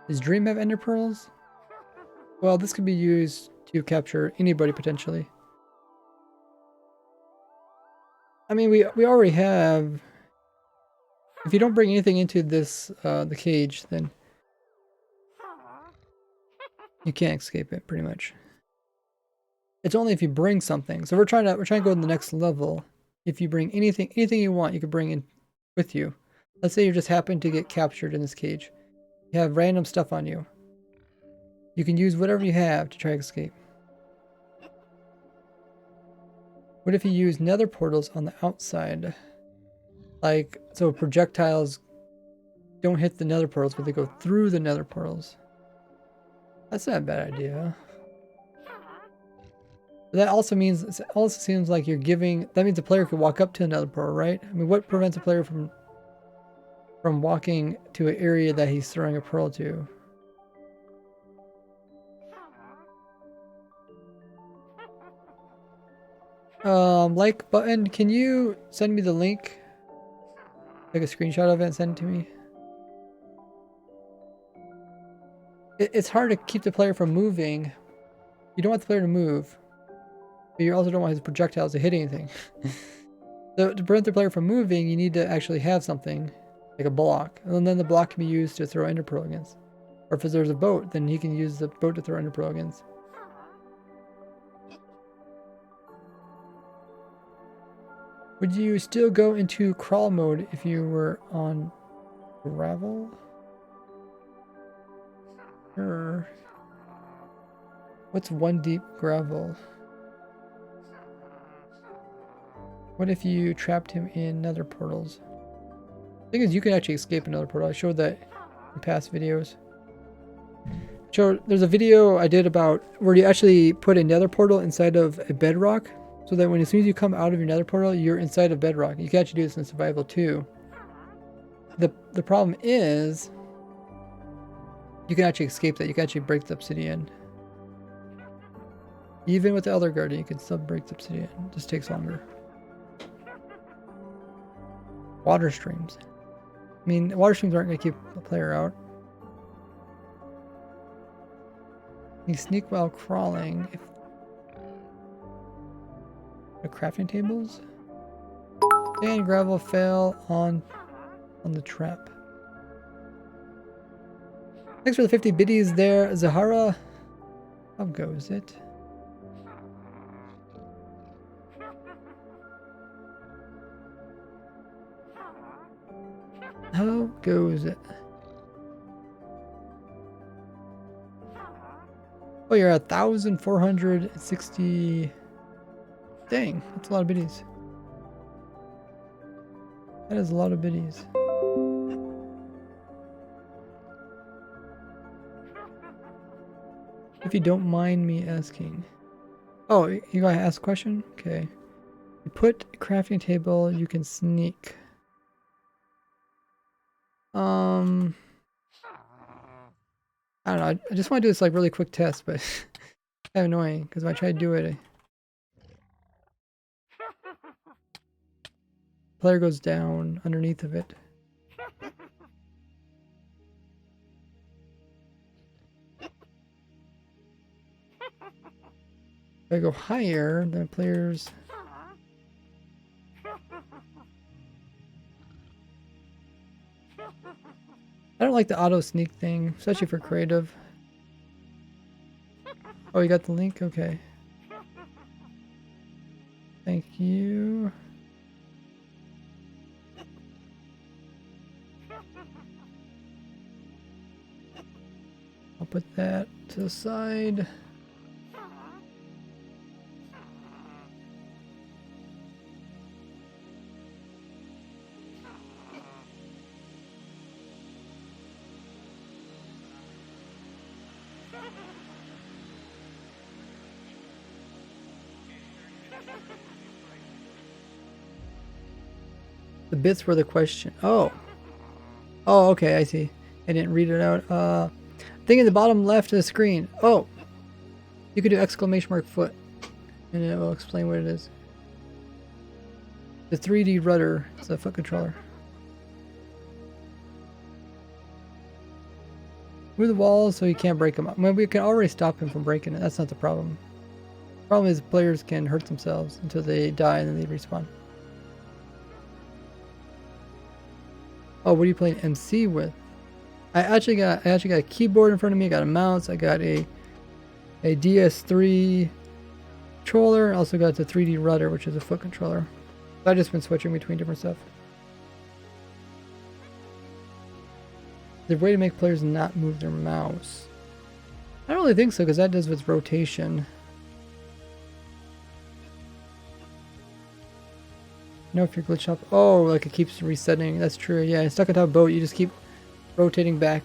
Does Dream have ender pearls? Well, this could be used to capture anybody potentially. I mean, we already have. If you don't bring anything into this the cage, then you can't escape it. Pretty much. It's only if you bring something. So we're trying to go to the next level. If you bring anything you want, you could bring in with you. Let's say you just happen to get captured in this cage. You have random stuff on you. You can use whatever you have to try to escape. What if you use nether portals on the outside? Like, so projectiles don't hit the nether portals, but they go through the nether portals. That's not a bad idea. But that also means, it also seems like you're giving, that means the player could walk up to another portal, right? I mean, what prevents a player from walking to an area that he's throwing a pearl to? Like button, can you send me the link? Take a screenshot of it and send it to me. It's hard to keep the player from moving. You don't want the player to move, but you also don't want his projectiles to hit anything. So to prevent the player from moving, you need to actually have something, like a block. And then the block can be used to throw ender pearl against. Or if there's a boat, then he can use the boat to throw ender pearl against. Would you still go into crawl mode if you were on gravel? Sure. What's one deep gravel? What if you trapped him in nether portals? The thing is, you can actually escape another portal. I showed that in past videos. So there's a video I did about where you actually put a nether portal inside of a bedrock, so that as soon as you come out of your nether portal, you're inside of bedrock. You can actually do this in survival too. The problem is, you can actually escape that. You can actually break the obsidian. Even with the Elder Guardian, you can still break the obsidian. It just takes longer. Water streams. I mean, water streams aren't going to keep the player out. You sneak while crawling. If the crafting tables. And gravel fell on the trap. Thanks for the 50 biddies there, Zahara. How goes it? How goes it? Oh, you're at 1,460. Dang, that's a lot of biddies. That is a lot of biddies. If you don't mind me asking. Oh, you gotta ask a question? Okay. You put a crafting table, you can sneak. I don't know, I just want to do this like really quick test, but it's kind of annoying because if I try to do it, player goes down underneath of it. If I go higher, the players. I don't like the auto sneak thing, especially for creative. Oh, you got the link? Okay. Thank you. I'll put that to the side. The bits were the question. Oh. Oh, okay, I see. I didn't read it out. Thing in the bottom left of the screen. Oh. You could do exclamation mark foot. And it will explain what it is. The 3D rudder. It's a foot controller. Move the walls so you can't break them up. I mean, we can already stop him from breaking it. That's not the problem. The problem is players can hurt themselves until they die and then they respawn. Oh, what are you playing MC with? I actually got a keyboard in front of me. I got a mouse. I got a DS3 controller. I also got the 3D rudder, which is a foot controller. So I've just been switching between different stuff. There's a way to make players not move their mouse. I don't really think so, because that does with rotation. You know, if you're glitched up. Oh, like it keeps resetting. That's true. Yeah, stuck on top of a boat, you just keep rotating back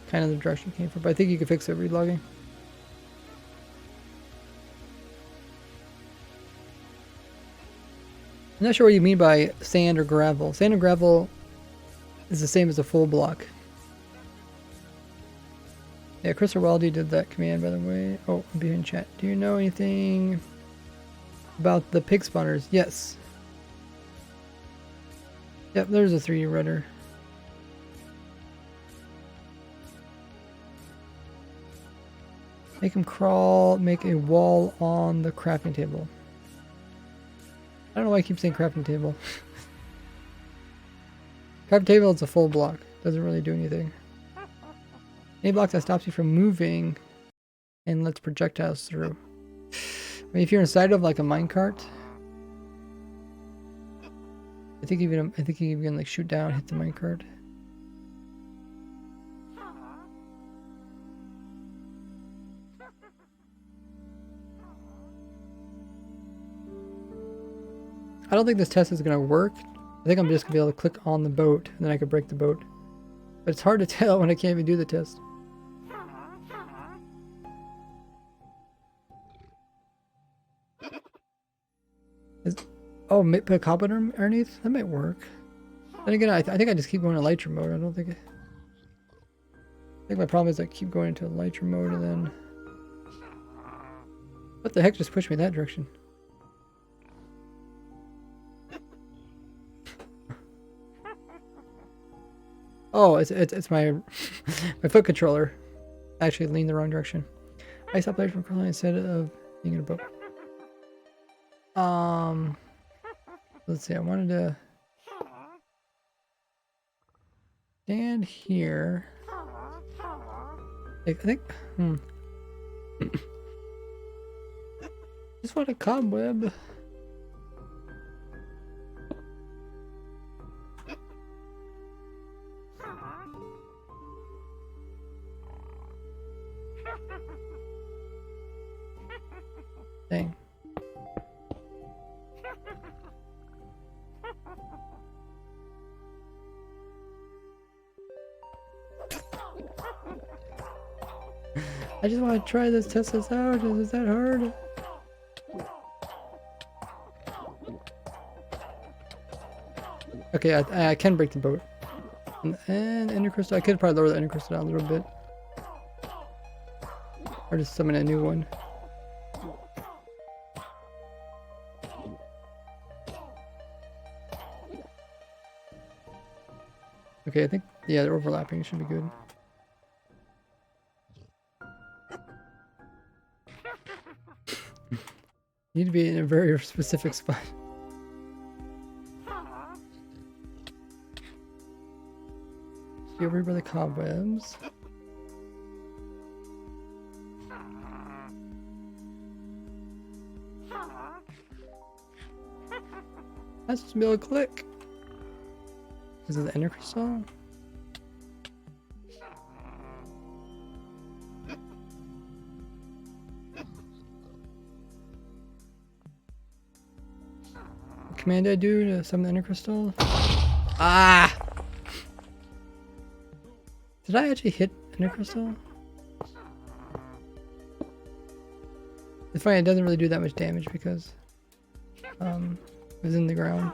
kind of the direction you came from. But I think you can fix it relogging. I'm not sure what you mean by sand or gravel. Sand or gravel is the same as a full block. Yeah, Chris Orwaldi did that command, by the way. Oh, I'm behind chat. Do you know anything about the pig spawners? Yes. Yep, there's a 3D rudder. Make him crawl, make a wall on the crafting table. I don't know why I keep saying crafting table. Crafting table is a full block. Doesn't really do anything. Any block that stops you from moving and lets projectiles through. I mean, if you're inside of like a minecart, I think you can like shoot down, hit the minecart. I don't think this test is gonna work. I think I'm just gonna be able to click on the boat and then I could break the boat. But it's hard to tell when I can't even do the test. Oh, put a cobble underneath? That might work. Then again, I think I just keep going to Lightroom mode. I don't think... I think my problem is I keep going into Lightroom mode and then... What the heck just pushed me that direction? Oh, it's my my foot controller. I actually leaned the wrong direction. I stopped Lightroom crawling instead of being in a boat. Let's see, I wanted to stand here. I think, just want a cobweb. Dang. I just want to try this, test this out. Is that hard? Okay, I can break the boat. And ender crystal. I could probably lower the ender crystal down a little bit. Or just summon a new one. Okay, I think, yeah, they're overlapping. Should be good. Need to be in a very specific spot. See over here by the cobwebs. That's just be able to click. Is it the ender crystal? What command did I do to summon the ender crystal? Ah! Did I actually hit ender crystal? It's funny, it doesn't really do that much damage because it was in the ground.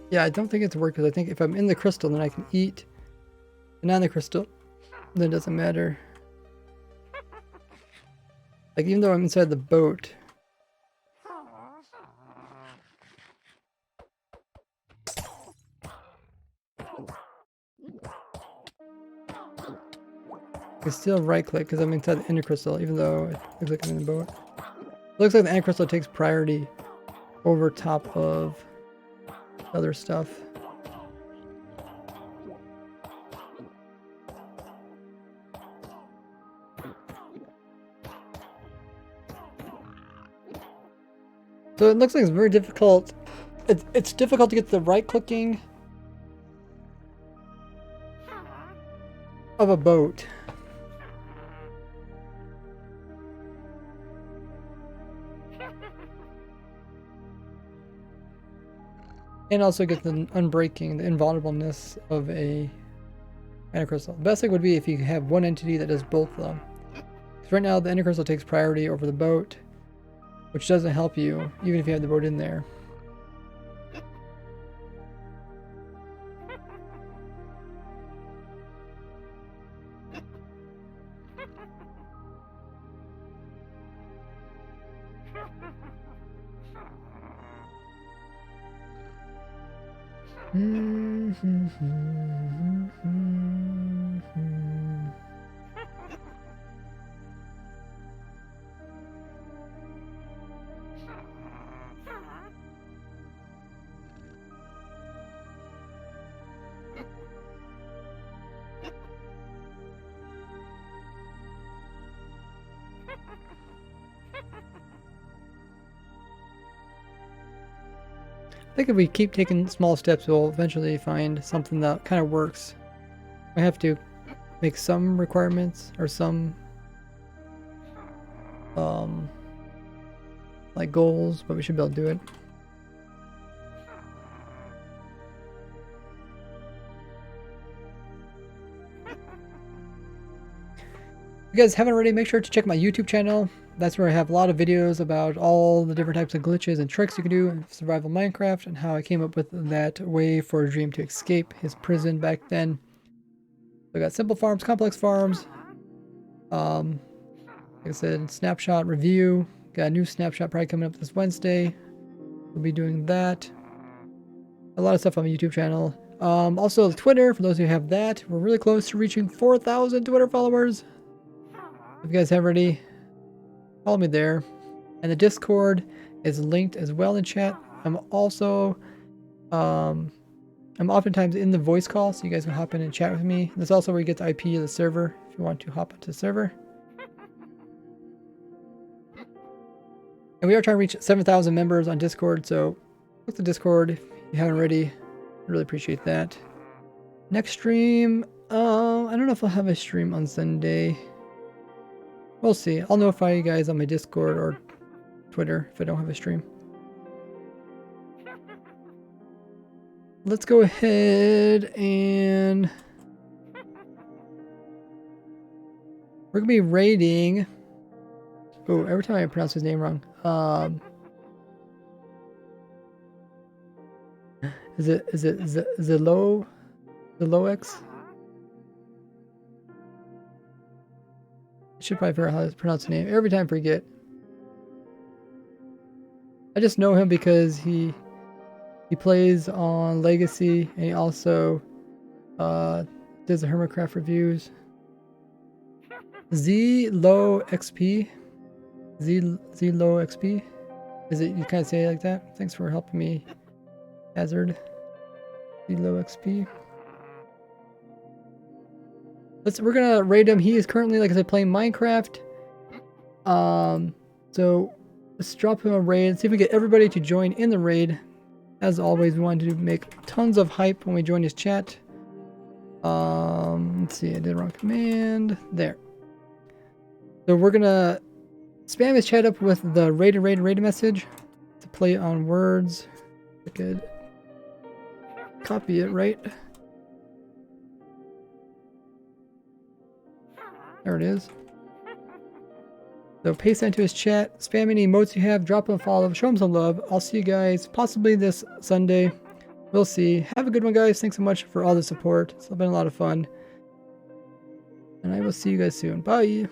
Yeah, I don't think it's work because I think if I'm in the crystal, then I can eat. And on the crystal, then it doesn't matter. Like, even though I'm inside the boat. I can still right click because I'm inside the ender crystal, even though it looks like I'm in the boat. It looks like the ender crystal takes priority over top of other stuff. So it looks like it's very difficult. It's difficult to get the right clicking of a boat. And also get the unbreaking, the invulnerableness of a ender crystal. The best thing would be if you have one entity that does both of them. Because right now the ender crystal takes priority over the boat, which doesn't help you, even if you have the boat in there. I think if we keep taking small steps, we'll eventually find something that kind of works. We have to make some requirements or some like goals, but we should be able to do it. If you guys haven't already, make sure to check my YouTube channel. That's where I have a lot of videos about all the different types of glitches and tricks you can do in survival Minecraft and how I came up with that way for Dream to escape his prison back then. So I got simple farms, complex farms. Like I said, snapshot review. Got a new snapshot probably coming up this Wednesday. We'll be doing that. A lot of stuff on my YouTube channel. Also Twitter, for those who have that. We're really close to reaching 4,000 Twitter followers. If you guys have already, follow me there. And the Discord is linked as well in chat. I'm also, I'm oftentimes in the voice call, so you guys can hop in and chat with me. That's also where you get the IP of the server if you want to hop onto the server. And we are trying to reach 7,000 members on Discord, so click the Discord if you haven't already. I really appreciate that. Next stream, I don't know if I'll have a stream on Sunday. We'll see. I'll notify you guys on my Discord or Twitter if I don't have a stream. Let's go ahead and we're gonna be raiding. Oh, every time I pronounce his name wrong. Is it Zelo X? I should probably figure out how to pronounce the name. Every time I forget. I just know him because he plays on Legacy, and he also does the Hermitcraft reviews. Zlo XP. Zlo XP. Is it, you kind of say it like that? Thanks for helping me, Hazard. Zlo XP. We're gonna raid him. He is currently, like I said, playing Minecraft. So let's drop him a raid. See if we get everybody to join in the raid. As always, we wanted to make tons of hype when we join his chat. Let's see, I did the wrong command. There. So we're gonna spam his chat up with the raid message to play on words. I could copy it, right? There it is. So paste that into his chat, spam any emotes you have, drop him a follow, show him some love. I'll see you guys possibly this Sunday. We'll see. Have a good one, guys. Thanks so much for all the support. It's been a lot of fun. And I will see you guys soon. Bye.